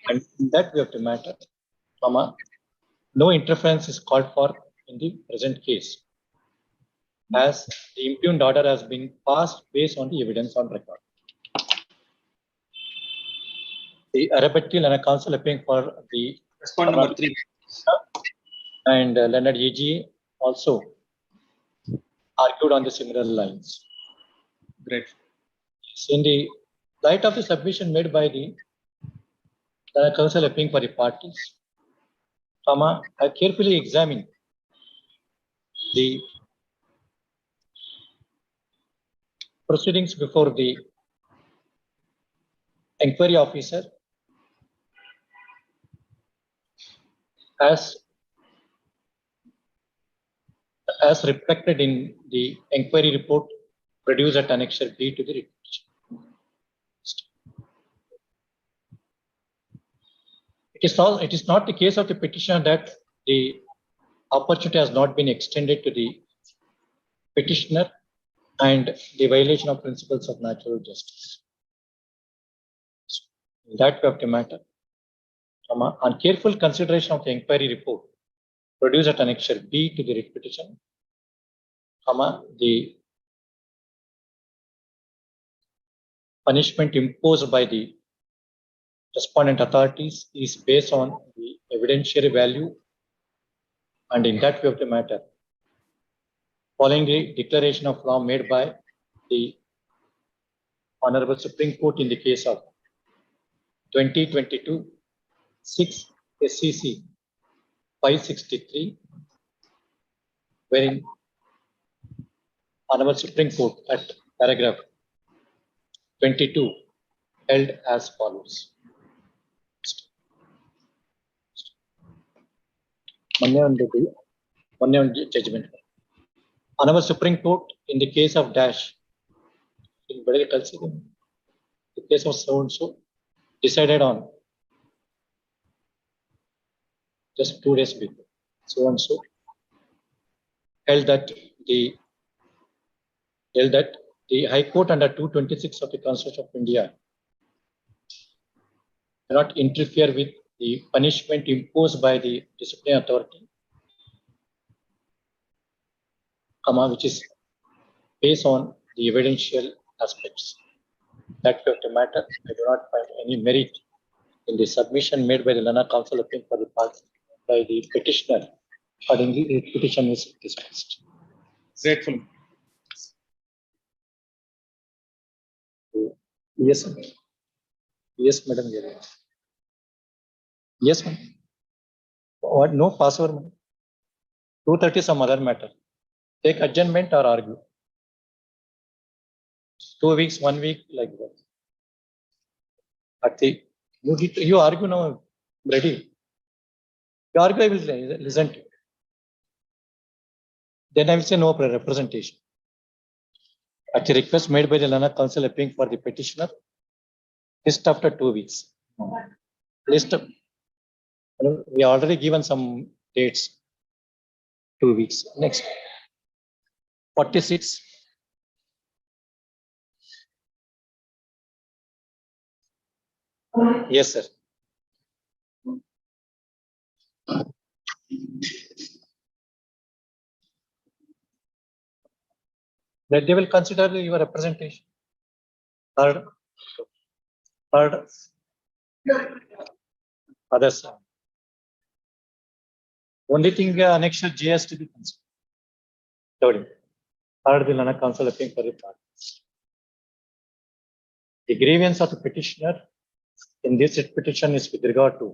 and in that way of the matter, no interference is called for in the present case, as the impugned order has been passed based on the evidence on record. The Arabatti Lana counsel appearing for the respondent number 3 and Leonard AGA also argued on the similar lines. Great. In the light of the submission made by the Lana counsel appearing for the parties, I carefully examined the proceedings before the inquiry officer as reflected in the inquiry report produced at annexure B to the report. It is not the case of the petitioner that the opportunity has not been extended to the petitioner and the violation of principles of natural justice. In that way of the matter, on careful consideration of the inquiry report produced at annexure B to the writ petition, the punishment imposed by the respondent authorities is based on the evidentiary value, and in that way of the matter, following the declaration of law made by the Honorable Supreme Court in the case of 2022 6 SCC 563, wherein Honorable Supreme Court at paragraph 22 held as follows. One judgment. Honorable Supreme Court in the case of dash, in the case of so and so, decided on just 2 days before, so and so, held that the High Court under 226 of the Constitution of India cannot interfere with the punishment imposed by the disciplinary authority, which is based on the evidential aspects. That way of the matter, I do not find any merit in the submission made by the Lana Council appeal for the part by the petitioner. Accordingly, the petition is dismissed. Grateful. Yes, sir. Yes, madam. Yes, ma'am. What? No password, madam. 2:30 some other matter. Take adjournment or argue. 2 weeks, 1 week, like that. At the you argue now, ready. You argue, I will listen to you. Then I will say no representation. At the request made by the Lana Council appealing for the petitioner, list after 2 weeks. List of, we already given some dates. 2 weeks. Next. 46. Yes, sir. That they will consider your representation. Third. Others. Only thing annexure J has to be considered. Third, the Lana Council appealing for the parties. The grievance of the petitioner in this petition is with regard to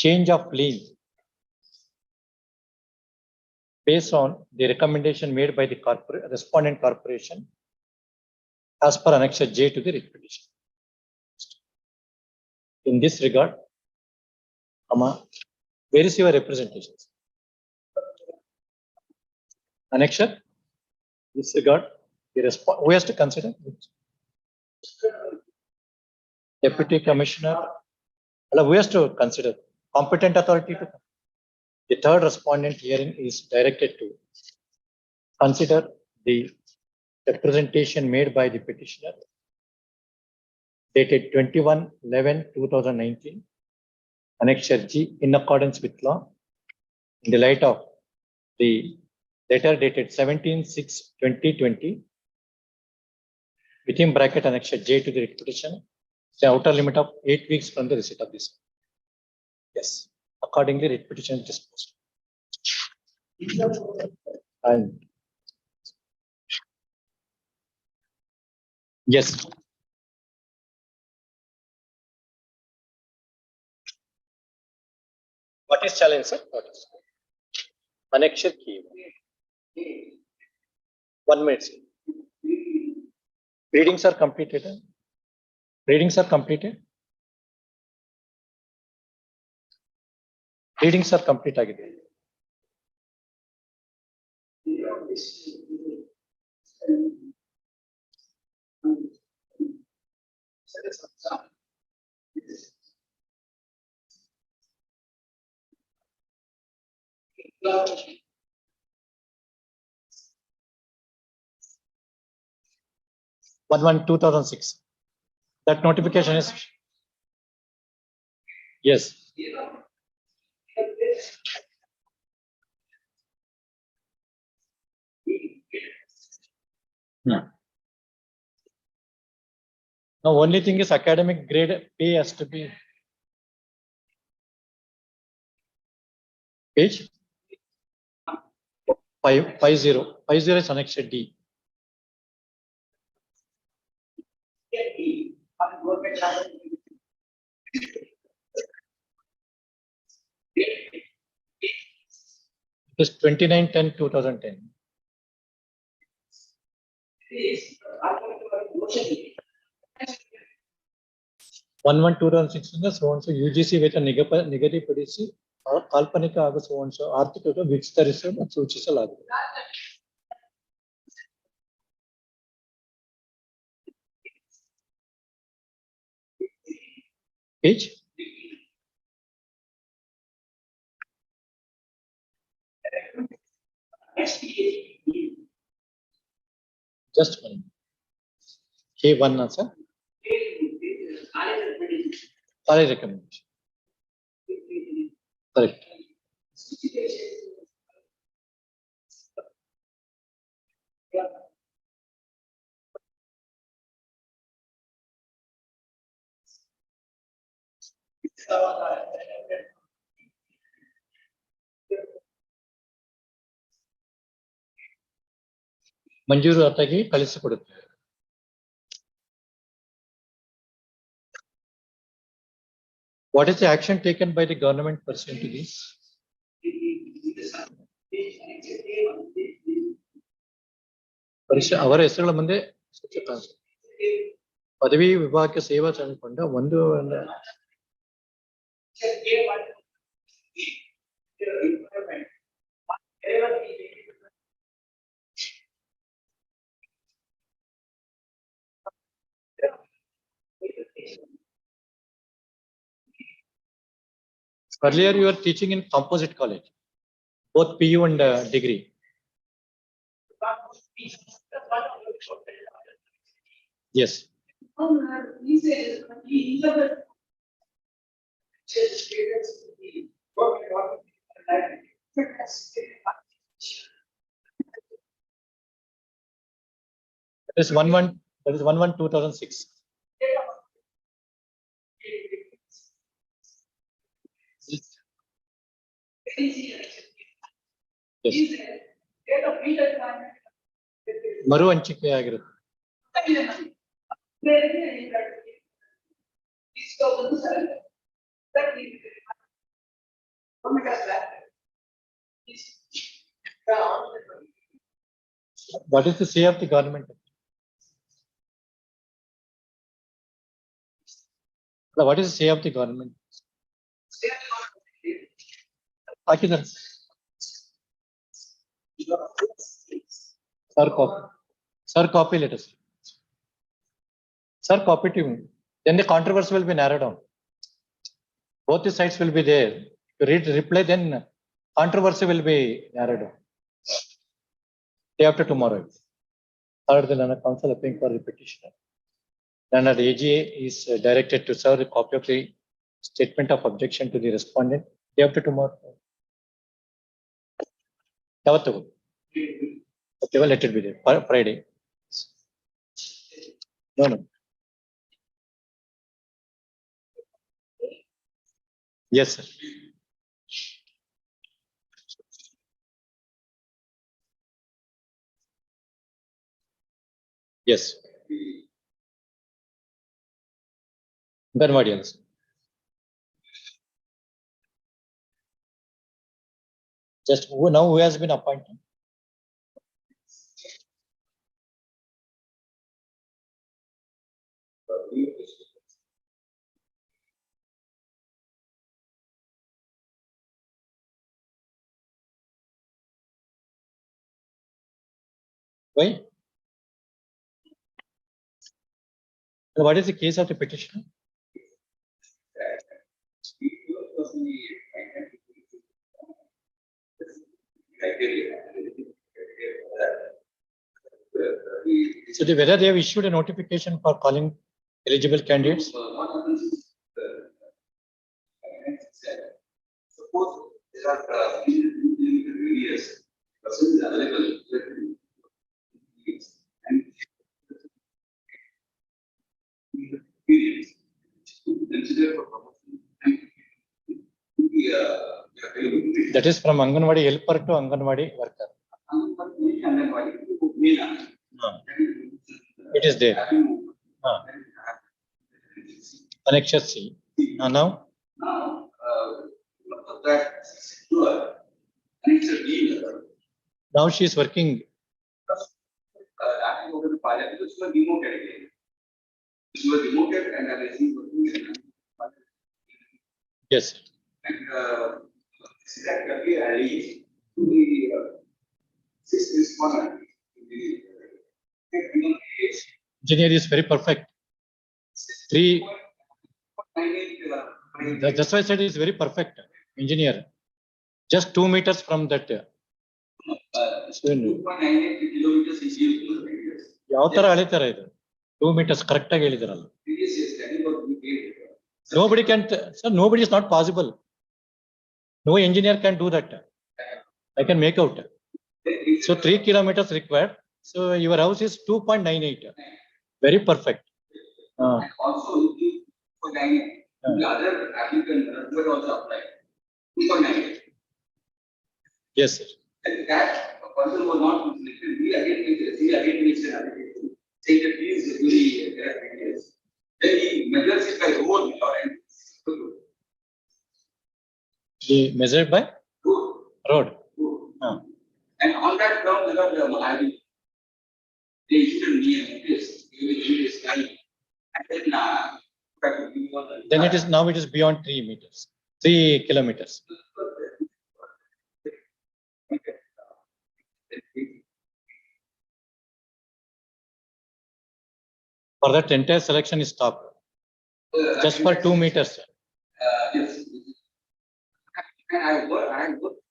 change of lien based on the recommendation made by the respondent corporation as per annexure J to the writ petition. In this regard, where is your representation? Annexure? This regard, who has to consider? Deputy Commissioner, who has to consider? Competent authority to. The third respondent hearing is directed to consider the representation made by the petitioner dated 21/11/2019, annexure G, in accordance with law, in the light of the letter dated 17/6/2020, within bracket annexure J to the writ petition, the outer limit of 8 weeks from the receipt of this. Yes, accordingly, writ petition is disposed. And yes. What is challenge, sir? What is annexure key? 1 minute. Sir. Readings are completed. Readings are completed. Readings are complete again. 11/2006. That notification is yes. Now, only thing is academic grade pay has to be page 50. 50 is Annex D. It is 29/10/2010. 11/2006 so and so UGC ವೇತನ ನಿಗದಿಪಡಿಸಿ ಕಾಲ್ಪನಿಕ ಹಾಗೂ so and so ಆರ್ಥಿಕ ವಿಸ್ತರಿಸಲು ಸೂಚಿಸಲಾಗಿದೆ. Page just one. K1 answer. College recommendation. Correct. ಮಂಜೂರಾತಿಗೆ ಕಳಿಸಿಕೊಡುತ್ತೇವೆ. What is the action taken by the government pursuant to this? ಅವರ ಹೆಸರುಗಳ ಮುಂದೆ ಪದವಿ ವಿಭಾಗಕ್ಕೆ ಸೇವಾ ತಂದುಕೊಂಡ ಒಂದು earlier you were teaching in composite college, both PU and degree. Yes. That is 11/2006. ಮರು ಹಂಚಿಕೆ ಆಗಿರುತ್ತೆ. What is the say of the government? What is the say of the government? Sir, copy let us. Sir, copy to me. Then the controversy will be narrowed down. Both the sides will be there. To read reply, then controversy will be narrowed down. Day after tomorrow. Third, the council applying for the petitioner. Then the AGA is directed to serve a copy of the statement of objection to the respondent. Day after tomorrow. Okay, well, let it be there. Friday. No. Yes, sir. Yes. Then what else? Just who has been appointed? Why? What is the case of the petitioner? So whether they have issued a notification for calling eligible candidates? What happens is, suppose there are various persons available and experience to consider for promotion. That is from Anganwadi helper to Anganwadi worker. It is there. Annexure C. Now? Now, that annexure D. Now she is working. Acting over the pilot because she was demoted again. She was demoted and she was working in Yes. and directly allies to the sixth responder. Engineer is very perfect. That's why I said it's very perfect. Engineer. Just 2 meters from that. 2.98 kilometers is used. ಯಾವ ತರ ಅಳಿತಾರ ಇದು 2 meters correct ಆಗಿ ಹೇಳಿದಾರಲ್ಲ. Nobody can, sir, nobody is not possible. No engineer can do that. I can make out. So 3 kilometers required. So your house is 2.98. Very perfect. Also, for the other applicant would also apply. 2.98. Yes, sir. And that person was not selected. We again makes an application. Saying that he is really correct. Then he measures it by road and He measured by road. And on that ground, they issued a notice. Then it is now it is beyond 3 meters, 3 kilometers. For that entire selection is stopped. Just for 2 meters. Yes. And I worked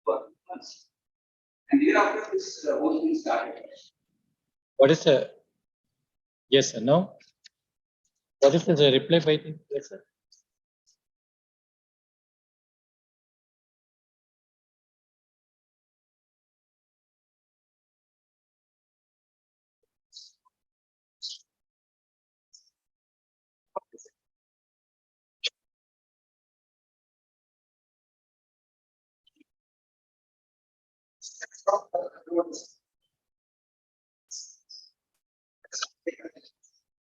for months. And thereafter this whole thing started. What is the? Yes, sir. No. What is the reply by the? Yes, sir.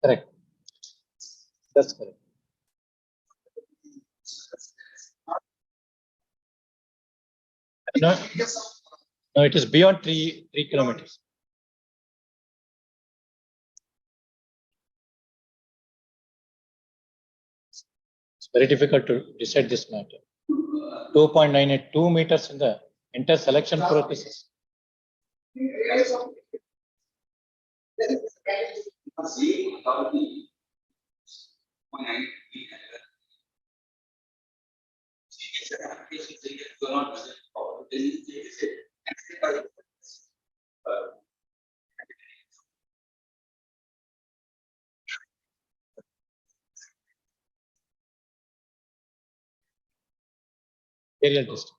Correct. That's correct. No, no, it is beyond 3 kilometers. It's very difficult to decide this matter. 2.98, 2 meters in the entire selection process. Aerial distance.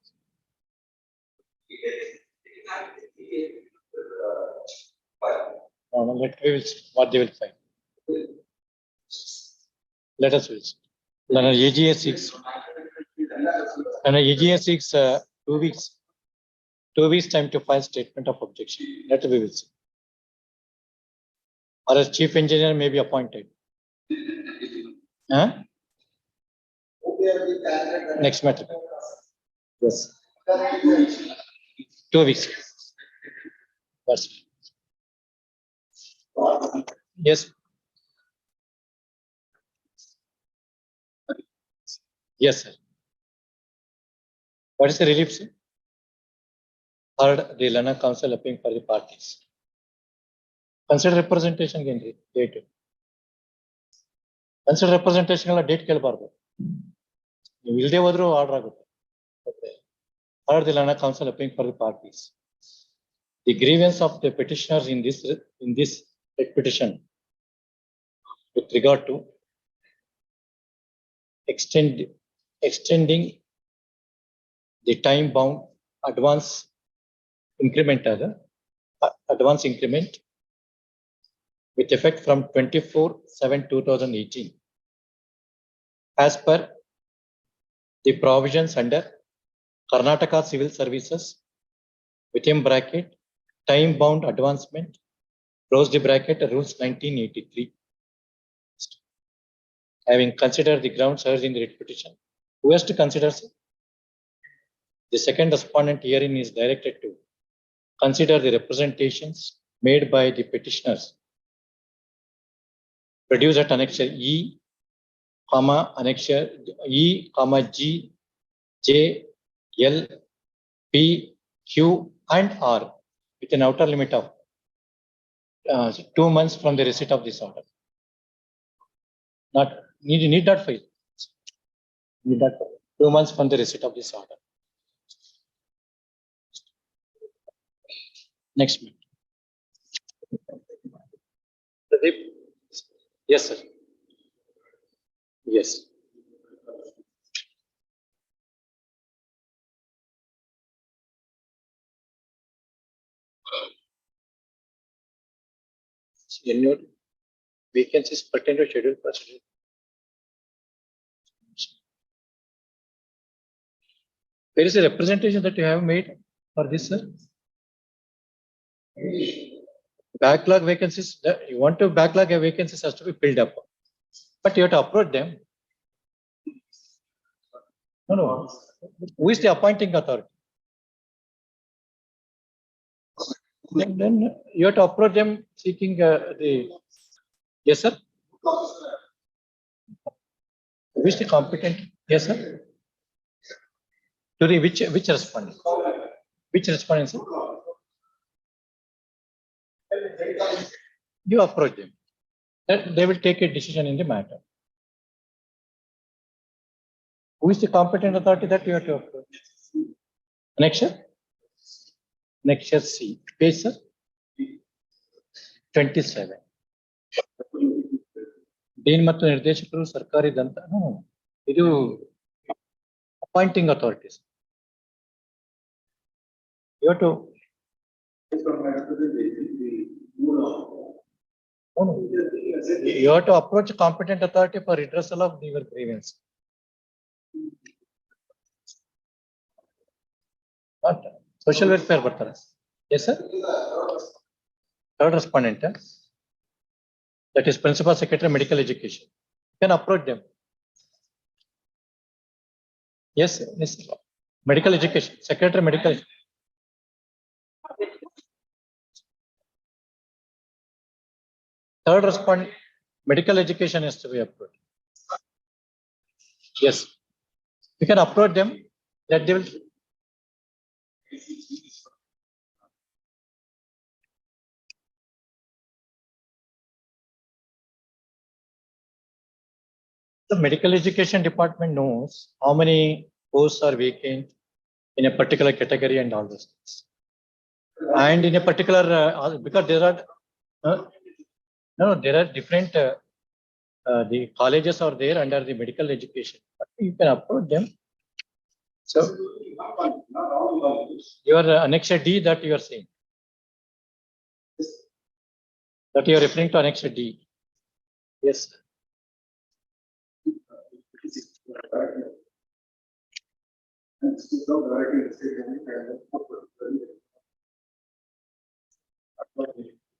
No, let we will see what they will find. Let us will see. Then AGS 6. And AGS 6 2 weeks. 2 weeks time to file statement of objection. Let we will see. Or as chief engineer may be appointed. Huh? Next matter. Yes. 2 weeks. That's yes. Yes, sir. What is the relief, sir? Heard the Lana Council appealing for the parties. Consider representation again. Date. Consider representation date kelbardu. Will they order order? Heard the Lana Council appealing for the parties. The grievance of the petitioners in this writ petition with regard to extending the time bound advance increment advance increment with effect from 24/7/2018 as per the provisions under Karnataka Civil Services within bracket time bound advancement close the bracket rules 1983. Having considered the grounds urged in the writ petition, who has to consider, sir? The second respondent herein is directed to consider the representations made by the petitioners produced at annexure E, annexure E, G, J, L, P, Q, and R with an outer limit of 2 months from the receipt of this order. Need not file. Need not file. 2 months from the receipt of this order. Next minute. Yes, sir. Yes. Annual vacancies pertain to scheduled procedure. There is a representation that you have made for this, sir. Backlog vacancies, you want to backlog a vacancies has to be filled up, but you have to approach them. No. Who is the appointing authority? Then you have to approach them seeking the. Yes, sir. Who is the competent? Yes, sir. To the which respondent? Which respondent, sir? You approach them. That they will take a decision in the matter. Who is the competent authority that you have to approach? Annexure? Annexure C. Page, sir? 27. Dean ಮತ್ತು ನಿರ್ದೇಶಕರು ಸರ್ಕಾರಿ ದಂತ ಇದು appointing authorities. You have to you have to approach competent authority for redressal of your grievance. Not social welfare ಬರ್ತಾರೆ. Yes, sir. Third respondent, that is principal secretary medical education. You can approach them. Yes, yes. Medical education, secretary medical. Third respondent, medical education is to be approached. Yes, you can approach them. That they will. The medical education department knows how many posts are vacant in a particular category and all those things. And in a particular, because there are, there are different, the colleges are there under the medical education. You can approach them. So, your annexure D that you are saying, that you are referring to annexure D. Yes.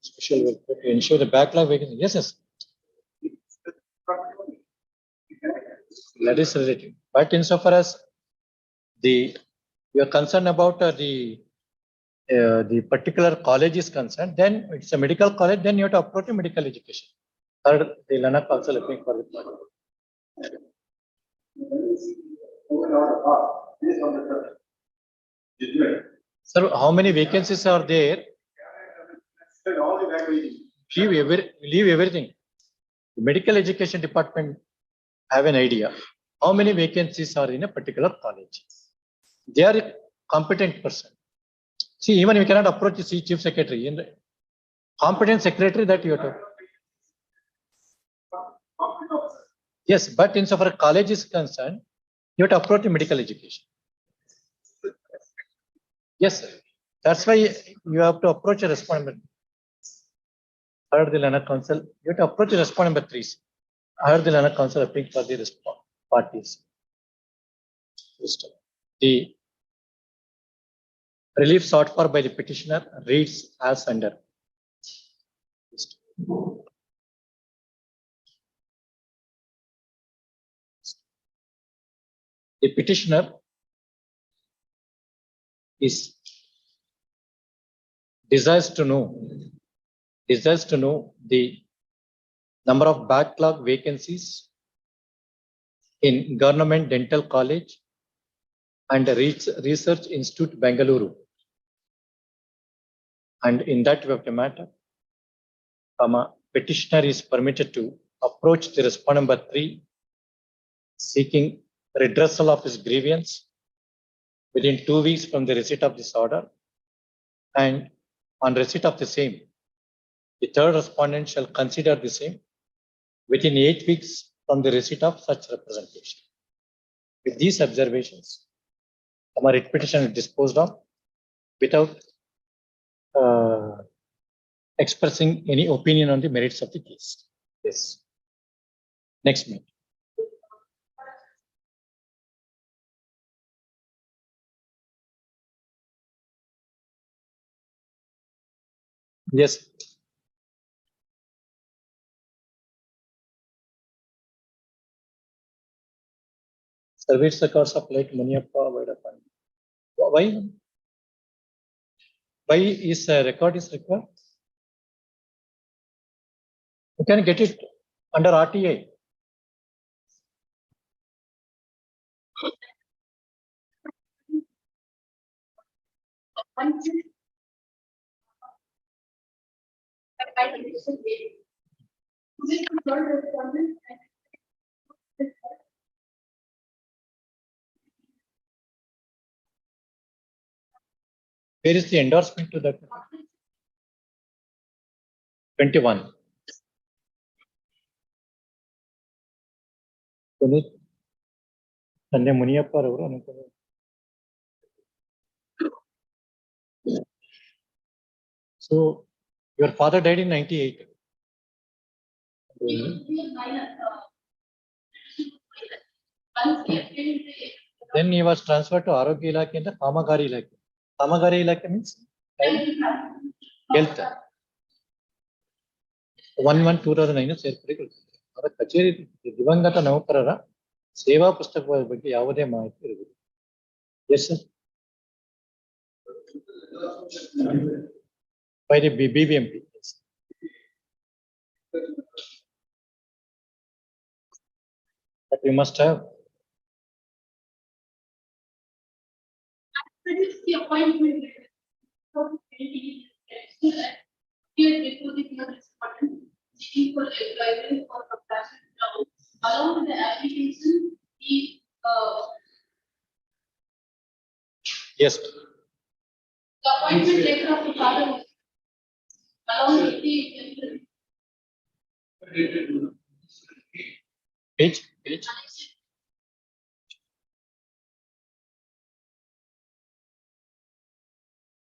Special welfare to ensure the backlog vacancy. Yes, yes. That is relative. But insofar as you are concerned about the particular college is concerned, then it's a medical college, then you have to approach a medical education. Third, the LANAC also looking for it. Sir, how many vacancies are there? Leave everything. The medical education department have an idea how many vacancies are in a particular college. They are a competent person. See, even we cannot approach the chief secretary. Competent secretary that you have to. Yes, but insofar as college is concerned, you have to approach the medical education. Yes, sir. That's why you have to approach a respondent. I heard the Learner Council, you have to approach a respondent number 3. I heard the Learner Council appealing for the parties. The relief sought for by the petitioner reads as under. The petitioner desires to know the number of backlog vacancies in Government Dental College and Research Institute, Bengaluru. And in that matter, petitioner is permitted to approach the respondent number 3 seeking redressal of his grievance within 2 weeks from the receipt of this order, and on receipt of the same, the third respondent shall consider the same within 8 weeks from the receipt of such representation. With these observations, our writ petition is disposed of without expressing any opinion on the merits of the case. Yes. Next minute. Yes. Service records of late Muniappa Vaidappan. Why? Why is a record is required? You can get it under RTA. Where is the endorsement to that? 21. Puneet Tanne Muniappa ಅವರು ಅನ್ಕೊಂಡು. So your father died in 98. Then he was transferred to Arogya Ilakhe and the Kamagari Ilakhe. Kamagari Ilakhe means health. 1/1/2009 ಸೇರ್ಪಡೆಗೊಳಿಸಿದೆ. ಅದರ ಕಚೇರಿ ದಿವಂಗತ ನೌಕರರ ಸೇವಾ ಪುಸ್ತಕದ ಬಗ್ಗೆ ಯಾವುದೇ ಮಾಹಿತಿ ಇರುವುದಿಲ್ಲ. Yes, sir. By the BBMP. But you must have. The appointment before the respondent seeking for employment or compassion along with the application Yes. the appointment letter of the father along with the Page.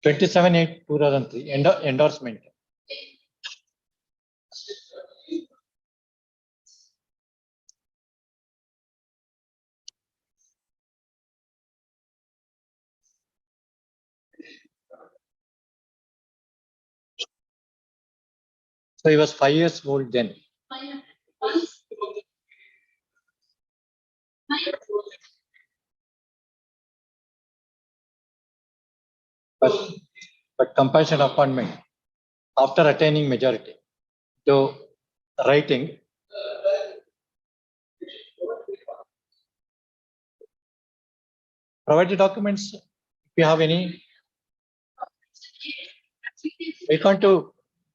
27/8/2003 endorsement. So he was 5 years old then. But compassion appointment after attaining majority. So writing. Provide the documents if you have any. We can't to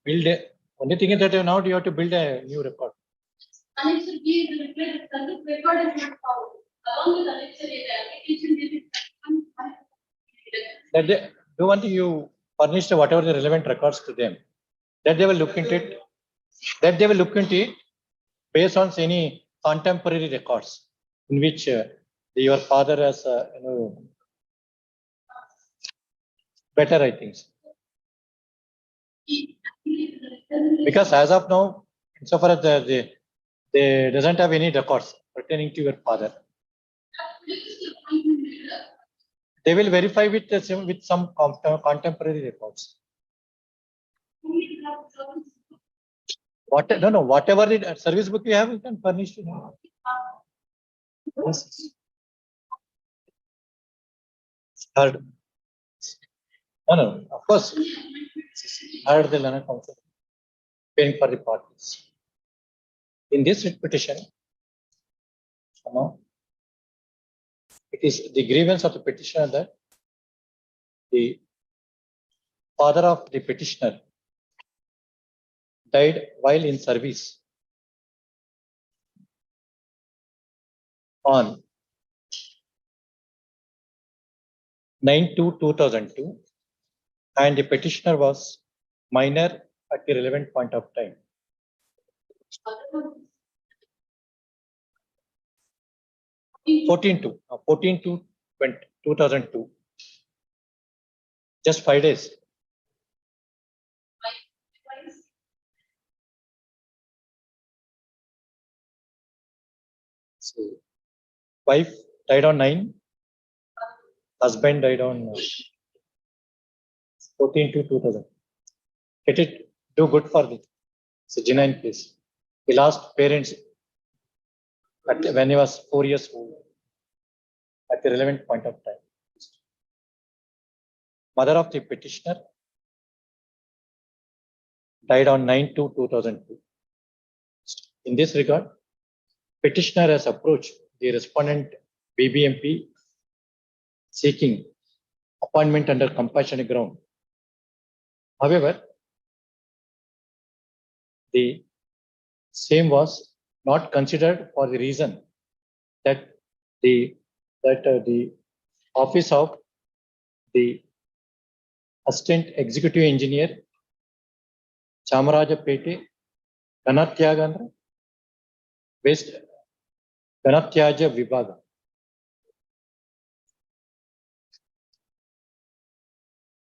build a, only thing is that now you have to build a new record. Annexure B is the record is not found. Along with Annexure A, the application is That they do one thing, you furnish whatever the relevant records to them. that they will look into it, based on any contemporary records in which your father has, better, I think. Because as of now, insofar as they doesn't have any records pertaining to your father, they will verify with some contemporary records. Whatever the service book you have, you can furnish to them. Yes. Heard. No, of course. Heard the Lana Council paying for the parties. In this writ petition, it is the grievance of the petitioner that the father of the petitioner died while in service on 9/2/2002, and the petitioner was minor at the relevant point of time. 14/2/2002. Just 5 days. So, wife died on 9. Husband died on 14/2/2000. Let it do good for the genuine case. He lost parents when he was 4 years old at the relevant point of time. Mother of the petitioner died on 9/2/2002. In this regard, petitioner has approached the respondent BBMP seeking appointment under compassionate ground. However, the same was not considered for the reason that the office of the Assistant Executive Engineer Chamarajapete Ganatyaga West Ganatyaja Vibhaga.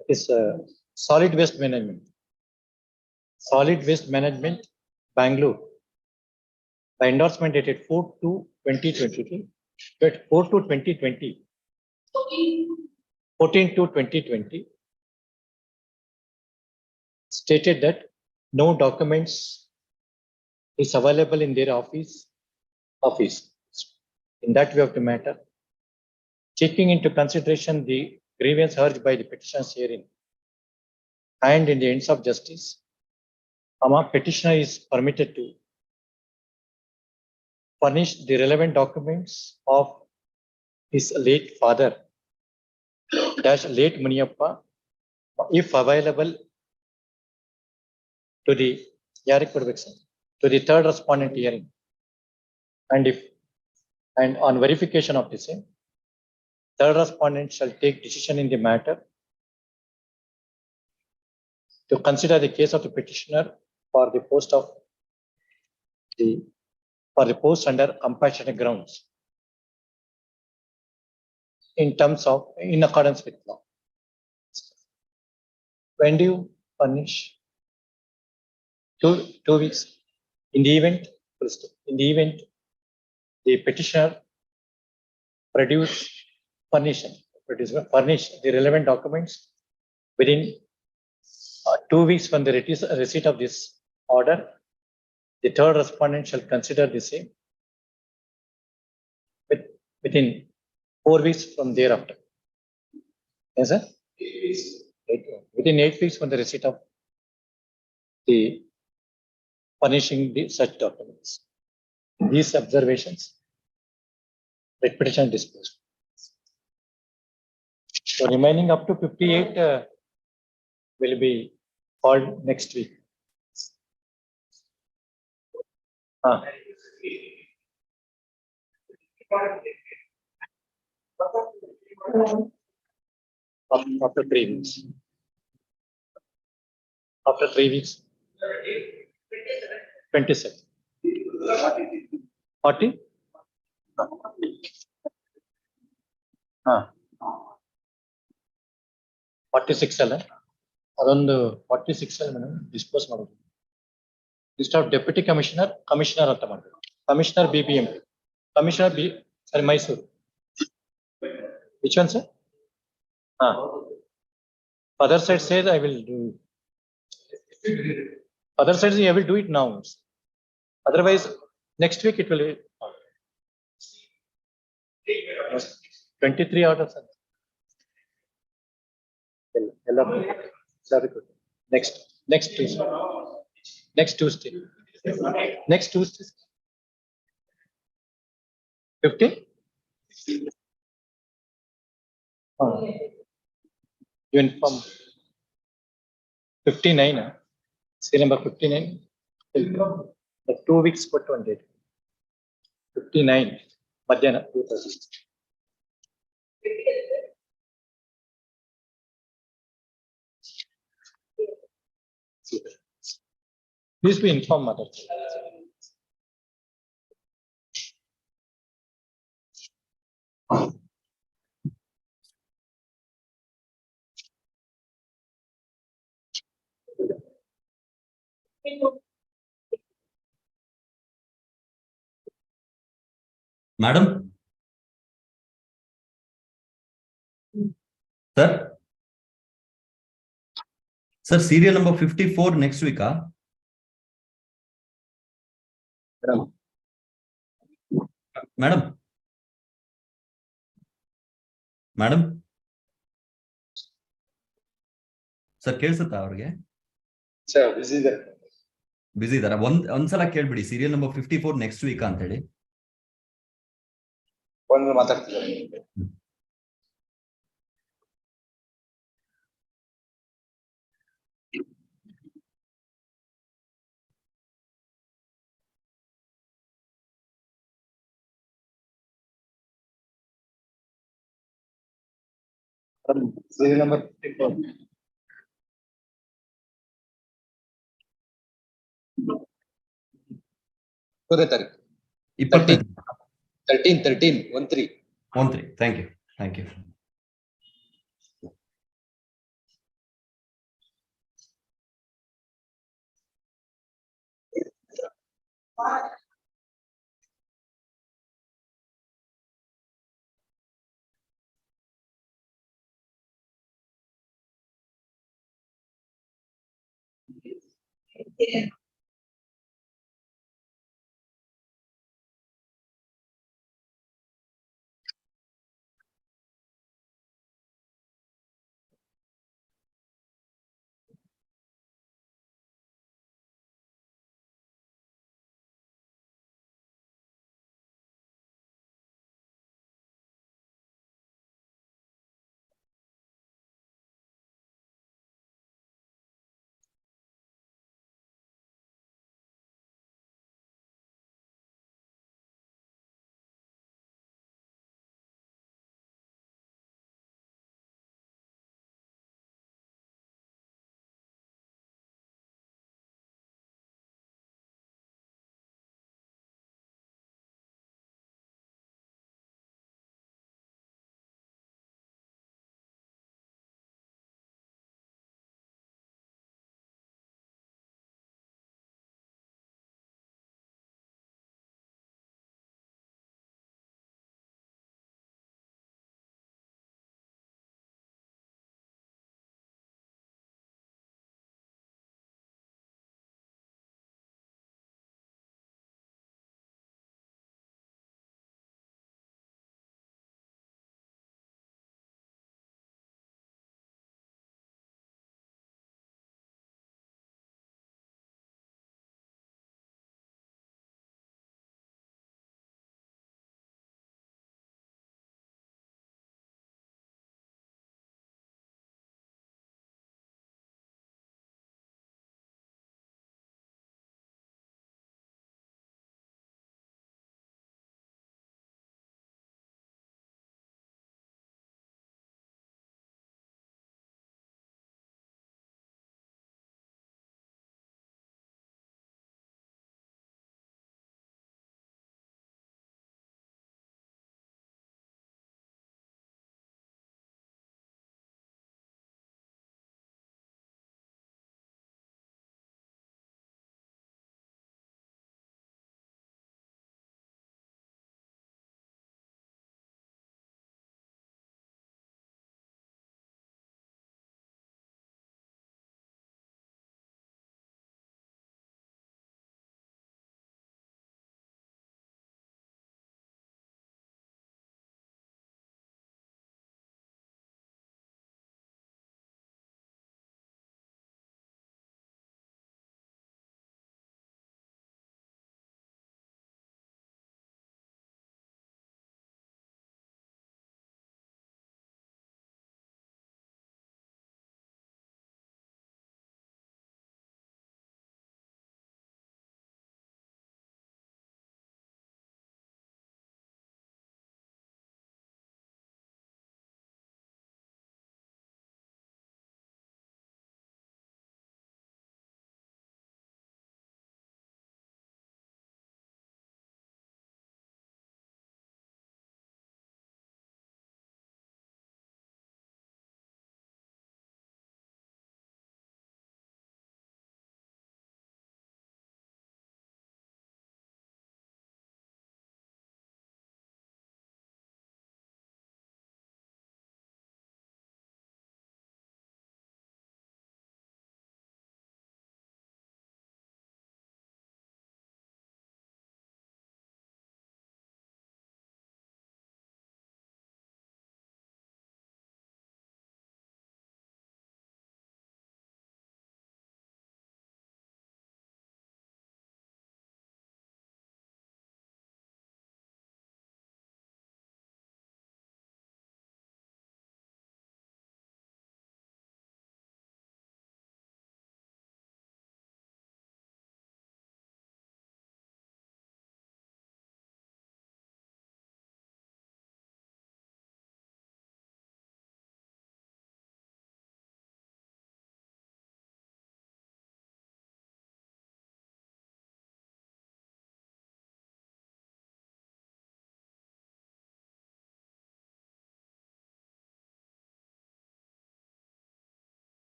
It is solid waste management. Solid waste management, Bangalore. By endorsement dated 4/2/2020. 4/2/2020. 14/2/2020. Stated that no documents is available in their office. In that view of the matter, taking into consideration the grievance urged by the petitioners herein, and in the ends of justice, petitioner is permitted to furnish the relevant documents of his late father, late Muniappa, if available, to the third respondent hearing, and on verification of the same, third respondent shall take decision in the matter to consider the case of the petitioner for the post under compassionate grounds in accordance with law. When do you furnish? 2 weeks. In the event the petitioner furnish the relevant documents within 2 weeks from the receipt of this order, the third respondent shall consider the same within 4 weeks from thereafter. Yes, sir? 8 within 8 weeks from the receipt of the furnishing such documents. These observations, writ petition disposed. So remaining up to 58 will be called next week. After 3 weeks. After 3 weeks, 27. 40? ಹಾಂ 46 ಅಲ್ಲ ಅದೊಂದು 46 ಅಲ್ಲ madam dispose ಮಾಡೋದು list of deputy commissioner ಅಂತ ಮಾಡಬೇಕು commissioner BBMP commissioner sorry Mysuru which one sir ಹಾಂ other side says I will do other side I will do it now otherwise next week it will be 23 orders very good next Tuesday 50 you inform 59 serial number 59 the 2 weeks put one date 59 madhyana 2:30 please be informed mother Madam? Sir? Sir, serial number 54 next week, huh? Madam? Madam? Sir, ಕೇಳಿಸುತ್ತಾ ಅವ್ರಿಗೆ? Sir, busy ಇದಾರ ಒಂದ್ಸಲ ಕೇಳ್ಬಿಡಿ serial number 54 next week ಅಂತ ಹೇಳಿ ಒಂದು ಮಾತಾಡ್ತಿದ್ದಾರೆ serial number 54 ತಾರೀಕು 13 thank you Yeah.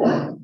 Let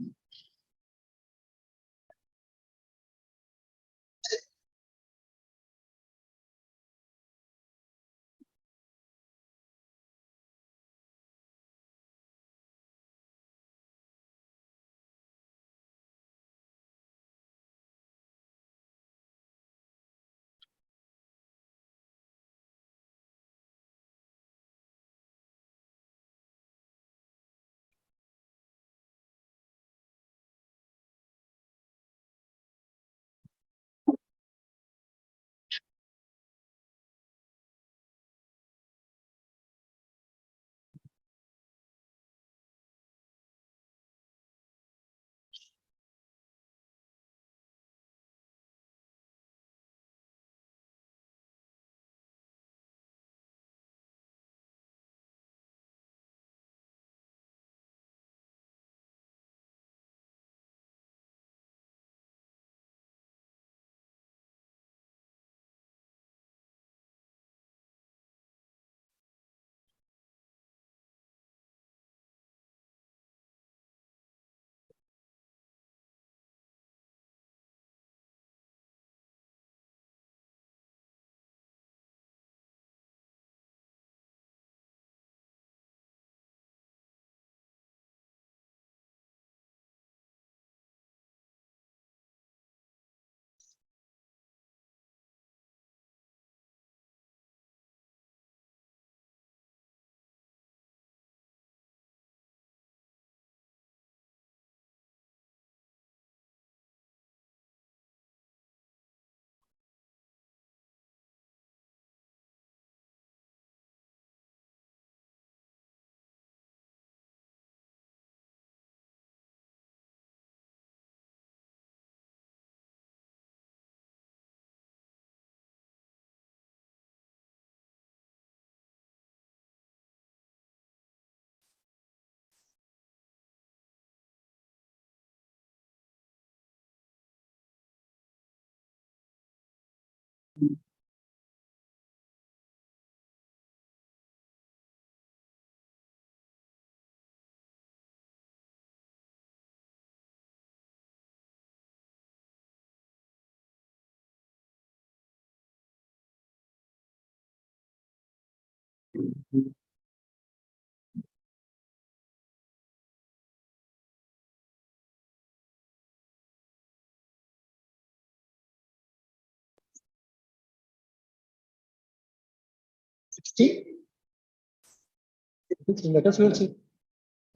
us will see.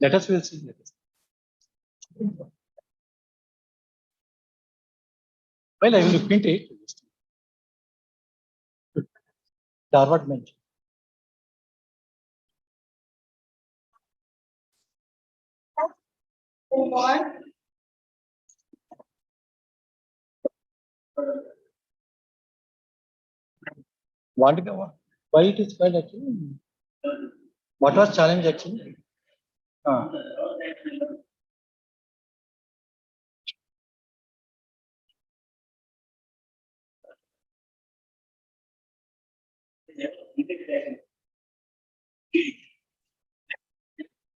Let us will see. Let us. Well, I will print it. Harvard mentioned. Want to go? Why it is failed actually? What was challenge actually?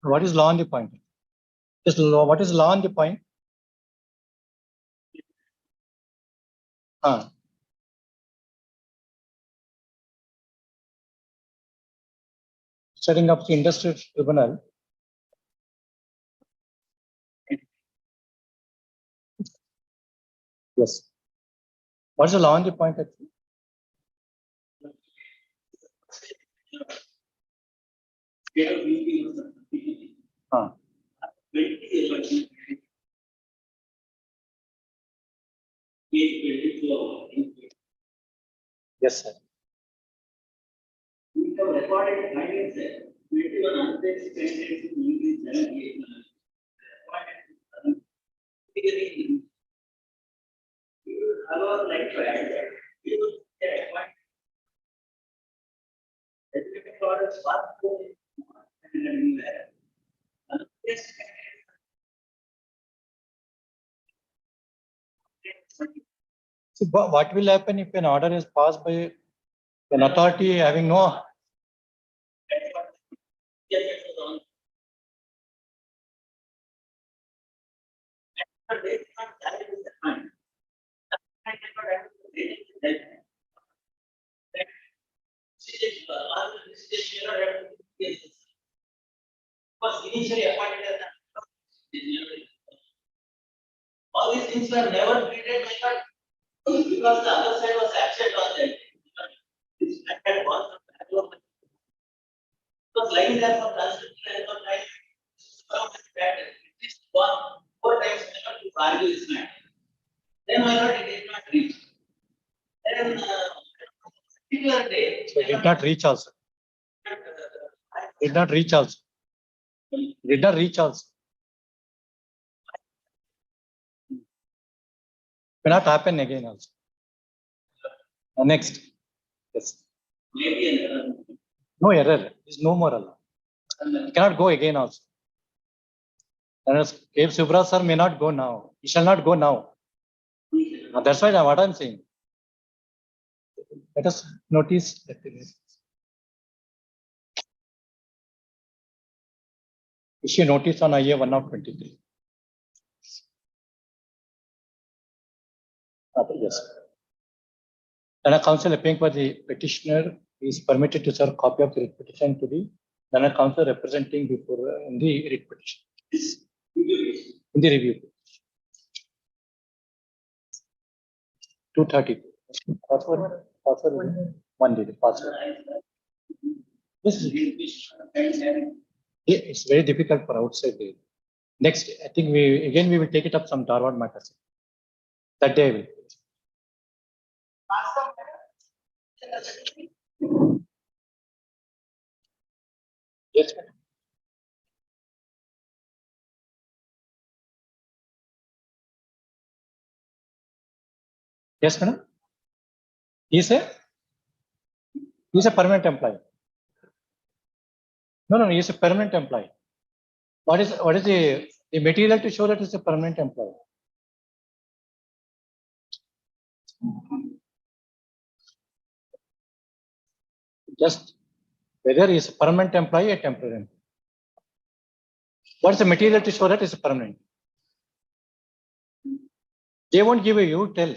What is law on the point? Just law. What is law on the point? Setting up the industrial tribunal. Yes. What is the law on the point actually? Yes, sir. We have recorded findings, 21 unpaid candidates in English 78. Allow like to add that. We will get point. So what will happen if an order is passed by an authority having no? Was initially appointed as all these things were never treated because the other side was absent on that. This had was lying there for construction and for time. At least 4 times to argue this matter. Then why not it did not reach? Then particular day. So it did not reach also. Did not reach also. Did not reach also. May not happen again also. Next. Yes. Maybe an error. No error. There is no more error. It cannot go again also. Whereas K. Subra sir may not go now. He shall not go now. That's why what I'm saying. Let us notice that issue notice on IA 1 of 23. Yes. Then a counsel appearing for the petitioner is permitted to serve copy of the writ petition to the then a counsel representing before in the writ petition. In the review. 230. Password 1 day. Password. This is it's very difficult for outside day. Next, I think we will take it up some Darwin matters. That day we yes, madam. Yes, madam. He's a permanent employee. No, he's a permanent employee. What is the material to show that he's a permanent employee? Just whether he's a permanent employee or temporary employee. What is the material to show that he's a permanent? They won't give you, tell.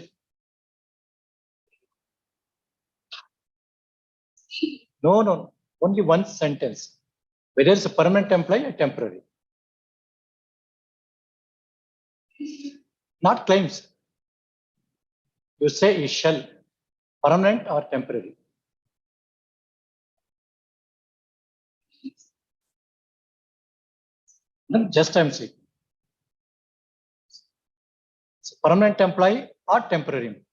No. Only one sentence. Whether it's a permanent employee or temporary. Not claims. You say is shall. Permanent or temporary. No, just I'm saying. It's a permanent employee or temporary employee.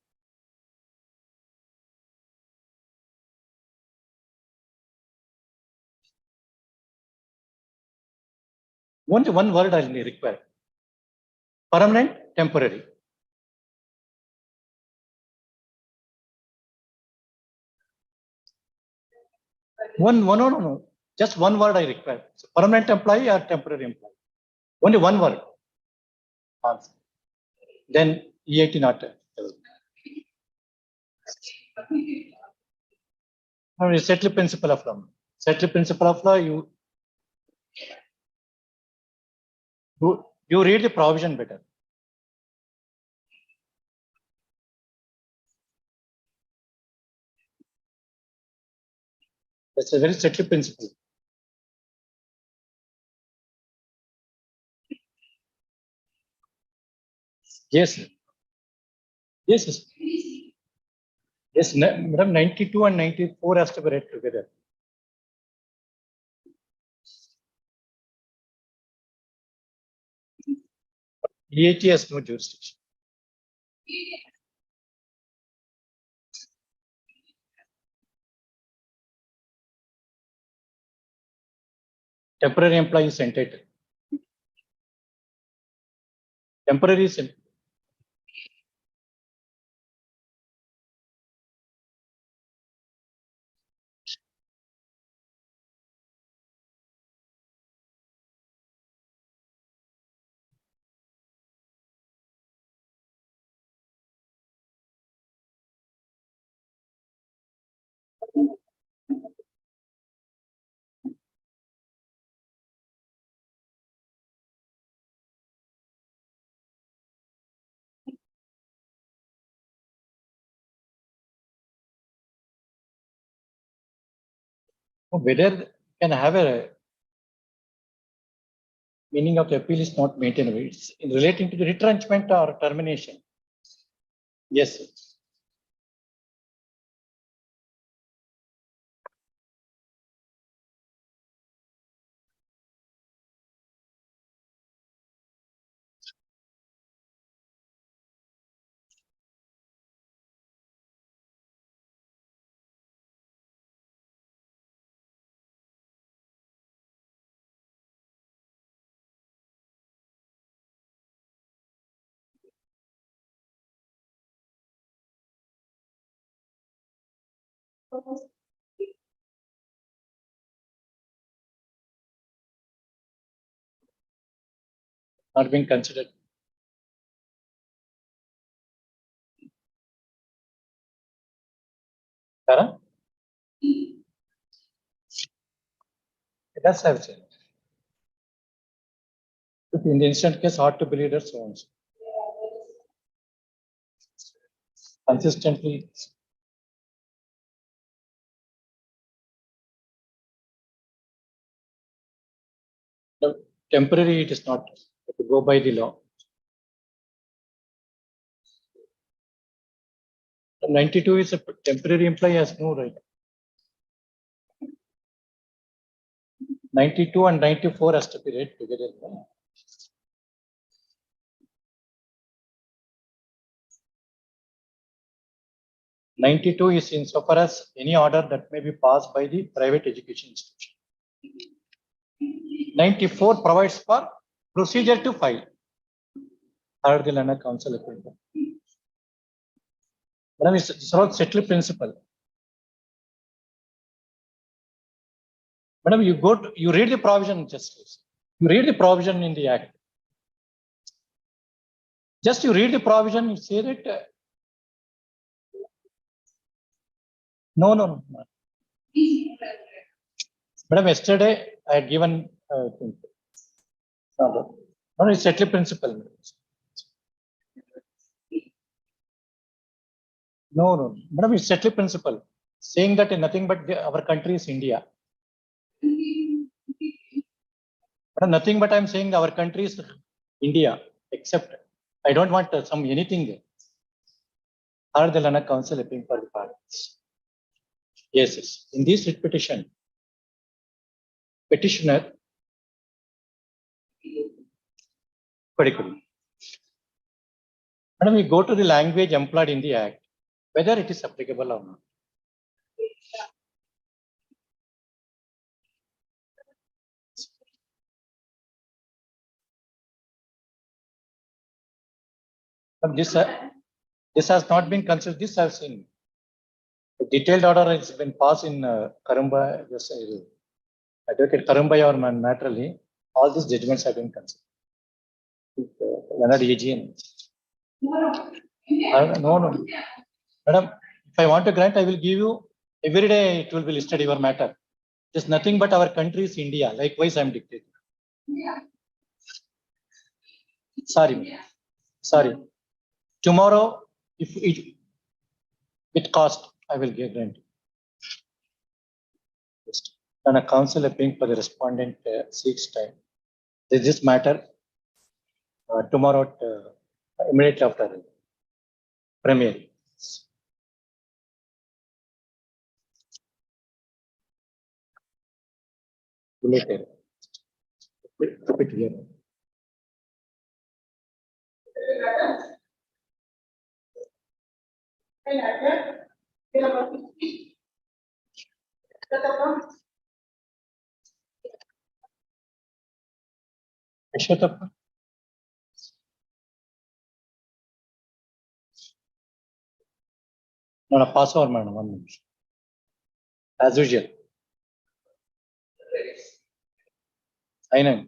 Only one word I will require. Permanent, temporary. No. Just one word I require. So permanent employee or temporary employee. Only one word. Answer. Then EIT not. Settle principle of law. Settle principle of law. You read the provision better. That's a very settled principle. Yes. Yes, madam, 92 and 94 has to be read together. EAT has no jurisdiction. Temporary employee is entitled. Temporary is Whether can have a meaning of the appeal is not maintainable. It's in relating to the retrenchment or termination. Yes. Not being considered. Kara? That's I've said. In the instant case, hard to believe that so on. Consistently. No, temporary, it is not. To go by the law. 92 is a temporary employee has no right. 92 and 94 has to be read together. 92 is insofar as any order that may be passed by the private education institution. 94 provides for procedure to file. Heard the Lana Council approval. Madam, it's all settled principle. Madam, you read the provision justice. You read the provision in the act. Just you read the provision, you say that. No. Madam, yesterday I had given. No, it's settled principle. No. Madam, it's settled principle. Saying that nothing but our country is India. But nothing but I'm saying our country is India, except I don't want some anything there. Are the Lana Council appealing for the parties? Yes. In this writ petition, petitioner Madam, we go to the language employed in the act, whether it is applicable or not. This has not been considered. This I've seen. A detailed order has been passed in Karamba. Yes, Advocate Karamba or naturally, all these judgments have been considered. Leonard AGN. No. Madam, if I want to grant, I will give you every day. It will be listed your matter. There's nothing but our country is India. Likewise, I'm dictating. Sorry. Tomorrow, if it with cost, I will give grant. And a council appealing for the respondent seeks time. This matter tomorrow immediately after premiere. Later. Put here. Ashwatappa. No, pass over, madam. 1 minute. As usual. I know.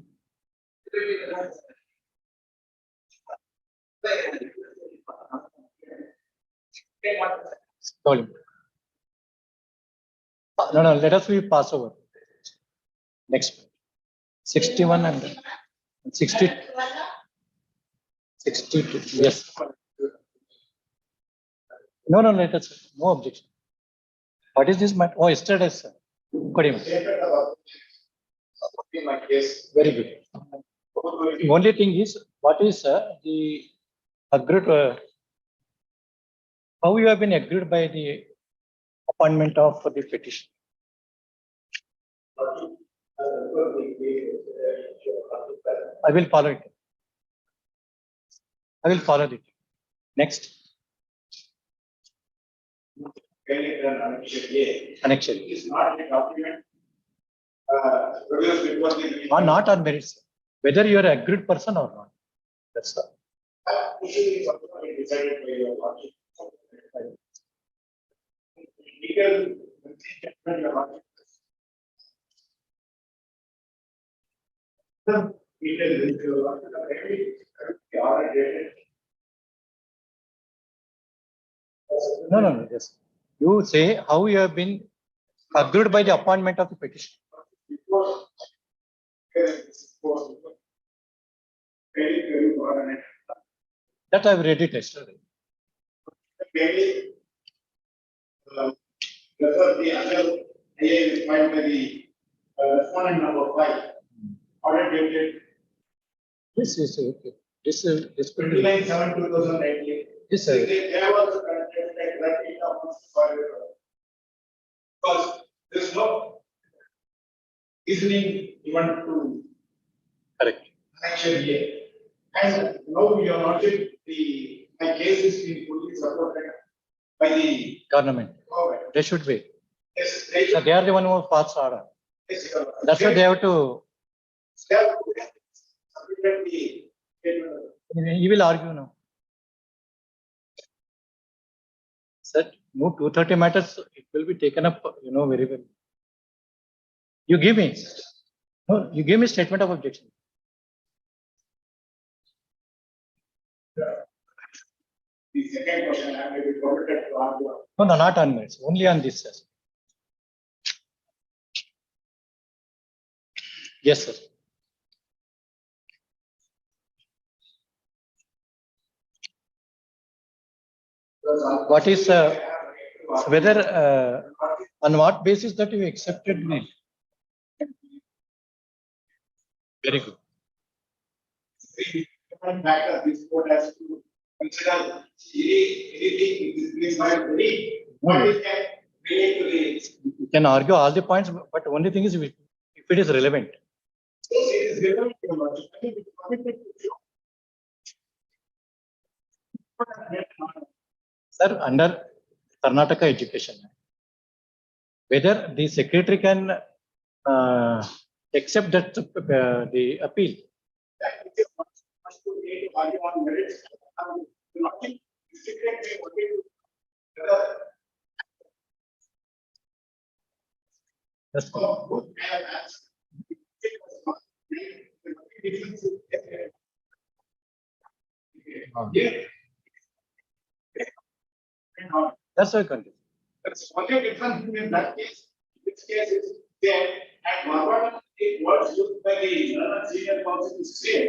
No, let us be pass over. Next. 61 and 60. 62. Yes. No, let us. No objection. What is this matter? Oh, yesterday, sir. Good evening. Statement of objections in my case. Very good. The only thing is, what is the agreed, how you have been agreed by the appointment of the petition? I will follow it. I will follow it. Next. Connection. Is not a document produced before the. Or not on merits, whether you are a agreed person or not. That's all. Usually something decided by your party. Legal. No. Yes. You say how you have been agreed by the appointment of the petition. That I have read it yesterday. The other IA is filed by the respondent number 5. Order dated Yes, okay. This will be. 29/7/2019. Yes, sir. They have also corrected that it amounts for because there's no reasoning given to Correct. action here. And now you are not my case is being fully supported by the Government. government. They should be. Yes, So they are the one who passed order. yes, That's why they have to. they have submitted the statement. He will argue now. Sir, no 230 matters, it will be taken up, very well. You give me. No, you give me statement of objection. The second question I may be permitted to argue. No, not on merits, only on this. Sir. Yes, sir. What is, whether, on what basis that you accepted me? Very good. Different factor this court has to consider anything in this very what is can relate to the. You can argue all the points, but only thing is if it is relevant. Yes, it is relevant to your logic. I mean, it's committed to show. Sir, under Karnataka education, whether the secretary can accept that the appeal. That's cool. That's why country. That's only difference between that case. This case is there, and what the words used by the senior counsel is same.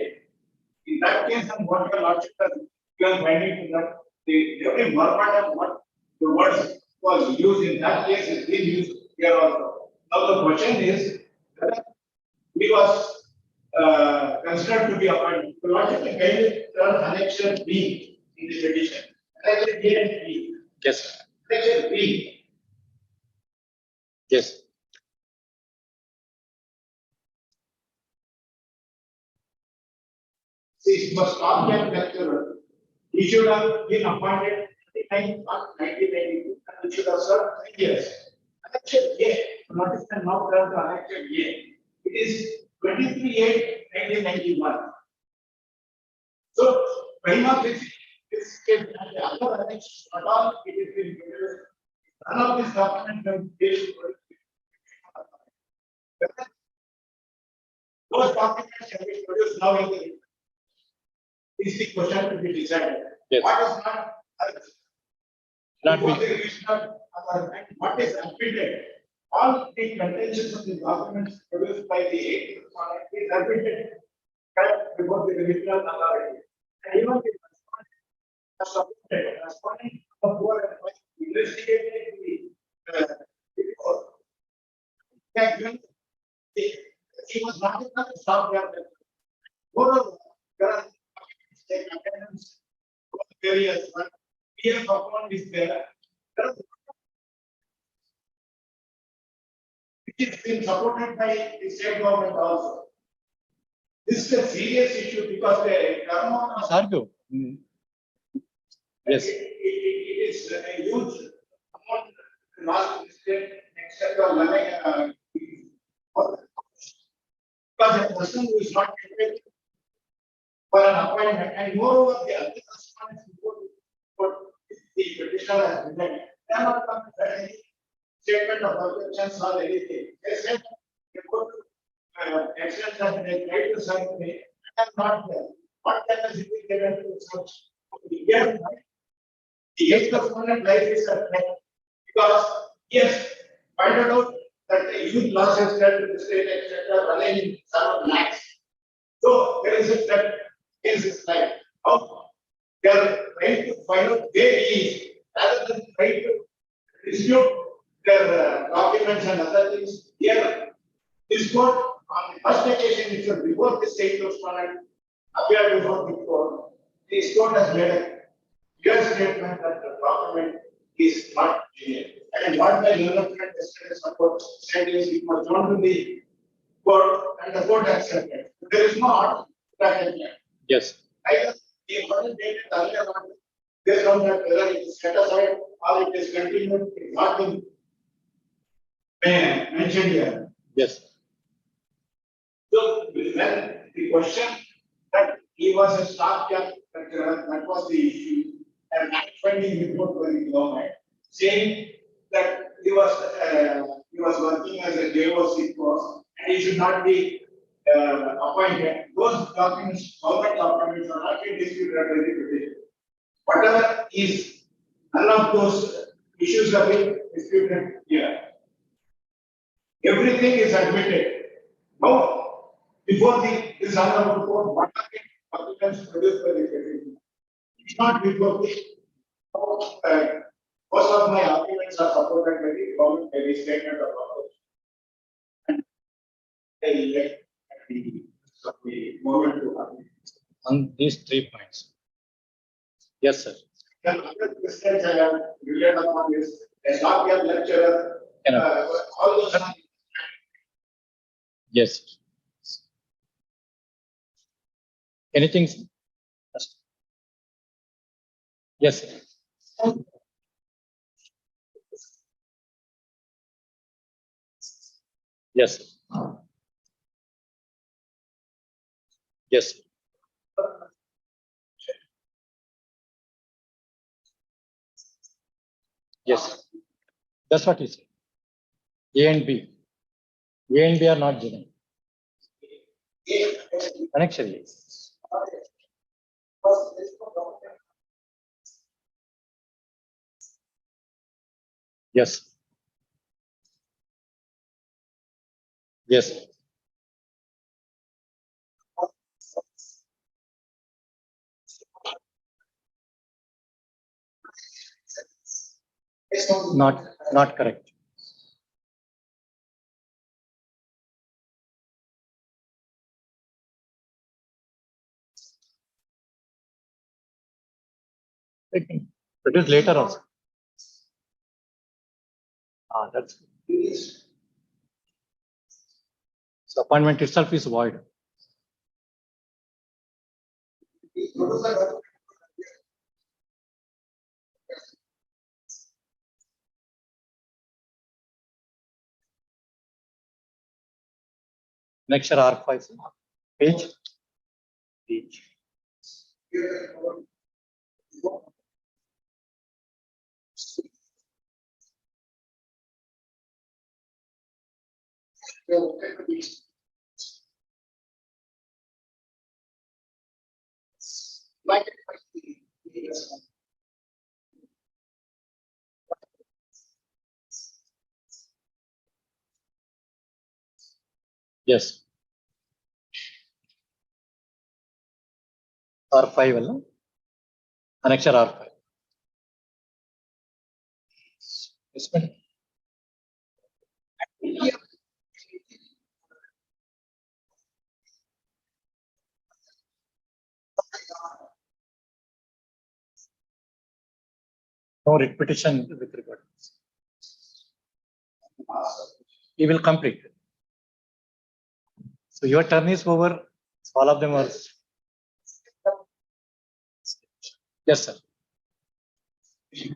In that case, and what your lordship has given binding to that, every verbatim what the words was used in that case is being used here also. Now the question is whether he was considered to be appointed. The lordship can turn annexure B in the petition. Annexure A and B. Yes, sir. Annexure B. Yes. See, was stopgap lecturer. He should have been appointed in 1992 and he should have served 3 years. Annexure A, notice the now turn to annexure A. It is 23/8/1991. So, very much this case and the other annexures at all, it is been produced. None of these documents have been those documents have been produced now in the is the question to be decided. Yes. What is not what is admitted? All the contentions of the documents produced by the 8th is admitted correct before the revisional authority. And even the responding of who are investigating the report. He was not able to stop there. Moreover, there are like attendance various, but PF account is there. It is been supported by the state government also. This is a serious issue because the turnover. Argue. Yes. It is a huge amount last state except the because a person who is not entitled for an appointment, and moreover, the other correspondence what the petitioner has written, they are not coming to any statement of objections or anything. They said they go to actions and they try to sign me, and I'm not there. What capacity they have to search? The eighth correspondent life is at stake because yes, pointed out that the youth losses that the state etc. running in 7 lakhs. So there is a that case is like how they are trying to find out where he is rather than trying to dispute their documents and other things. Here, this court on the first occasion, which was before the state correspondent appeared before the court, this court has made a clear statement that the document is not genuine. And what my learned friend yesterday support said is it was shown to the court and the court accepted. There is no order that can be. Yes. Either the order dated earlier on based on that whether it is set aside or it is continued, it is not been mentioned here. Yes. So when the question that he was a stopgap, that was the issue, and that finding report by the government saying that he was working as a JOC course and he should not be appointed. Those documents, government documents are not in dispute by the petition. Whatever is, none of those issues have been disputed here. Everything is admitted. Now, before this honorable court, what are the documents produced by the petition? It's not before this. Most of my arguments are supported by the government, by the statement of opposition. And I elect the moment to argue. On these 3 points. Yes, sir. Then other questions I have related upon this, a stopgap lecturer, all those. Yes. Anything? Yes. Yes. Yes. Yes. That's what he said. A and B. A and B are not given. Connection is. Yes. Yes. Not correct. Produce later also. That's so appointment itself is void. Next R5 page. Yes. R5 ಅಲ್ಲ annexure R5. Yes, madam. No repetition with regard to this. He will complete. So your turn is over. All of them are. Yes, sir. Yes.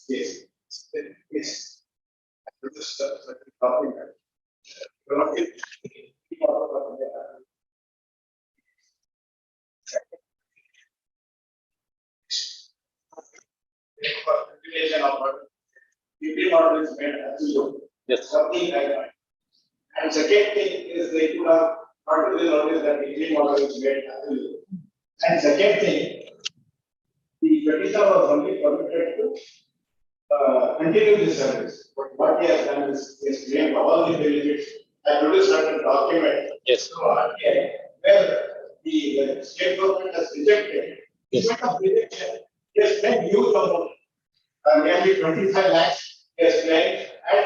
Yes. Something like that. And second thing is they could have got to the notice that the claim order is made available. And second thing, the petitioner was only permitted to continue the service. But what he has done is he has claimed all the benefits and produced certain document. Yes. Where the state government has rejected. Yes. Instead of rejection, he has claimed huge amount, nearly 25 lakhs he has claimed, and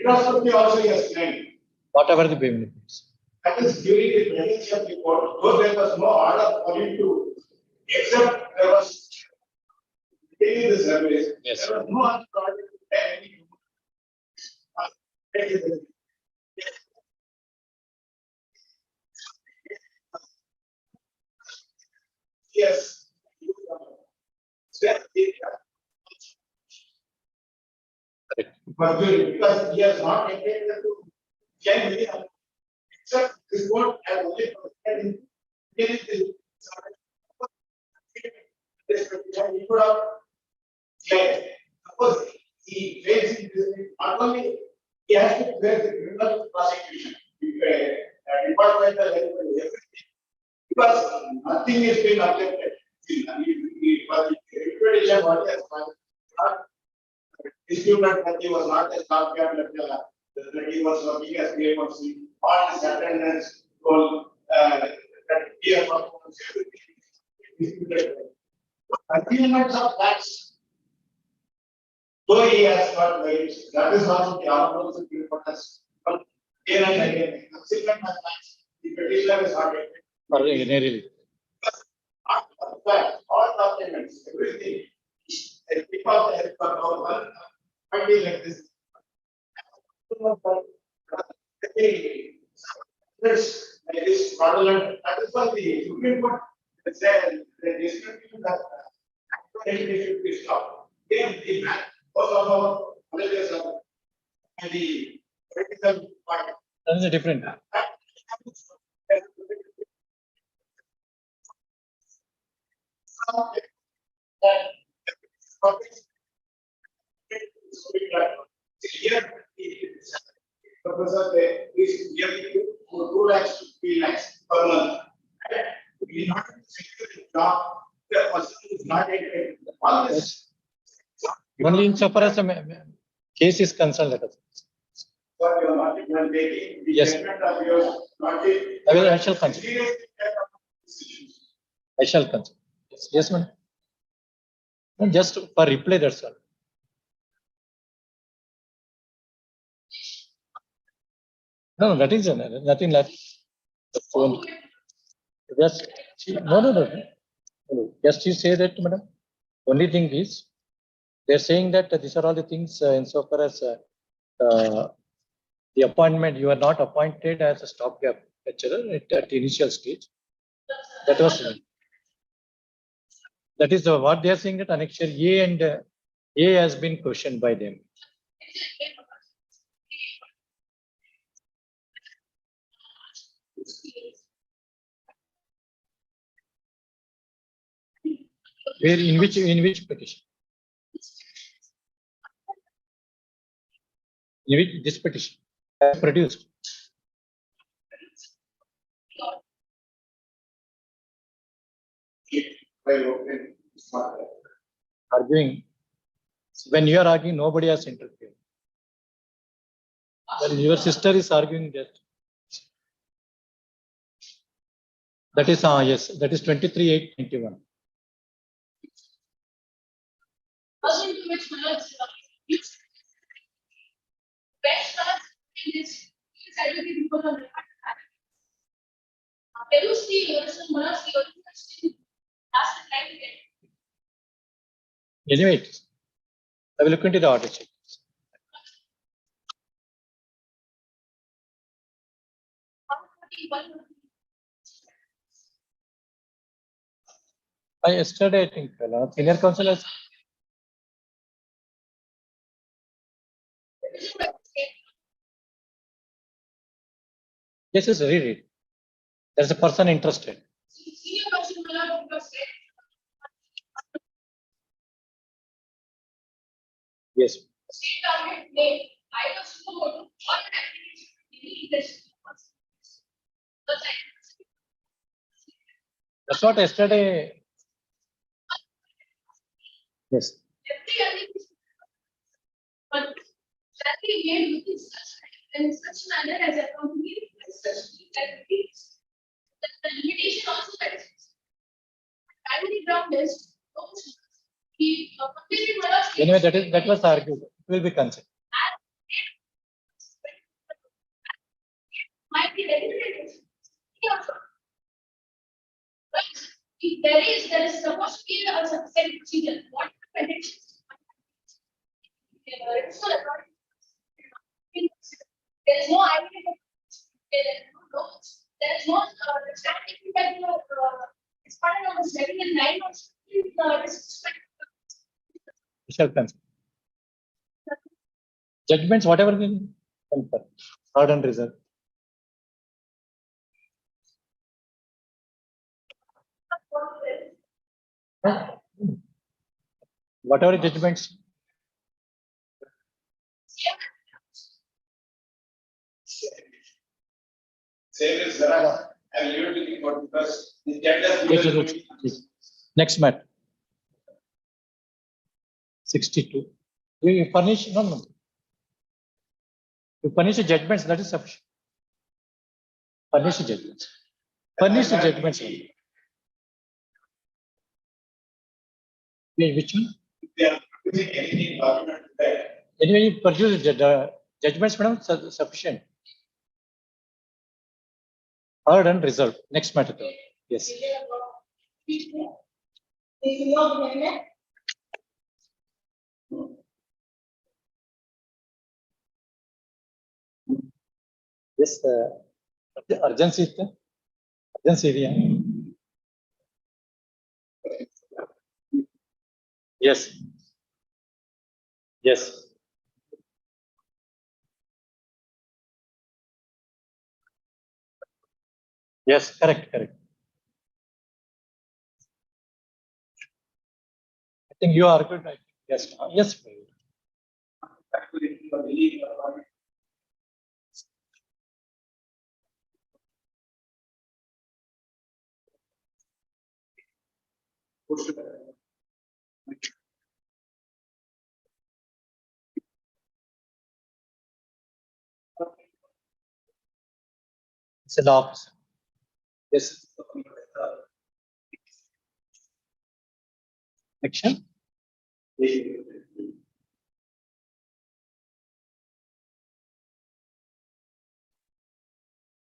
retrospectively also he has claimed. Whatever the benefits. That is during the presidential report, though there was no order for him to, except there was taking the service. Yes. There was no other order to pay any. Yes. But because he has not intended to claim any other, except this court has only provided in he could have claimed. Suppose he claims in this, not only he has to bear the criminal prosecution, departmental everything, because nothing is being objected. For the interpretation, what he has not disputed that he was not a stopgap, that he was working as PMC, all his attendance, role, that he has performed everything disputed. Achievements of facts, though he has got merits, that is also the outcomes of the protest. But again and again, achievement of facts, the petitioner is not getting. All documents, everything, because they have got one, might be like this. This is fraudulent. That is why the Supreme Court said the description that activity should be stopped. Then the man, most of our colleges and the political party. That is a different. Here, Professor, is nearly 2 lakhs to 3 lakhs per month. We not secure the job, the person is not able. All this. Only insofar as the case is concerned, let us. But you are not even taking the Yes. judgment of yours, not the. I shall consider. I shall consider. Yes, ma'am. Just for reply, that's all. No, that is nothing left. The phone. Just no. Just you say that, madam. Only thing is, they're saying that these are all the things insofar as the appointment. You are not appointed as a stopgap lecturer at the initial stage. That was. That is what they are saying that annexure A and A has been questioned by them. Where in which petition? In which this petition produced? Arguing. When you are arguing, nobody has interfered. Well, your sister is arguing that. That is yes. That is 23/8/91. Anyway, I will look into the order sheet. Yesterday, I think, senior counsel has. Yes, yes, read it. There's a person interested. Yes. State target name, I was told, all activities in English. That's what yesterday. Yes. But shall be made within such in such manner as accompanied by such activities. The limitation also exists. Primary ground is the Anyway, that was argued. It will be considered. might be regulated. If there is supposed to be a subset procedure. What conditions? There is no idea. There is no standing that it's part of the 7 and 9 or We shall consider. Judgments, whatever we confer, heard and reserved. Whatever judgments. Same as Zara. I will leave it with you for because the judge has Next matter. 62. You furnish, no. You furnish the judgments, that is sufficient. Furnish the judgments. Furnish the judgments. Which one? They are producing anything document there. Anyway, you produce the judgments, madam, sufficient. Heard and reserved. Next matter. Yes. Yes, urgency is there. Urgency area. Yes. Yes. Yes, correct. I think you are good. Yes. Yes. It's a law. Yes. Action.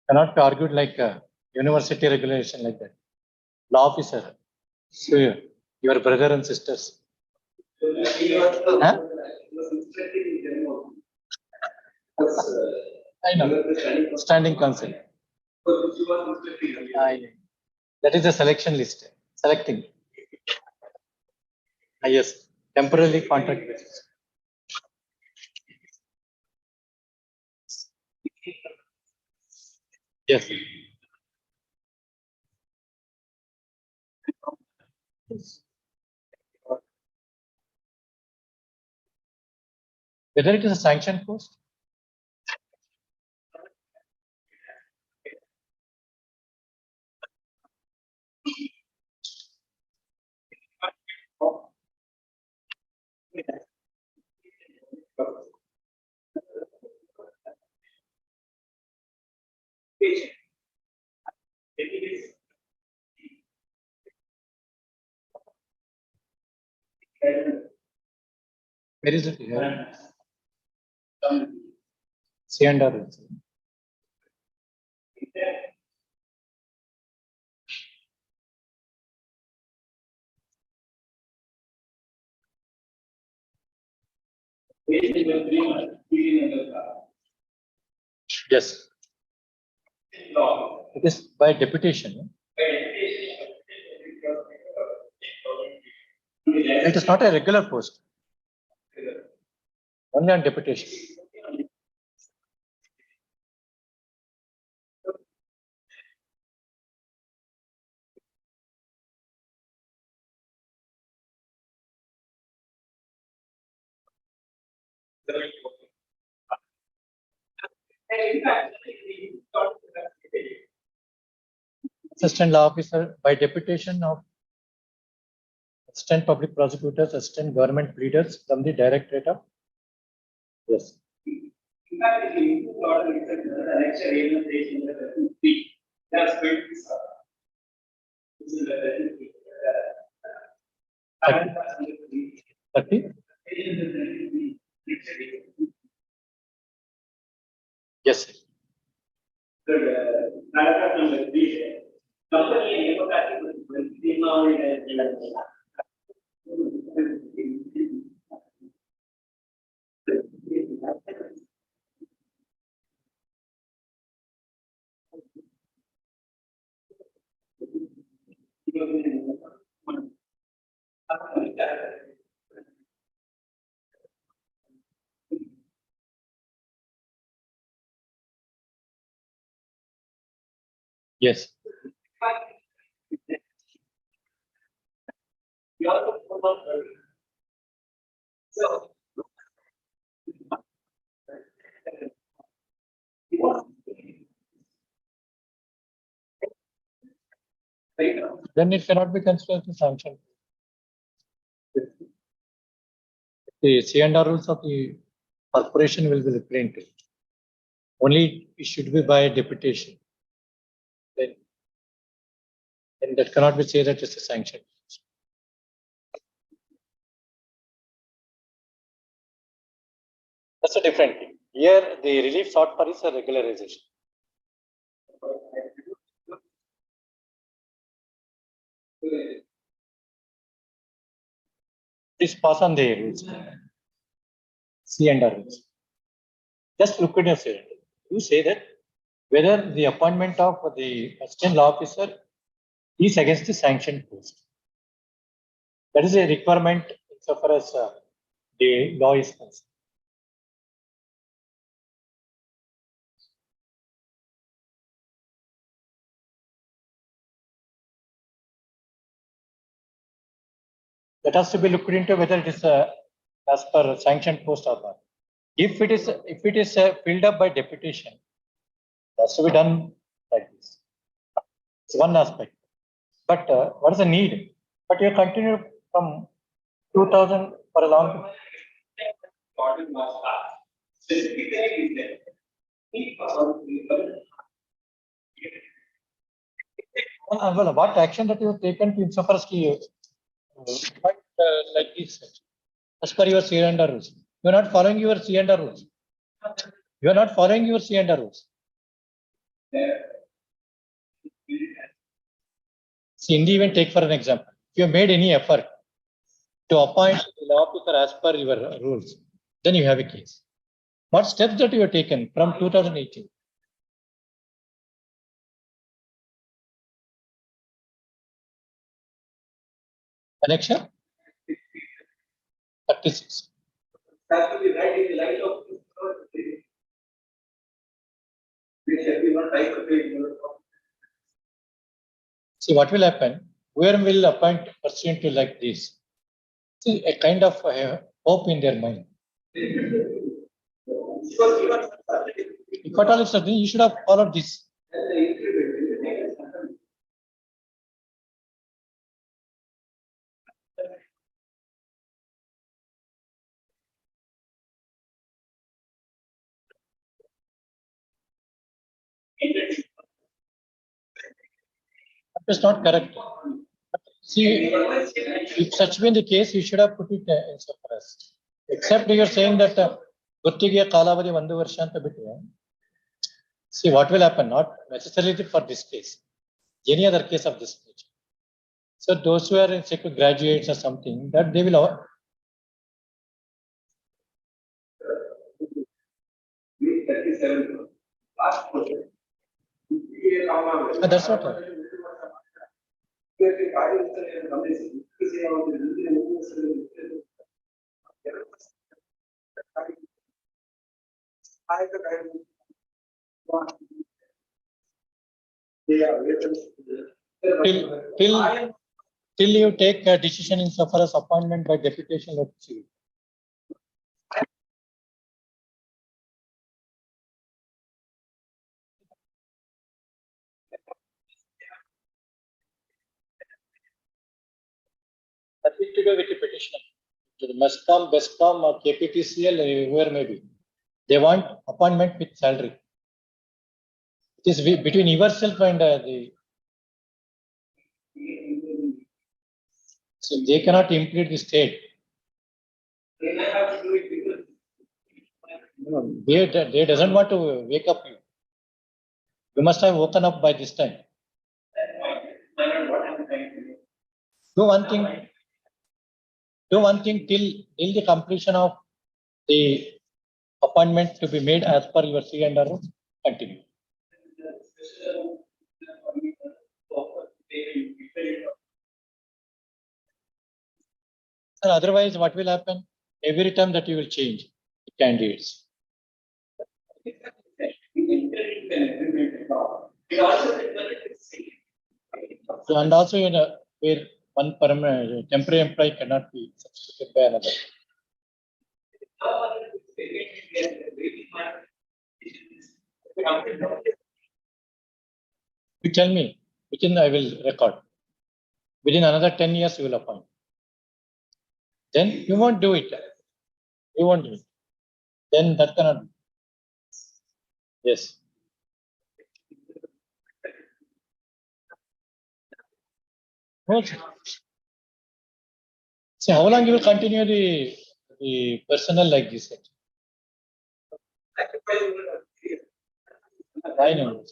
Cannot be argued like a university regulation like that. Law officer. So your brother and sisters. Huh? I know. Standing counsel. That is the selection list. Selecting. Yes. Temporarily contract basis. Yes. Whether it is a sanctioned post? Where is it here? C and R. Page number 3, period number Yes, law. it is by deputation. It is not a regular post. Only on deputation. Assistant law officer by deputation of assistant public prosecutors, assistant government pleaders from the directorate of. Yes. In fact, if you include order itself, the lecture even page number 3, that's going to be solved. This is the 30? Yes. Paragraph number 3. Company and Yes. So, Then it cannot be considered as a sanction. The C&R rules of the corporation will be referring to. Only it should be by deputation. Then that cannot be said that it's a sanction. That's a different thing. Here, the relief sought for is a regularization. Please pass on the rules. C&R rules. Just look at your C&R. You say that whether the appointment of the assistant law officer is against the sanctioned post. That is a requirement insofar as the law is concerned. That has to be looked into whether it is as per sanctioned post or not. If it is filled up by deputation, it has to be done like this. It's one aspect. But what is the need? But you continue from 2000 for a long time. Well, what action that you have taken to insofar as like this, as per your C&R rules? You are not following your C&R rules. You are not following your C&R rules. See, in the event, take for an example, if you have made any effort to appoint the law officer as per your rules, then you have a case. What steps that you have taken from 2018? Connection? 36. Has to be right in the light of See, what will happen? Whoever will appoint pursuant to like this? See, a kind of hope in their mind. If at all it's something, you should have followed this. That is not correct. See, if such been the case, you should have put it in suppress. Except you are saying that Gottige Kalavadi Vandu Varshanta bitu. See what will happen, not necessarily for this case, any other case of this nature. So those who are in graduates or something, that they will That's what. Till you take a decision in so far as appointment by deputation, let's see. Nothing to do with the petitioner. To the MESCOM, BESCOM or KPTCL, whoever may be. They want appointment with salary. It is between yourself and the. So they cannot impede the state. They doesn't want to wake up you. You must have woken up by this time. Do one thing till the completion of the appointment to be made as per your C and R. Continue. And otherwise, what will happen? Every time that you will change the candidates. So, and also, where one permanent temporary employee cannot be substituted by another. You tell me, within I will record. Within another 10 years, you will appoint. Then you won't do it. You won't do it. Then that cannot be. Yes. See, how long you will continue the personnel like this? I know.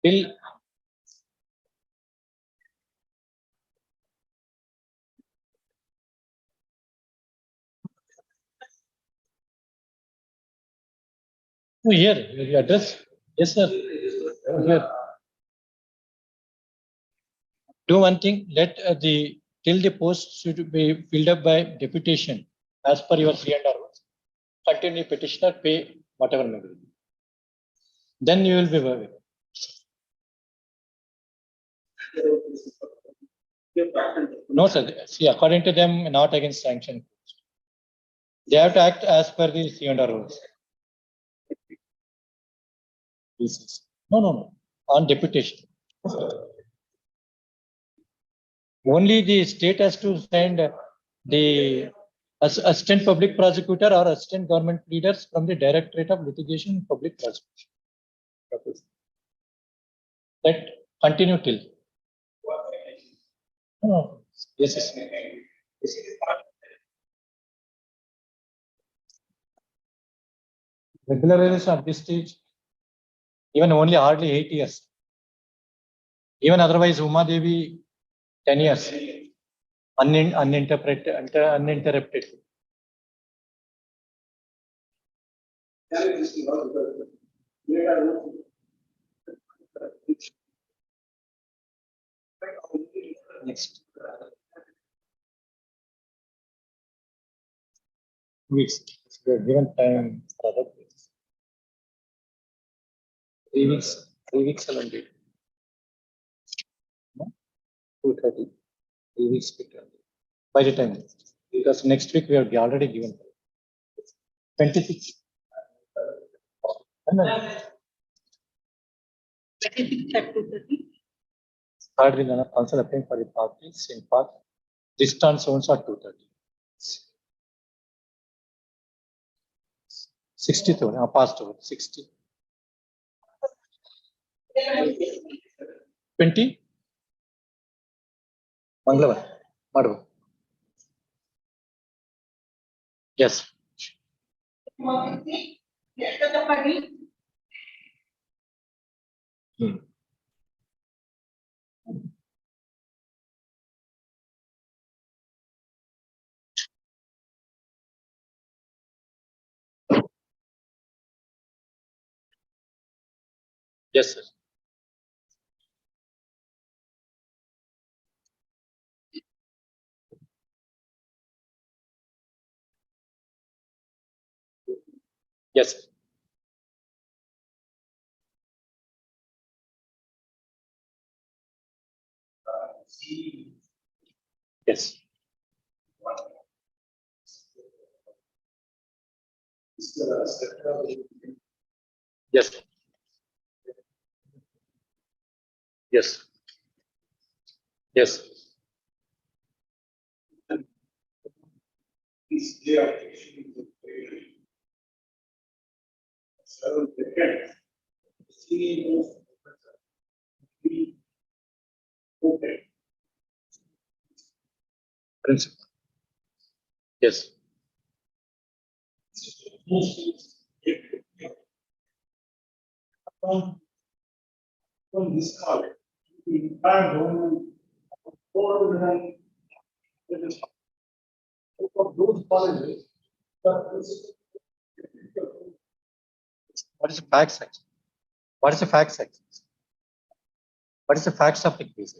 Till here, your address. Yes, sir. Here. Do one thing. Let till the post should be filled up by deputation as per your C and R. Continue petitioner, pay whatever may be. Then you will be worried. No, sir. See, according to them, not against sanction. They have to act as per the C and R rules. No. On deputation. Only the state has to send the assistant public prosecutor or assistant government leaders from the Directorate of Litigation Public Prosecution. That continue till. No. Yes. Regularization at this stage, even only hardly 8 years. Even otherwise, Uma Devi, 10 years. Uninterrupted. Next. Weeks. Given time for other places. 3 weeks. 3 weeks alone. 2:30. 3 weeks by the time, because next week we have already given 26. Third reason of council applying for the parties in park distance zones are 230. 60,000 passed over 60. 20. Mangalore. Madhu. Yes. Yes, sir. Yes, sir. Yes. Yes. Yes. Yes. Principal. Yes. From this college, the entire government, of those colleges, What is the fact section? What is the fact section? What is the facts of the case?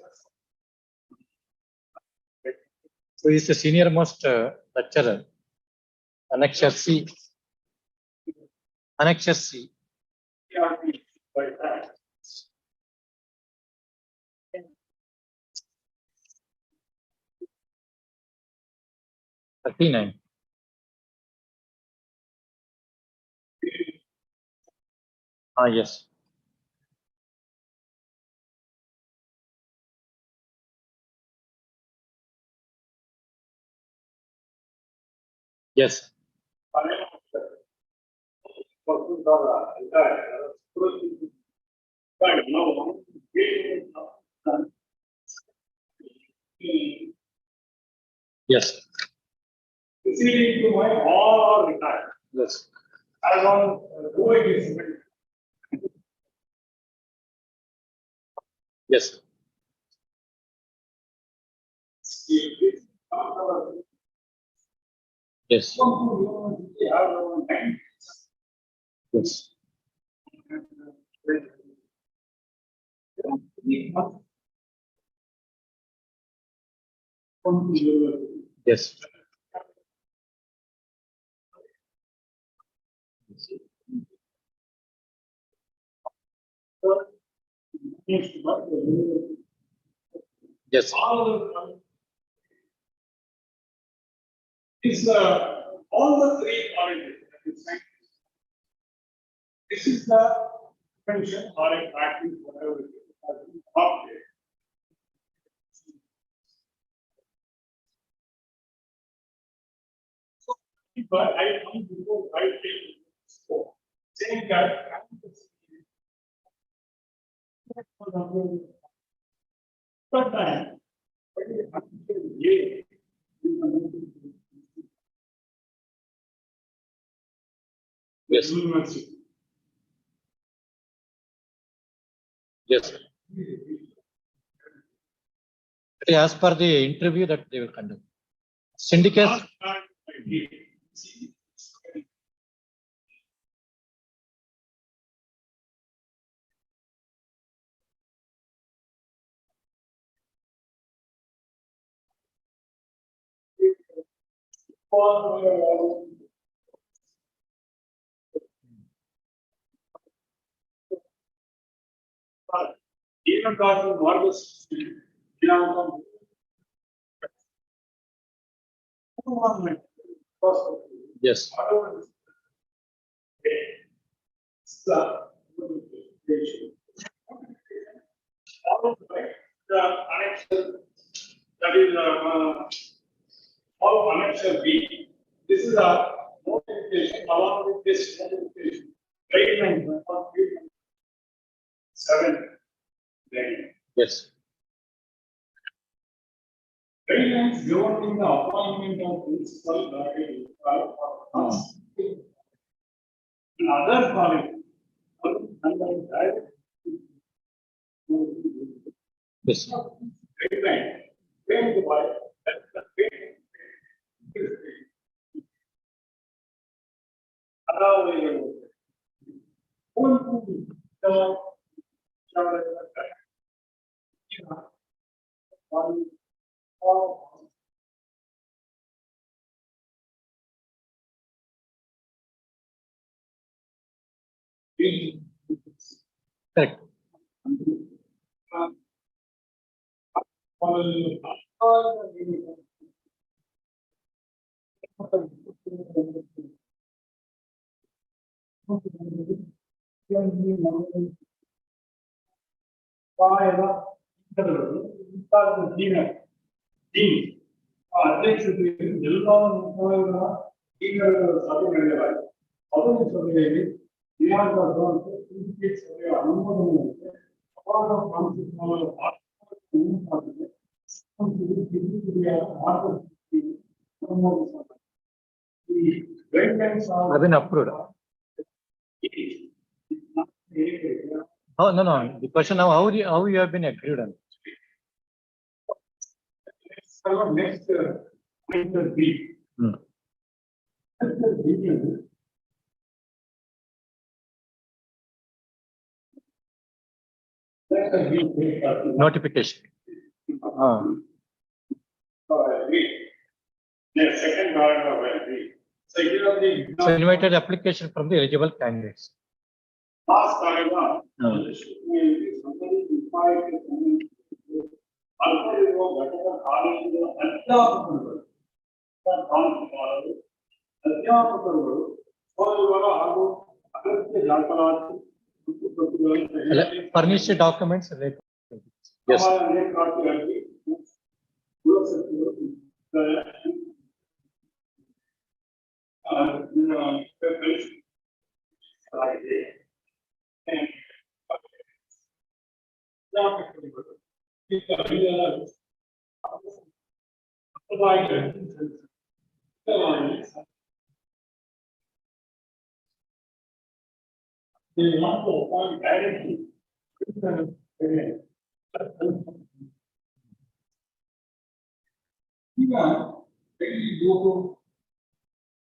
So he is the senior most lecturer. Annexure C. Annexure C. $39. Yes. Yes. Yes. Proceeding to my all or retired. Yes. As on who it is. Yes. Yes. Yes. Yes. Yes. Is all the three colleges. This is the pension or a practice, whatever it is, has been adopted. But I come before I take score, saying that but then, Yes. Yes. As per the interview that they will conduct. Syndicate. Even God was Yes. The annexure, that is all annexure B. This is a notification along with this notification. Guideline 7. Yes. Guidelines governing the appointment of principal guardian in other colleges. Yes. Guideline. Framed by Correct. ಅಧ್ಯಕ್ಷತೆ ಎಲ್ಲ ಸಭೆ ನಡೆಯಲಾಗಿದೆ. ಅದನ್ನು ಸಭೆಯಲ್ಲಿ ಅನುಮೋದನೆಯಂತೆ ಅಪರಾಧ ಕಾನೂನು Have been approved. Oh, no. The question now, how you have been agreed on? Next, B. Notification. Yes, second paragraph, I agree. So here are the So invited application from the eligible candidates. last paragraph. Somebody required to ಅಲ್ಪವಿರುವ ಘಟಕ ಕಾಲೇಜುಗಳ ಅಧ್ಯಾಪಕರುಗಳು ಸ್ವವಿವರ ಹಾಗೂ ಅಗತ್ಯ ದಾಖಲಾತಿ Furnished documents related. Yes. ನೇಮಕಾತಿಗಾಗಿ ಕುಲಸಚಿವರು They want to appoint directly. Even when you go to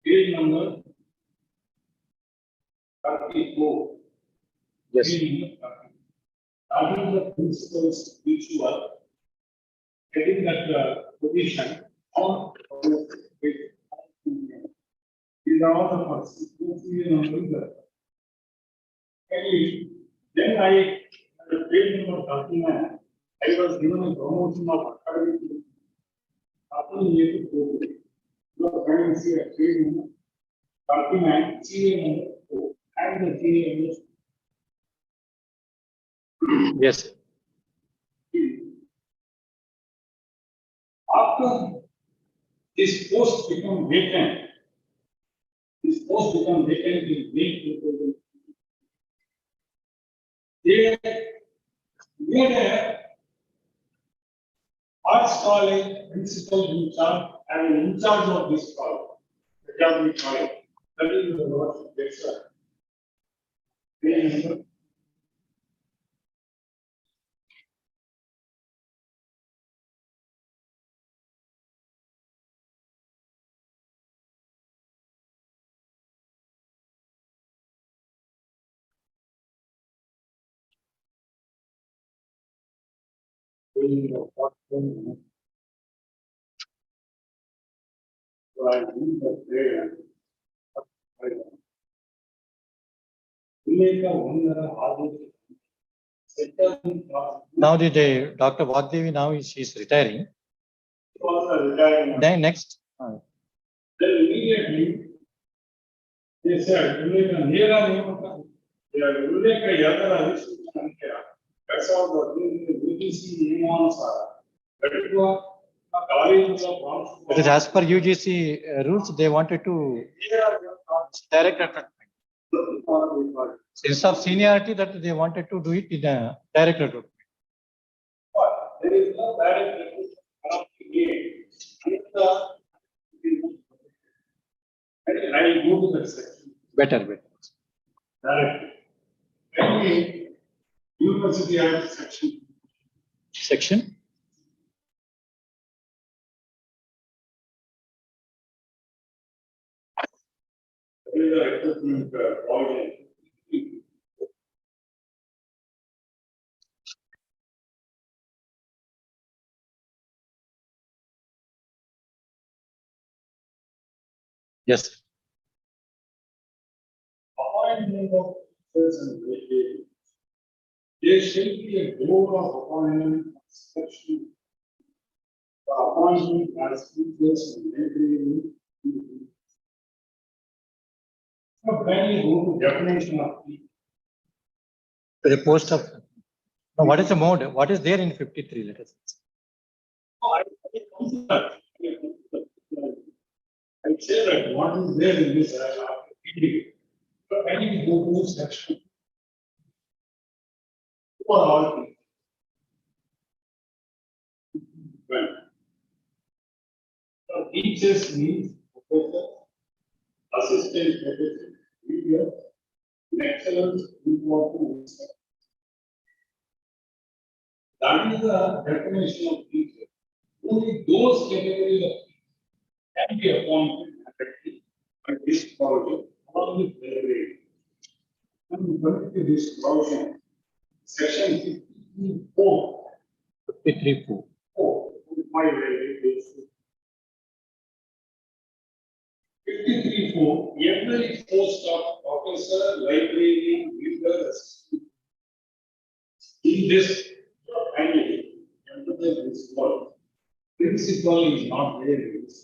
page number 34. Yes. Are the principles which you are getting that position on these are all the first. Then I, at page number 39, I was given a promotion of academic. After you can see a page number 39, CA number 4, and the CA number. Yes. After this post become vacant in May 2000. They made a arts college principal in charge and in charge of this college, the Catholic college. That is the Lord's lecture. Now the Dr. Vagdevi now she's retiring. Then next. Then immediately they said, that's all the UGC norms are. Because as per UGC rules, they wanted to direct recruitment. Instead of seniority, that they wanted to do it in a direct recruitment. There is no direct recruitment. I will go to that section. Better. Direct. Anyway, University Act section. Section? There is a recruitment order. Yes. Appointment of officers and regulators. There shall be a board of appointment and selection. The appointment as teachers and regulators. Now, when you go to definition of teacher, The post of, now what is the mode? What is there in 53? Let us see. I say that what is there in this, I have to read it. But when you go to section. For all people. Well. So teachers means professor, assistant professor, teacher, lecturers, important. That is the definition of teacher. Only those categories of teachers can be appointed directly by this project along with their grade. And when to this project, section 54. 53. 53.4, every post of professor, librarian, reader, assistant. In this family, principal is not there in this.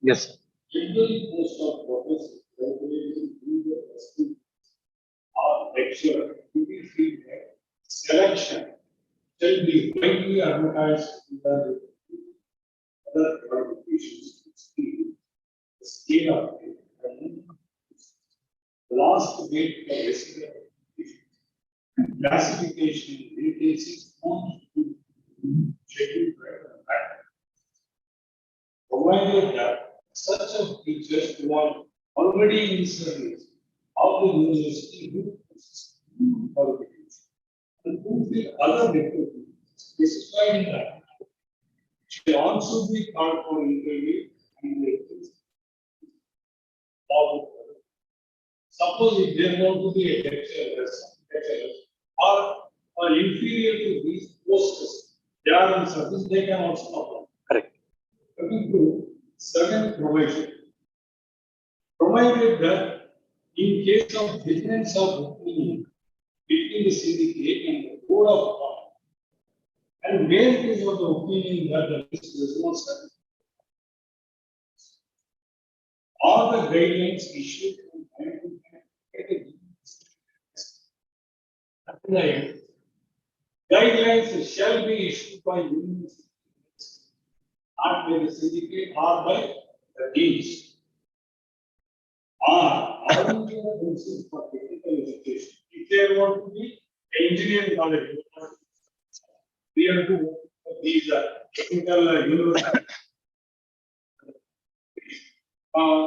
Yes. Every post of professor, librarian, reader, assistant, or lecturer, to be free selection shall be widely advertised in the other qualifications. The scale of it. The last date for resident classification vacancies on scheduled provided that such of teachers who are already in service of the university with qualification and fulfill other requirements specified in that should also be called for interview and suppose if they want to be a lecturer or inferior to these posts, they are on service, they can also apply. Correct. Coming to second provision, provided that in case of difference of opinion between the syndicate and the board of appointment, and where it is of the opinion that the list does not satisfy, all the guidelines issued from time to time, guidelines shall be issued by university, not by the syndicate or by the deans. Or principles for technical education. If they want to be engineering college, we have to work with these technical universities. Or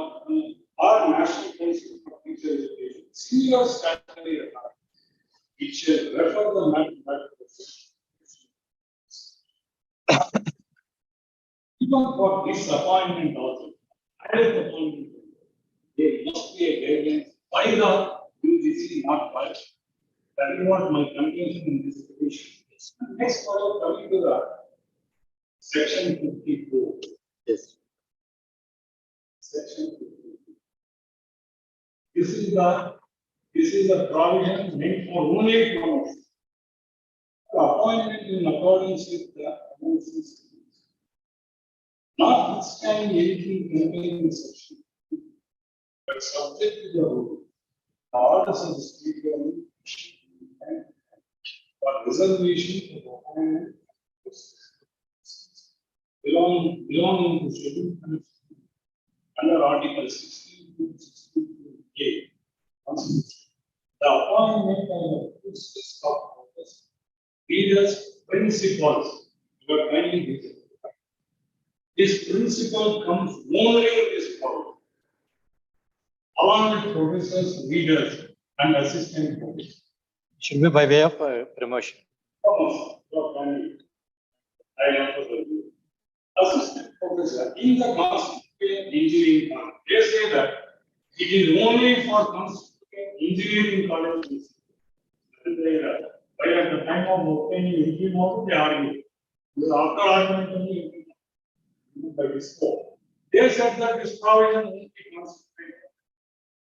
national council for teacher education. Senior statutory authority. It shall refer the matter back to the even for this appointment also, direct appointment, there must be a guidelines by the UGC, not by. That is what my contention in this petition is. Next, coming to the section 54. Yes. Section 54. This is the provision meant for only promotion. The appointment in accordance with the promotions. Notwithstanding anything contained in section, but subject to the rule, the orders of the state government for reservation of appointment belonging to schedule under Article 16 to 16A. The appointment of the process of office, leaders, principals, you are kindly visit. This principle comes only in this problem, along with professors, leaders, and assistant professors. Should be by way of promotion. Assistant professor in the constituent engineering college, they say that it is only for constituent engineering colleges. By at the time of obtaining entry model, they argue. After argument, by this court. They said that this provision won't be constituted.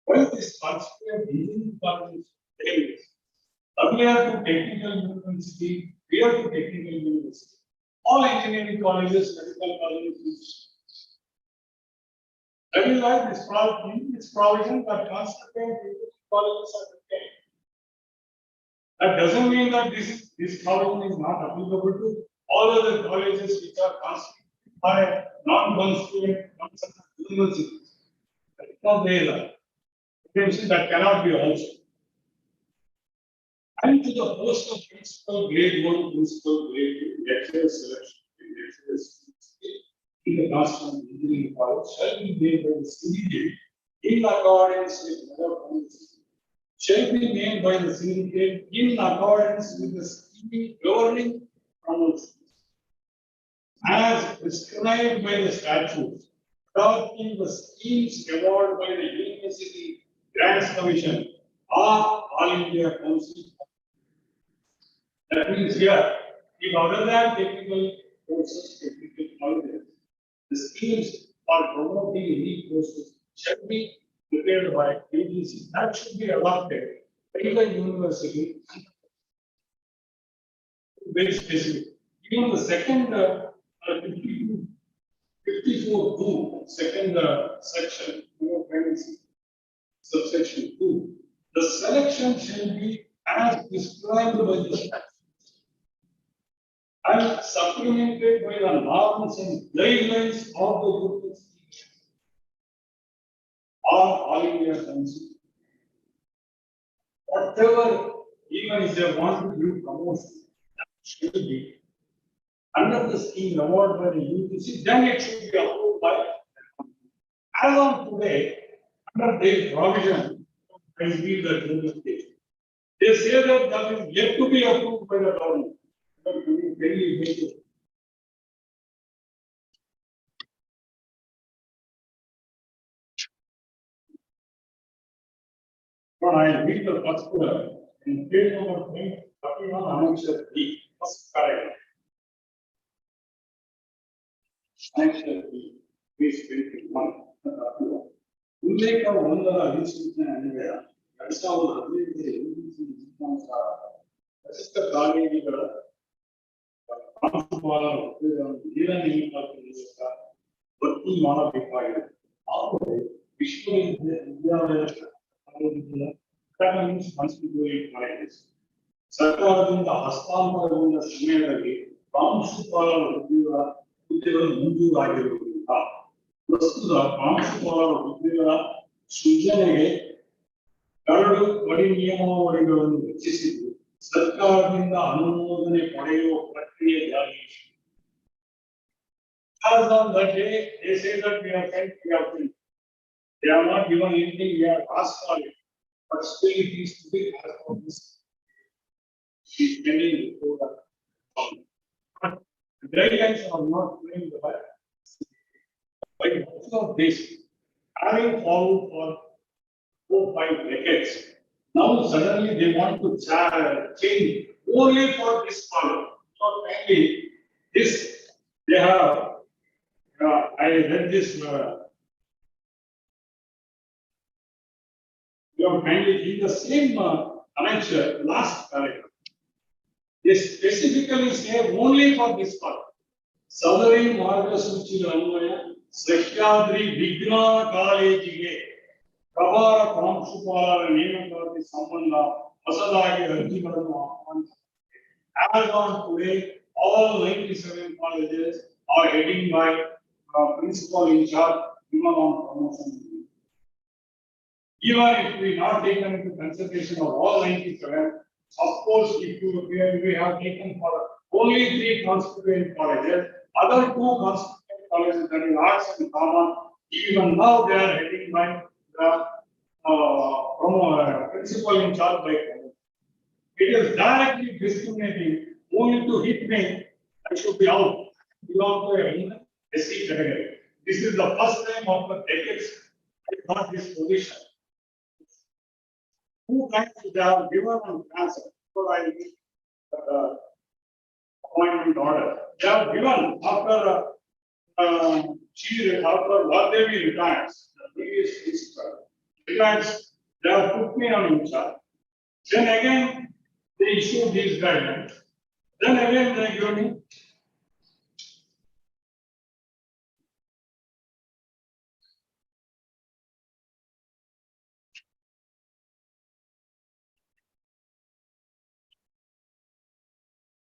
Well, this constituted engineering colleges failed. Earlier to technical university, prior to technical university, all engineering colleges, medical colleges. That is why this provision that constituted colleges are retained. That doesn't mean that this provision is not applicable to all other colleges which are constituted by non-constituent universities. That is not there. That cannot be also. And to the post of principal grade 1, principal grade 2, lecturer selection, in the National Engineering College shall be made by the syndicate in accordance with other policies. Shall be made by the syndicate in accordance with the scheme governing promotions. As prescribed by the statutes, adopting the schemes awarded by the University Grants Commission or All India Council. That means here, if other than technical courses, technical colleges, the schemes for promoting any courses shall be prepared by agency that should be adopted by the university. Very specific. Even the second 54(2), second section, subsection 2, the selection shall be as prescribed by the statute and supplemented by the norms and guidelines of the group or All India Council. Whatever, even if they want to do promotion, that should be under the scheme awarded by the UGC, then it should be approved by. As on today, under their provision, I read the jurisdiction. They say that that is yet to be approved by the government. But I read the first word in page number 31, annexure B, first paragraph. Annexure B, page 21. ಉಲ್ಲೇಖ ಒಂದರ ಅಧಿಸೂಚನೆ ಅನ್ವಯ 2015 ಪ್ರಸಿದ್ಧ ಕಾಲೇಜುಗಳ ಪ್ರಾಂಶುಪಾಲರ ಹುದ್ದೆಗಳನ್ನು ನೇರ ನೇಮಕಾತಿ ಮೂಲಕ ಭರ್ತಿ ಮಾಡಬೇಕಾಗಿದೆ. ಆದರೆ ವಿಶ್ವವಿದ್ಯಾಲಯ ಕಾಲೇಜಸ್ ಸರ್ಕಾರದಿಂದ ಹಸ್ತಾಂತರಗೊಂಡ ಸಮಯದಲ್ಲಿ ಪ್ರಾಂಶುಪಾಲರ ಹುದ್ದೆಗಳು ಮಂಜೂರಾಗಿರುವುದಿಲ್ಲ. ಪ್ರಸ್ತುತ ಪ್ರಾಂಶುಪಾಲರ ಹುದ್ದೆಗಳ ಸೃಜನೆಗೆ 2 ಗಡಿ ನಿಯಮಾವಳಿಗಳನ್ನು ರಚಿಸಿದ್ದು ಸರ್ಕಾರದಿಂದ ಅನುಮೋದನೆ ಪಡೆಯುವ ಪ್ರಕ್ರಿಯೆ ಜಾರಿಯಲ್ಲಿ. As on that day, they say that we have sent. They are not given anything, we have asked for it. But still it is to be as for this. She is pending before that. But the guidelines are not playing the by virtue of this, having followed for 4-5 decades. Now suddenly they want to change only for this column. So mainly this, they have, I read this, you have kindly in the same annexure, last paragraph. They specifically say only for this column. Southern Margasuchi Anvaya, Sahyadri Vignana College, ಪ್ರಭಾರ ಪ್ರಾಂಶುಪಾಲರ ನೇಮಕಾತಿ ಸಂಬಂಧ ಹೊಸದಾಗಿ ಅರ್ಜಿಗಳನ್ನು ಆಹ್ವಾನಿಸಿದೆ. As on today, all 97 colleges are heading by principal in charge, given on promotion. Even if we not taken into consideration of all 97, of course, if we have taken for only 3 constituent colleges, other 2 constituent colleges, that is arts and commerce, even now they are heading by the principal in charge by government. It is directly discriminating only to hit me. I should be out. Belong to a SC category. This is the first time after decades I got this position. 2 times they have given an answer. So I need appointment order. They have given after she after what they be returns, the previous principal returns, they have put me on in charge. Then again, they issue these guidelines. Then again, they give me.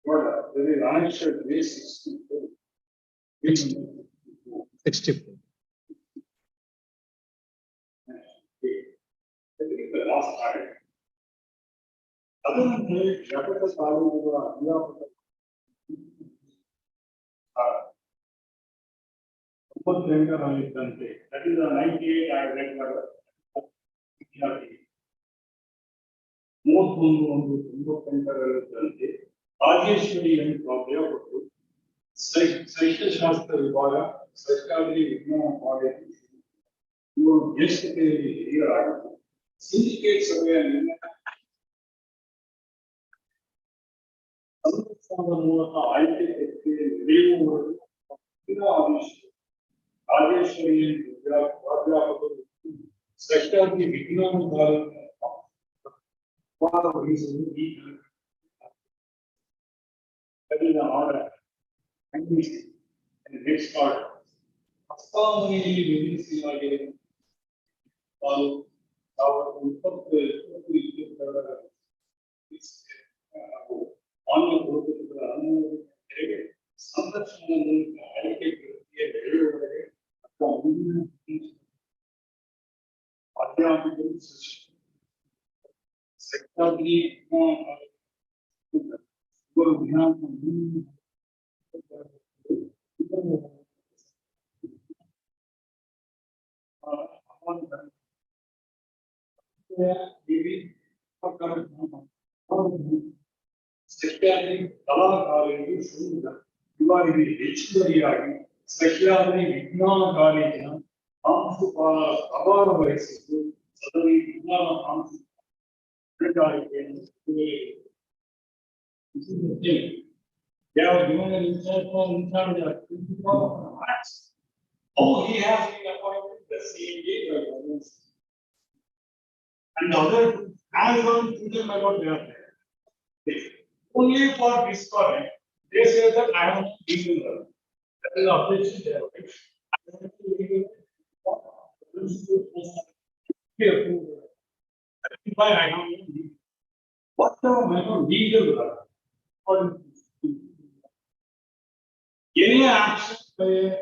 What, there is unanswered basis. 64. The last time. Other than that, Jakarta Salu, that is the 98 I read. Most Rajeshwari and Prabhu, Sahiya Shastra Vibhaga, Sarkari Vignana College, who yesterday here syndicates away and I take remove Rajeshwari and Prabhu, Sarkari Vignana College. One of the reasons that is an order. And the next order. Astronomically, releasing again. All our input on the board of the Suppression allocate Secretary, you are in the dictionary, Secretary Vignana College, our voices, suddenly, this is the thing. They have given an insight from inside the principal acts. Oh, he has been appointed the same day. And the other has on to them about their only for this correct, they say that I am legal. That is the objection there. I am legal. Why I am legal. What the legal? Any action by an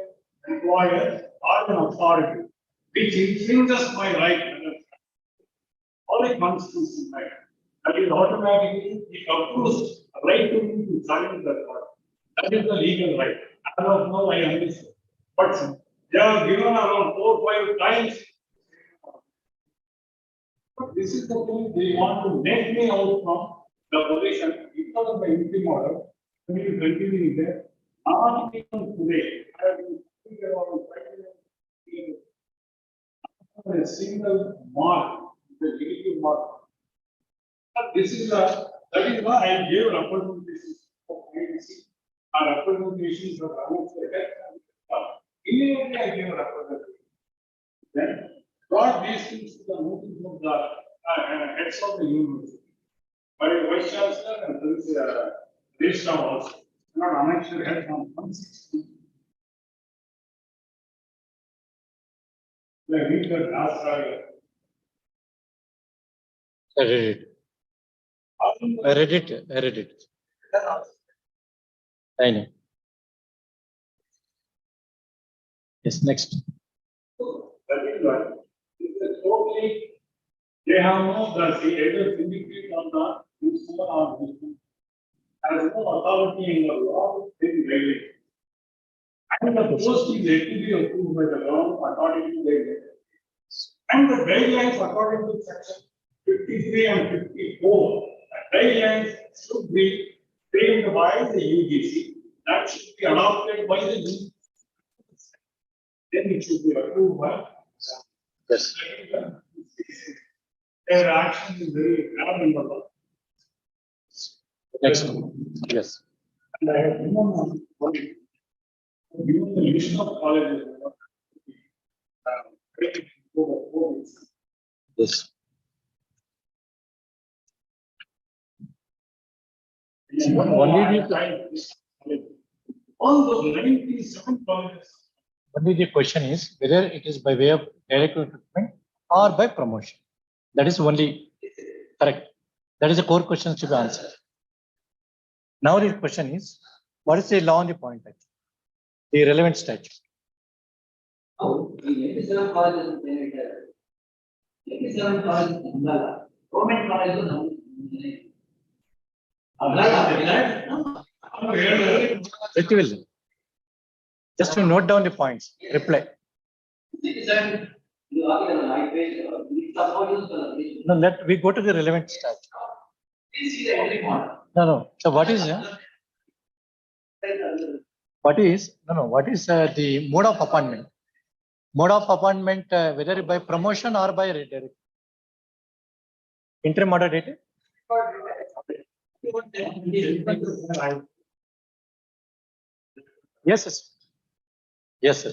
employer or an authority which infringes my right or a constitutional right, that is automatically it approves a right to me to challenge that order. That is the legal right. As of now, I understand. But they are given around 4 or 5 times. But this is the thing they want to make me out from the position because of the interim order. We will continue there. Not even today. I have been thinking about a single mark, the negative mark. But this is that is why I gave representations of IDC. Our representations are unexpected. Immediately I gave representation. Then brought these things to the notice of the heads of the university. By Vice Chancellor and there is a registrar also. Not annexed head from 160. I read the last I read it. I know. Yes, next. That is why this is totally they have no either syndicate or not principal or principal has no authority in the law in regulation. And the post is yet to be approved by the law according to the guidelines. And the guidelines according to section 53 and 54, the guidelines should be framed by the UGC. That should be adopted by the UGC. Then it should be approved by. Yes. Their action is very abnormal. Next. Yes. And I have one Given the list of colleges. Yes. Only All those 97 colleges. only the question is whether it is by way of direct recruitment or by promotion. That is only correct. That is the core question to be answered. Now the question is, what is the law on the point? The relevant statute. Oh, the 87 colleges in Canada. 87 colleges in Angala. Government colleges in Angala. Just to note down the points, reply. No, we go to the relevant statute. No. So what is the mode of appointment? Mode of appointment, whether by promotion or by direct. Interim order dated? Yes. Yes, sir.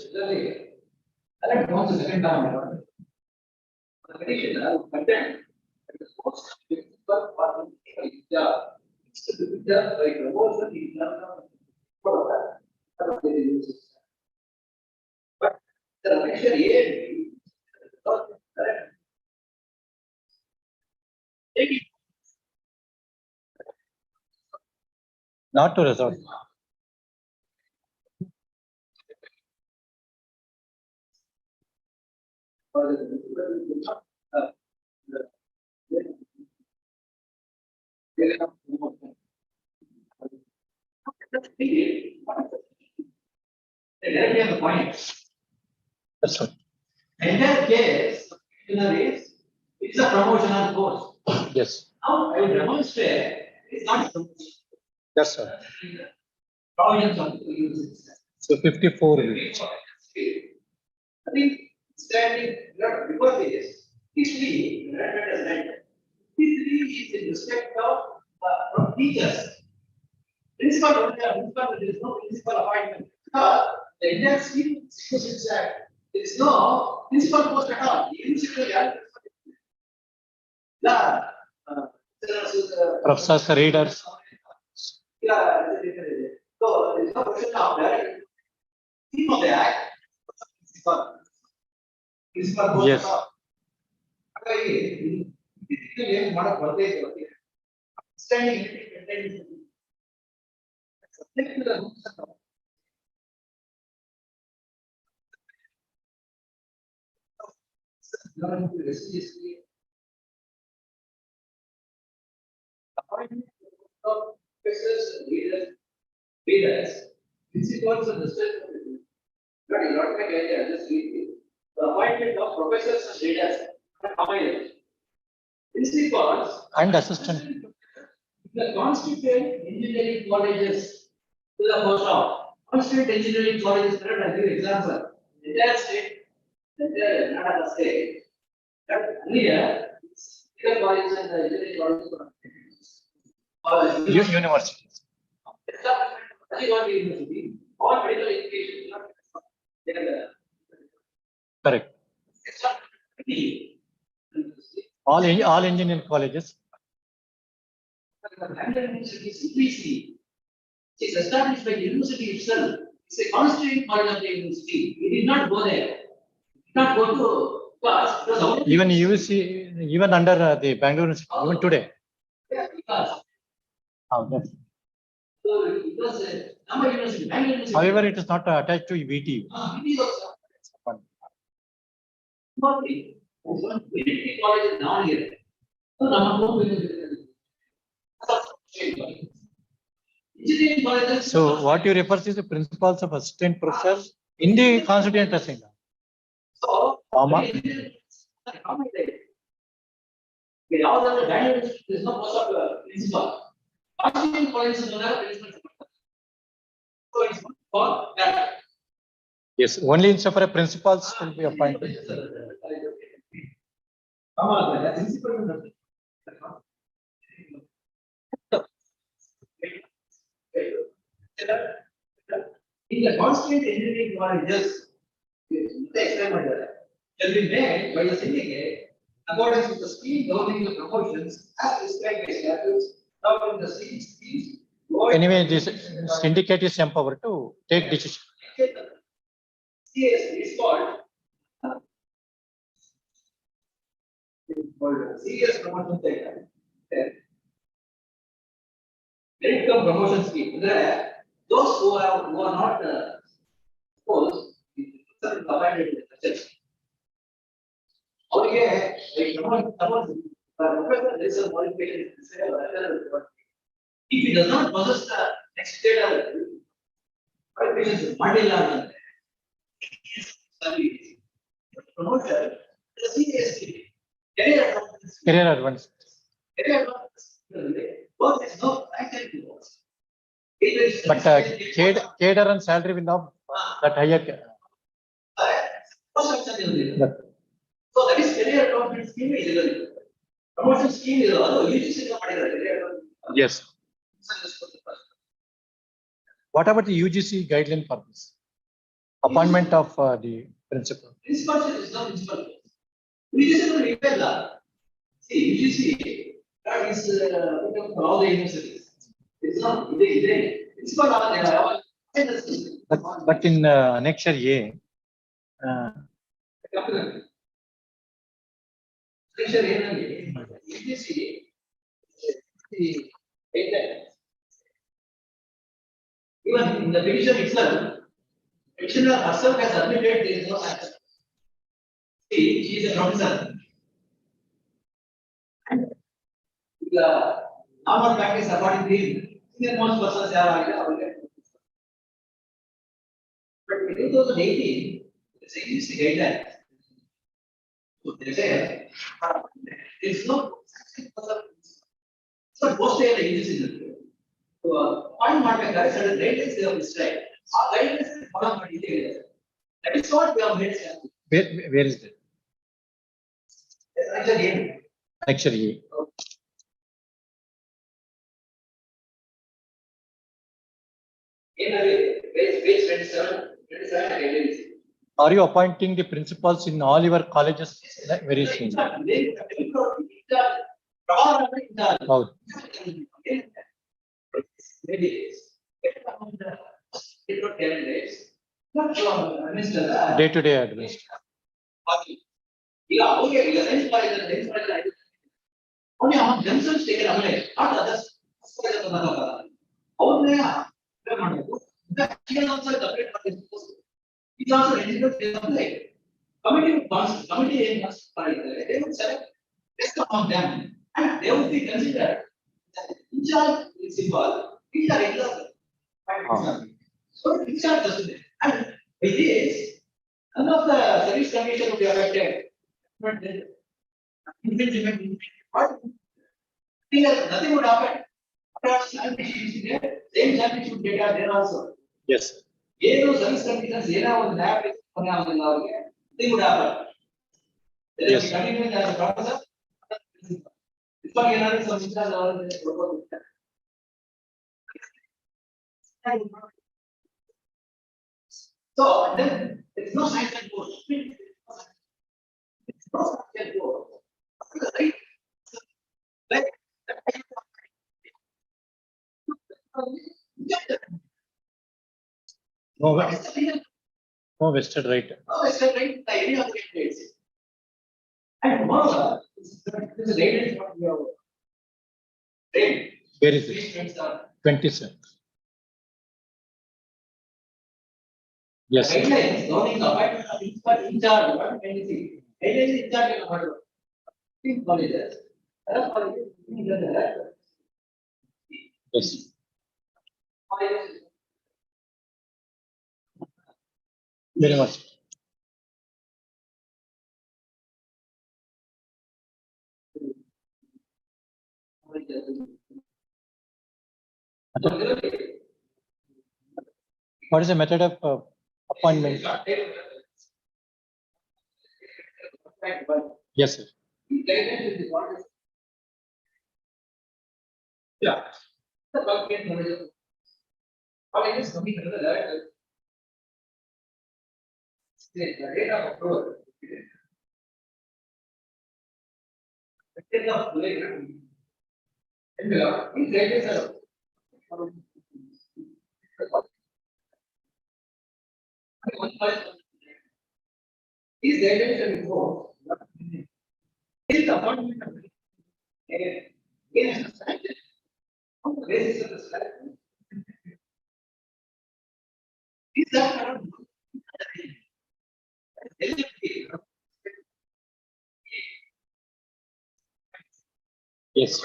Not to resort. That's right. In that case, it's a promotional course. Yes. Now I will demonstrate it's not a promotion. Yes, sir. Provisions of the use. So 54. I think standing before this, history, history is in respect of teachers. Principal, there is no principal appointment. The Indian scheme, there is no principal post at all. Professors, readers. So there is no question of that. Theme of the act. Principal post. Yes. Standing. Appointment of professors and leaders, principals and the state. Not my idea, just read it. The appointment of professors and leaders, principals and assistant. The constituent engineering colleges to the post of constituent engineering colleges. I give example. Entire state, entire Karnataka state. But earlier, medical colleges and the engineering colleges. Universities. University, all medical education. Correct. All engineering colleges. University is established by the university itself. It's a constituent college of the university. We did not go there. We did not go to class. Even UC, even under the Bangalore University, even today. Yeah, because. Oh, yes. So it was a number university, Bangalore University. However, it is not attached to VTU. VTU also. VTU college is now here. So So what you refer to is the principles of assistant professors in the constituent assembly. So, there is no post of principal. Constituent colleges don't have principal. So it's for that. Yes, only in separate principals will be appointed. ಈಗ constant engineering knowledge shall be made by the syndicate according to the scheme governing the promotions as prescribed by statutes governing the schemes. Anyway, this syndicate is empowered to take decision. CS is called serious promotion taker. Income promotion scheme. Those who are not supposed abandoned in the church. ಅವರಿಗೆ if he does not possess the next data qualifications ಮಾಡಿಲ್ಲ ಅಂತಂದ್ರೆ promotion the CST career advancement Career advance. work is no actually to work. But cadre and salary will not that higher. But So that is career advancement scheme is illegal. Promotion scheme is also UGC career. yes. What about the UGC guideline for this? Appointment of the principal. Principal is not principal. UGC will repair that. See, UGC that is for all the universities. It's not they principal are there. But in annexure A, Section ಏನಂದ್ರೆ UGC even in the petition itself, petitioner herself has admitted there is no sanction. See, she is a professor. The normal practice according to him, senior most persons are but in 2018, the UGC guidelines. So they say it's not posted in the UGC. So point ಮಾಡಬೇಕಾದ್ರೆ certain guidelines they have described. ಆ guidelines follow ಮಾಡಿದ್ರೆ that is what we have made. where is that? Actually, Annexure A. page 27 guidelines. Are you appointing the principals in all your colleges very soon? Oh. Day to day advice. Only among themselves take an away, not others. It's also eligible to apply. Committee must they would select best among them and they would be considered in charge principal. These are regular. So in charge doesn't it? And with this, none of the service commission would be affected. Nothing would happen. Same salary should get there also. Yes. ಏನು service conditions ಏನೋ ಒಂದು lab ಕೊನೆ ಆಗೋದಿಲ್ಲ ಅವರಿಗೆ they would happen. Yes. Continuing as a professor, ಇವಾಗ ಏನಾದ್ರು ಸಂಸ್ಥೆ ಅವರಿಗೆ ಕೊಡ್ಬೋದು. So then it's no sanction board. It's no sanction board. Right? No vested right. No vested right by any of the candidates. And moreover, this is a guidelines what we have. Where is it? 27. Yes. Guidelines governing the appointment of principal in charge of 126. Guidelines in charge of what? Colleges. Yes. Very much. What is the method of appointment? Yes, sir. Yeah. The The rate of approval. The rate of approval. These rates are. These rates are before. This appointment of on the basis of the slide. These are Yes.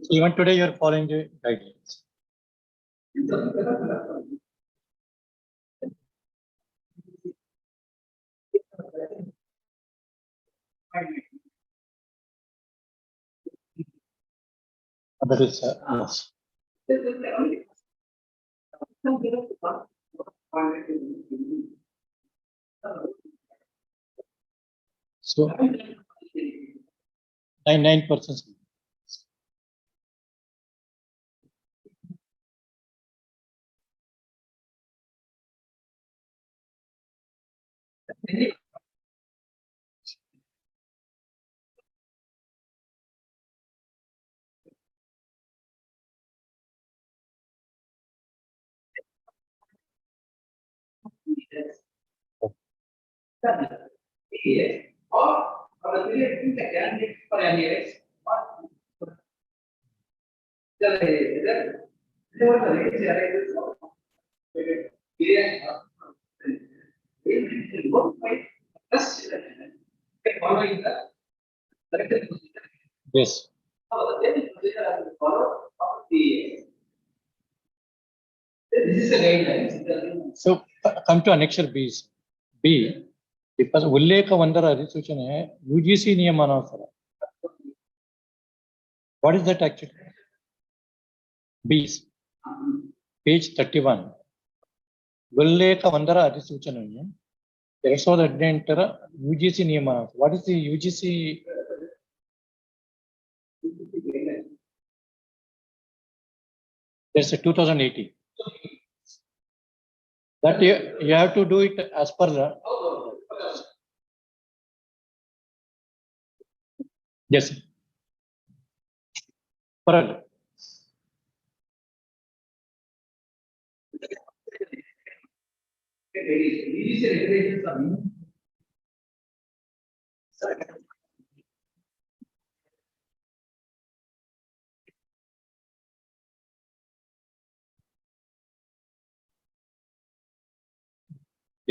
Even today, you are following the guidelines. That is yes. So 99%. Or the period in the candidate for arrears. Following the Yes. This is a guideline. So come to annexure B. B. Because ಉಲ್ಲೇಖ ಒಂದರ ಅಧಿಸೂಚನೆ UGC ನಿಯಮಾನುಸಾರ. What is that actually? B. Page 31. ಉಲ್ಲೇಖ ಒಂದರ ಅಧಿಸೂಚನೆಯನ್ನು 2018ರ UGC ನಿಯಮ. What is the UGC? There's a 2018. That you have to do it as per the. Yes. Correct.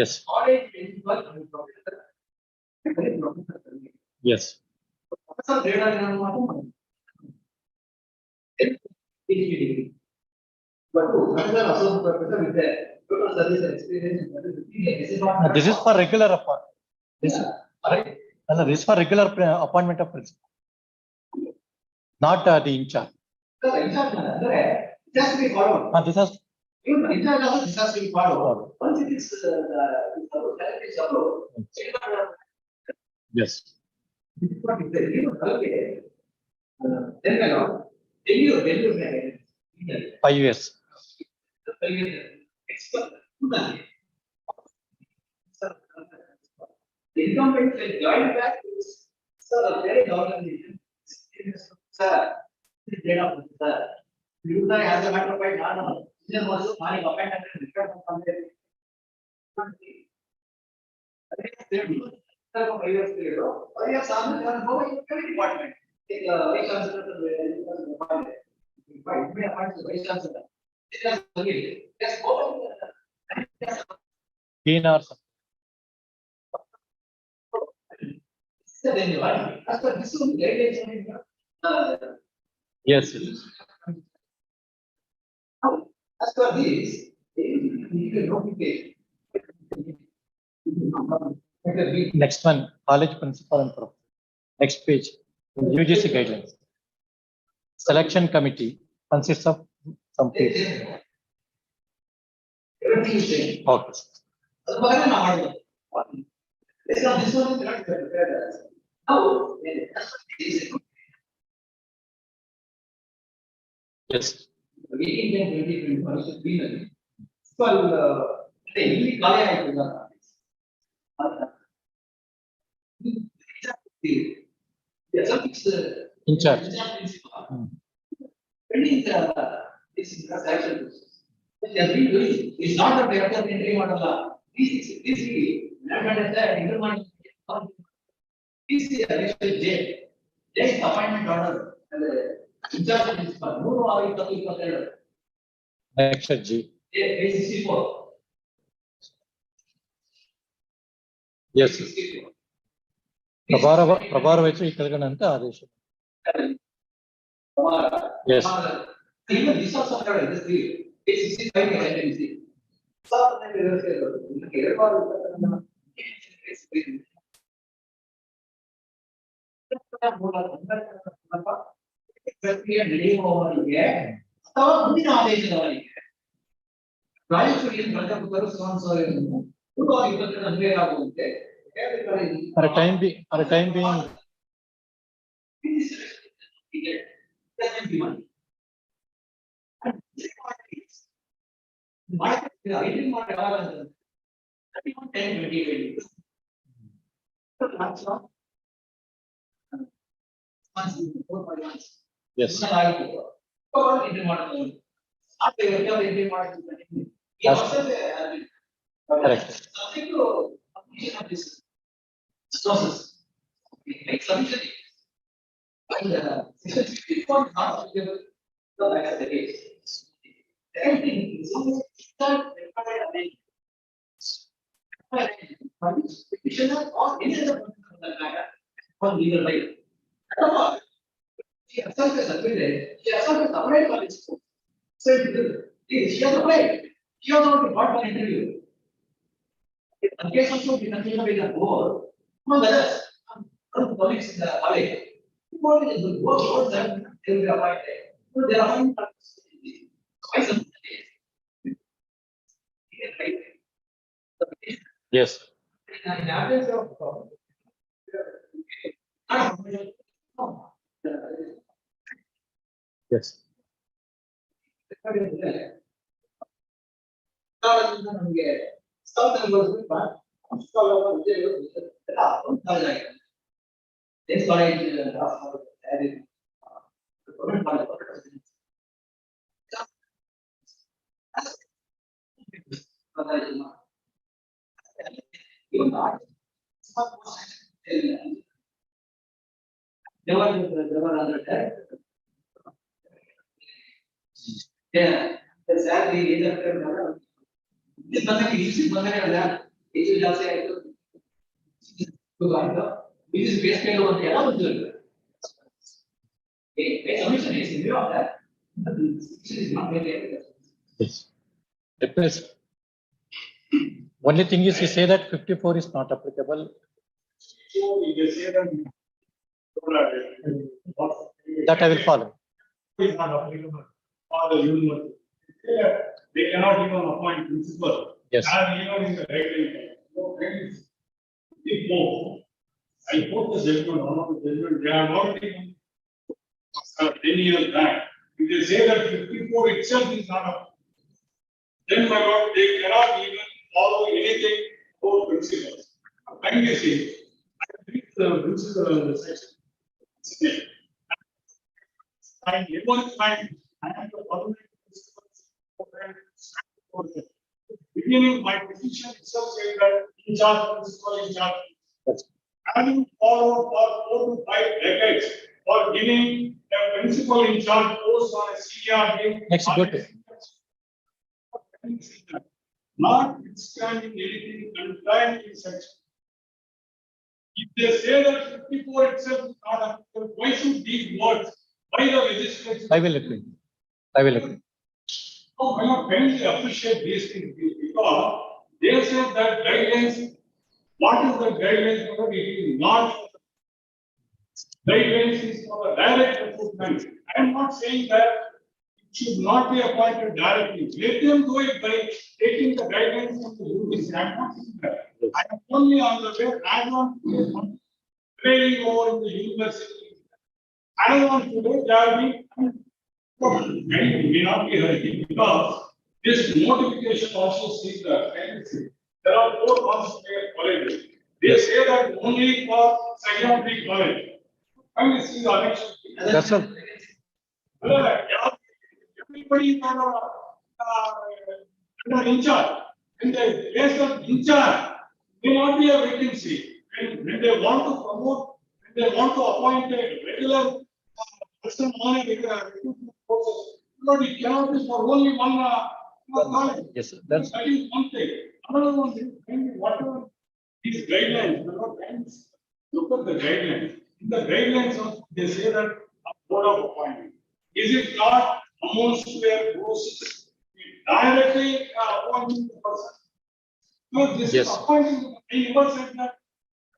Yes. Yes. This is for regular appointment. This is for regular appointment of principal, not the in charge. This has. Even the entire process has to be followed. Once it is approved, Yes. this is what it says. Then tell you 5 years. The incumbent will join back to a very organization. Sir, this is data, sir. You as a matter of fact, no. Then also my appointment and return from there. They do. 5 years period. 5 years after, they are going to the department. Vice Chancellor, Vice Chancellor. Yes, Dean or something. as per this one, guidelines, Yes. Yes. as per this, you can notification. Next one, college principal and professor. Next page, UGC guidelines. Selection committee consists of some people. Everything is same. Okay. This one is not prepared. Now, Yes. meeting in 2021 should be the well, the college In charge. Pending this selection process. They have been doing, it's not the director of entry model. This is additional J. J is appointment order and the in charge principal. No, I will talk about Next G. J 64. Yes. ಪ್ರಭಾರ ವಹಿಸಿ ಈ ಕೆಳಗಣಂತ ಆದೇಶ. Yes. Even this also covered this three. 65 tendency. So ಮುಂದಿನ ಆದೇಶದವರಿಗೆ ಪ್ರಾಯೋಗಿಕ ಆಗುವಂತೆ For a time being, yes. Correct. Process. Make submission. And section 64 is not applicable to the rest of the case. Everything is start required amendments. Petitioner or any other person of the matter on legal right. She herself has admitted, she herself has applied for this court. So she has applied. She has not been brought for interview. In case also be considered by the board, among others, colleagues in the college, what is the work towards them, they will be appointed. So they are appointed. Yes. In absence of Yes. This college added even not. They were under that. Yeah, exactly. This is basically what they are doing. Submission is in view of that. This is not very Yes. Request. Only thing is, you say that 54 is not applicable. So you say that That I will follow. is not applicable for the university. They cannot even appoint principal. Yes. And even in the regulation. So that is big move. I put the judgment, one of the judgment, they are not taken 10 years back. If they say that 54 itself is not applicable, then my lord, they cannot even follow anything for principles. And you see, I think the principle of the section. And everyone find, I am the following principles. Beginning, my petition itself says that in charge principle in charge. Having followed for 4 to 5 decades, for giving a principal in charge post on a CRD. Next, go to. Notwithstanding anything contained in section. If they say that 54 itself is not applicable, why should these words by the legislature? I will agree. I will agree. No, I not kindly appreciate these things because they said that guidelines. What is the guidelines for it? It is not. Guidelines is for the direct recruitment. I am not saying that it should not be appointed directly. Let them do it by taking the guidelines from the university. I am not saying that. I am only on the way. I am not trailing over in the university. I don't want to do that. May not be hurting because this notification also sees the tendency. There are 4 concentrated colleges. They say that only for secondary college. I will see the election. That's all. Everybody is under in charge. In the place of in charge, may not be a vacancy. When they want to promote, when they want to appoint a regular person on a regular recruitment process, but it cannot be for only one college. Yes, sir. That's That is one thing. Another one is whatever these guidelines, look at the guidelines. In the guidelines, they say that a board of appointment. Is it not amounts to a process directly appointing the person? No, this Yes. is appointing. I never said that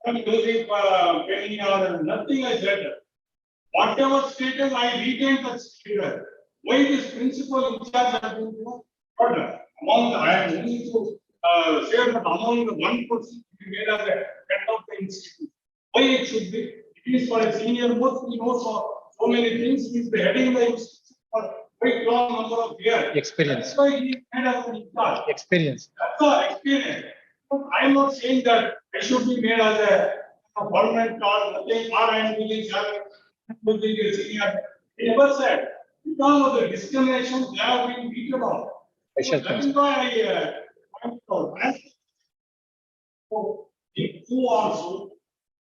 I'm using penny or nothing I said that. Whatever status I retained that status. Why this principal in charge has been ordered? Among the, I am only to say that among the 1% we made as a head of the institute. Why it should be? It is for a senior most, he knows so many things. He is the heading the institute for quite long number of years. experience. That's why he is head of the charge. Experience. That's the experience. I am not saying that I should be made as a permanent or nothing, or I am willing to senior. He never said, because of the discrimination, they have been beaten off. I shall That is why I point out. So, who also,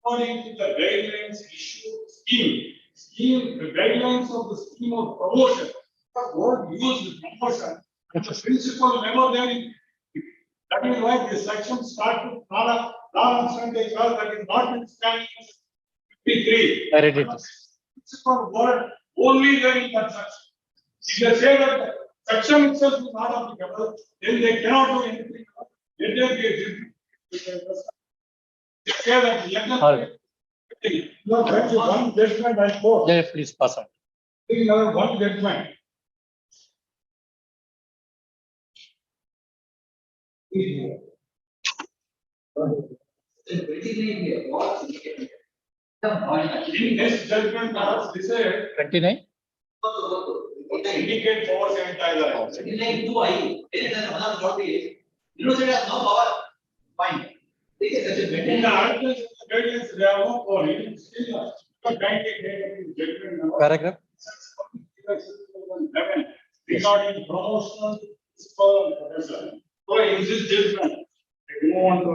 according to the guidelines issue scheme, the guidelines of the scheme of promotion, the word used promotion, the principal level there. That is why this section starts with non-standing that is not standing 53. I read it. Principal word only there in that section. If they say that the section itself is not applicable, then they cannot do anything. Let there be a difference. They say that let them. All right. No, that's one judgment I quote. Yeah, please pass on. Another one judgment. In this judgment, they say 29. indicate power sanitizer. University has no power. Fine. In the articles, guidelines, they have no power. Even still, judgment. Paragraph. Regarding promotional, professor. So in this judgment, they move on to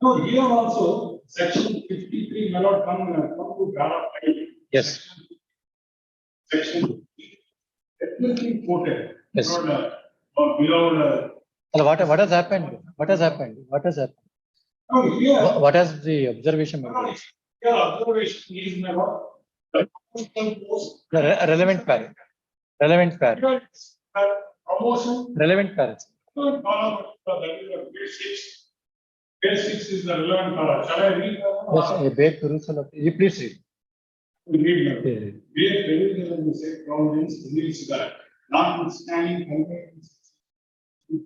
no, here also, section 53 may not come to paragraph 5. Yes. Section definitely quoted. Yes. Below. What has happened? What has happened? What has happened? No, here. What has the observation made? Here observation is never. The relevant pair. Relevant pair. Promotion. Relevant pairs. That is the basics. Basics is the relevant para. Shall I read? Yes, a big perusal of. You please read. Read. The same province believes that notwithstanding complaints, the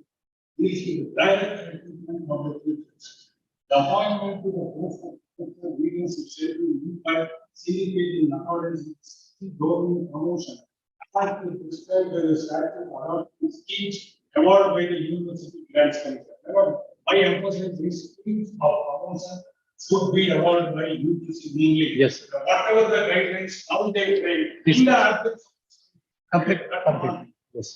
direct recruitment of the teachers. The appointment to the post of meetings shall be used by syndicated in accordance with government promotion. As prescribed by the statute or schemes awarded by the University Grants Commission. I emphasize these schemes of promotion should be awarded by UGC only. Yes. Whatever the guidelines, how they frame. Please. In the article. Complete. Yes.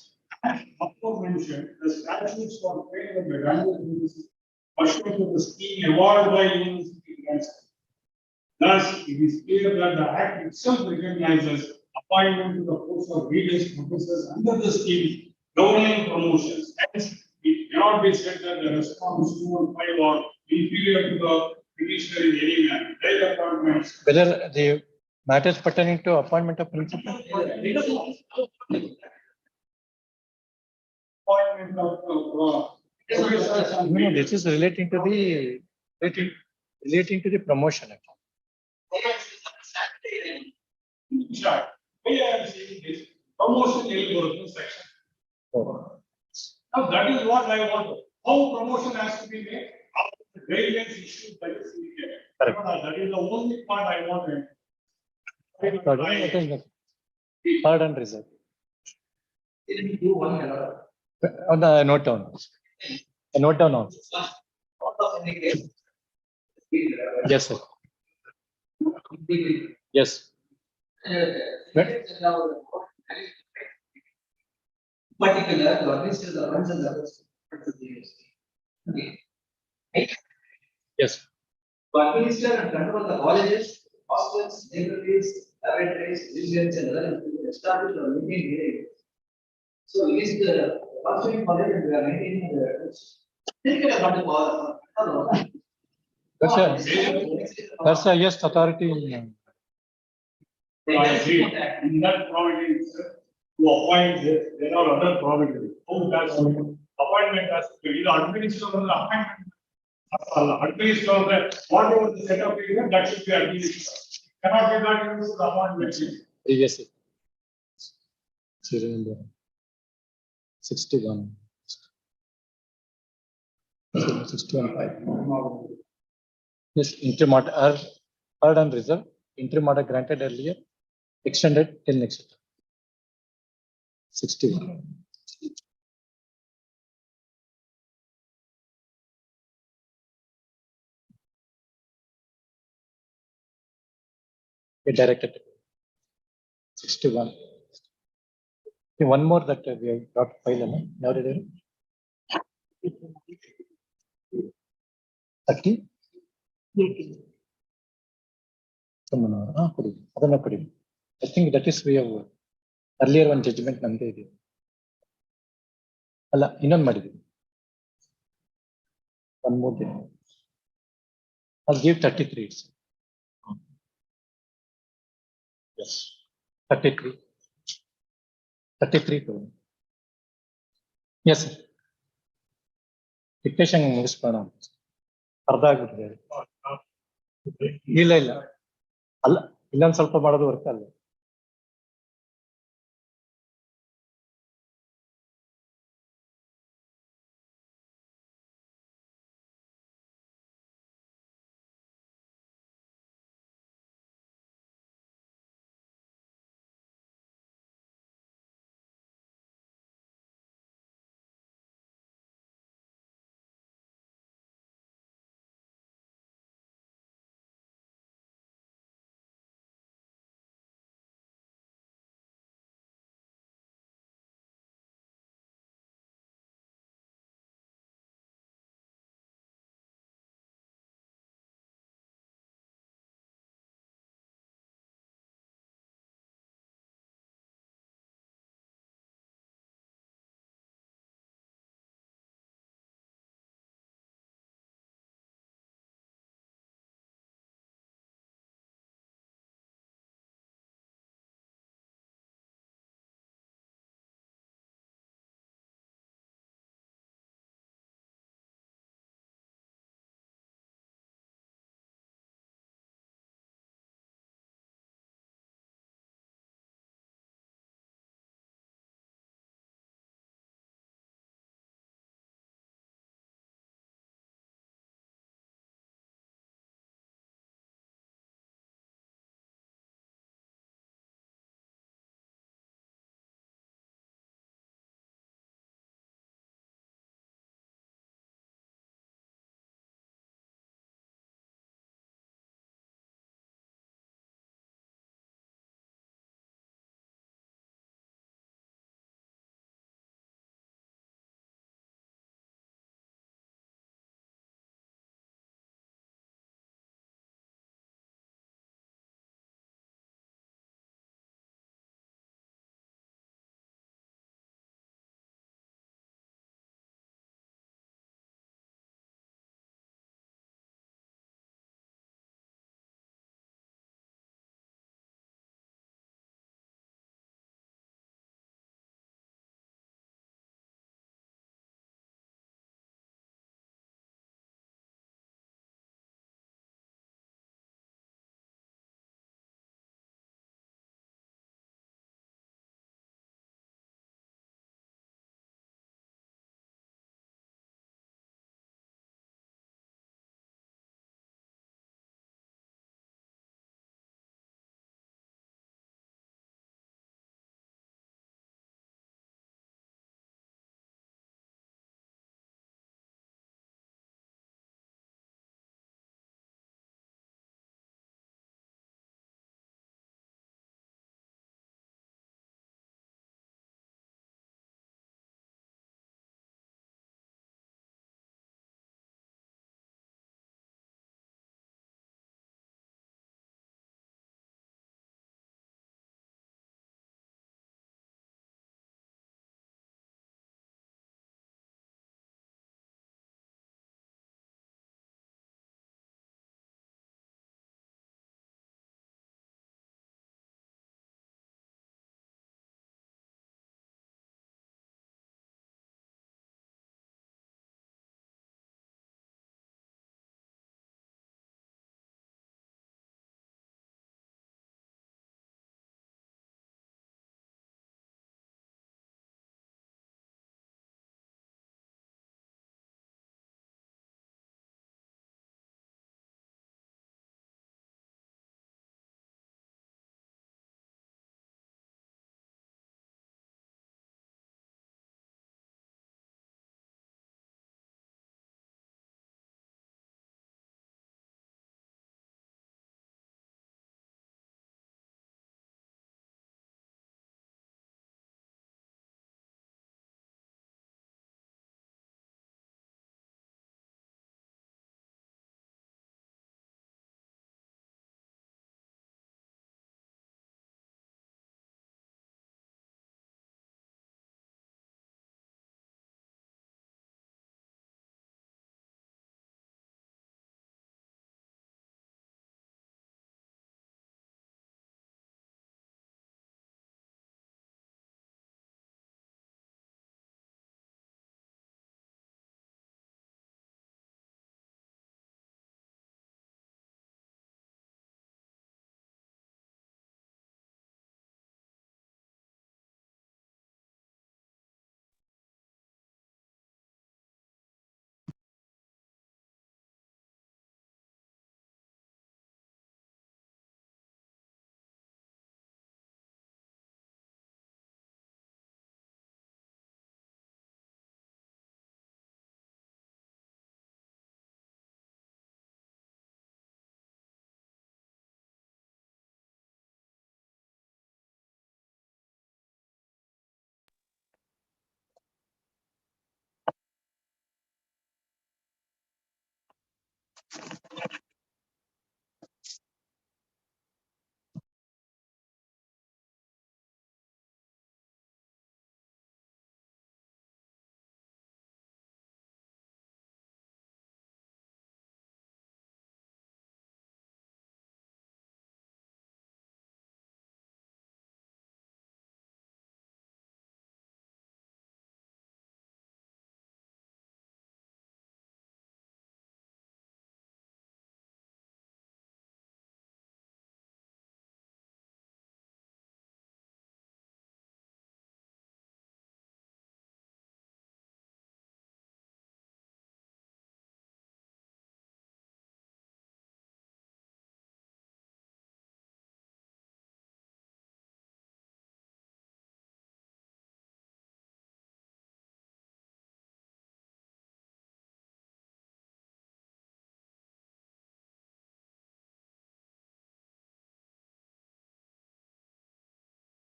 Also mentioned, the statutes for framing of the graduate university pursuant to the scheme evolved by university grants. Thus, it is clear that the Act itself recognizes appointment to the post of various professors under the scheme governing promotions. Hence, it cannot be said that the response 215 or inferior to the petitioner in any manner. Their appointments. Whether the matters pertaining to appointment of principal? Appointment of professors and No, this is relating to the promotion. Sure. Why I am saying this, promotion eligibility section. Oh. Now that is what I want. How promotion has to be made? After the guidelines issued by the CBA. Correct. That is the only part I wanted. Third and reserve. On the note down. A note down on. Yes, sir. Yes. Particular to administer the funds and others. Okay. Yes. To administer and control the colleges, hostels, libraries, laboratories, museums, and other established or maintained areas. So it is the functioning college and we are maintaining the. That's a yes authority. I agree. In that providence, to appoint, there are other provisions. How does appointment has to be the administrator of the appointment. Administrator, whatever the setup is, that should be administrator. Cannot be that used the appointment. Previously. Serial number 61. 61.5. Yes, interim order heard and reserved. Interim order granted earlier, extended till next year. 61. We directed 61. One more that we have got file. Now did it? 30. I think that is we have earlier one judgment nande ಇದೆ. ಅಲ್ಲ ಇನ್ನೊಂದು ಮಾಡಿದ್ವಿ. One more day. I'll give 33. Yes. 33. 33 to. Yes, sir. Dictation ಮುಗಿಸ್ಬೇಡ ಅರ್ಧ ಆಗ್ಬಿಟ್ಟಿದೆ. ಇಲ್ಲ ಅಲ್ಲ ಇನ್ನೊಂದು ಸ್ವಲ್ಪ ಮಾಡೋದು ವರ್ಕ್ ಅಲ್ಲ.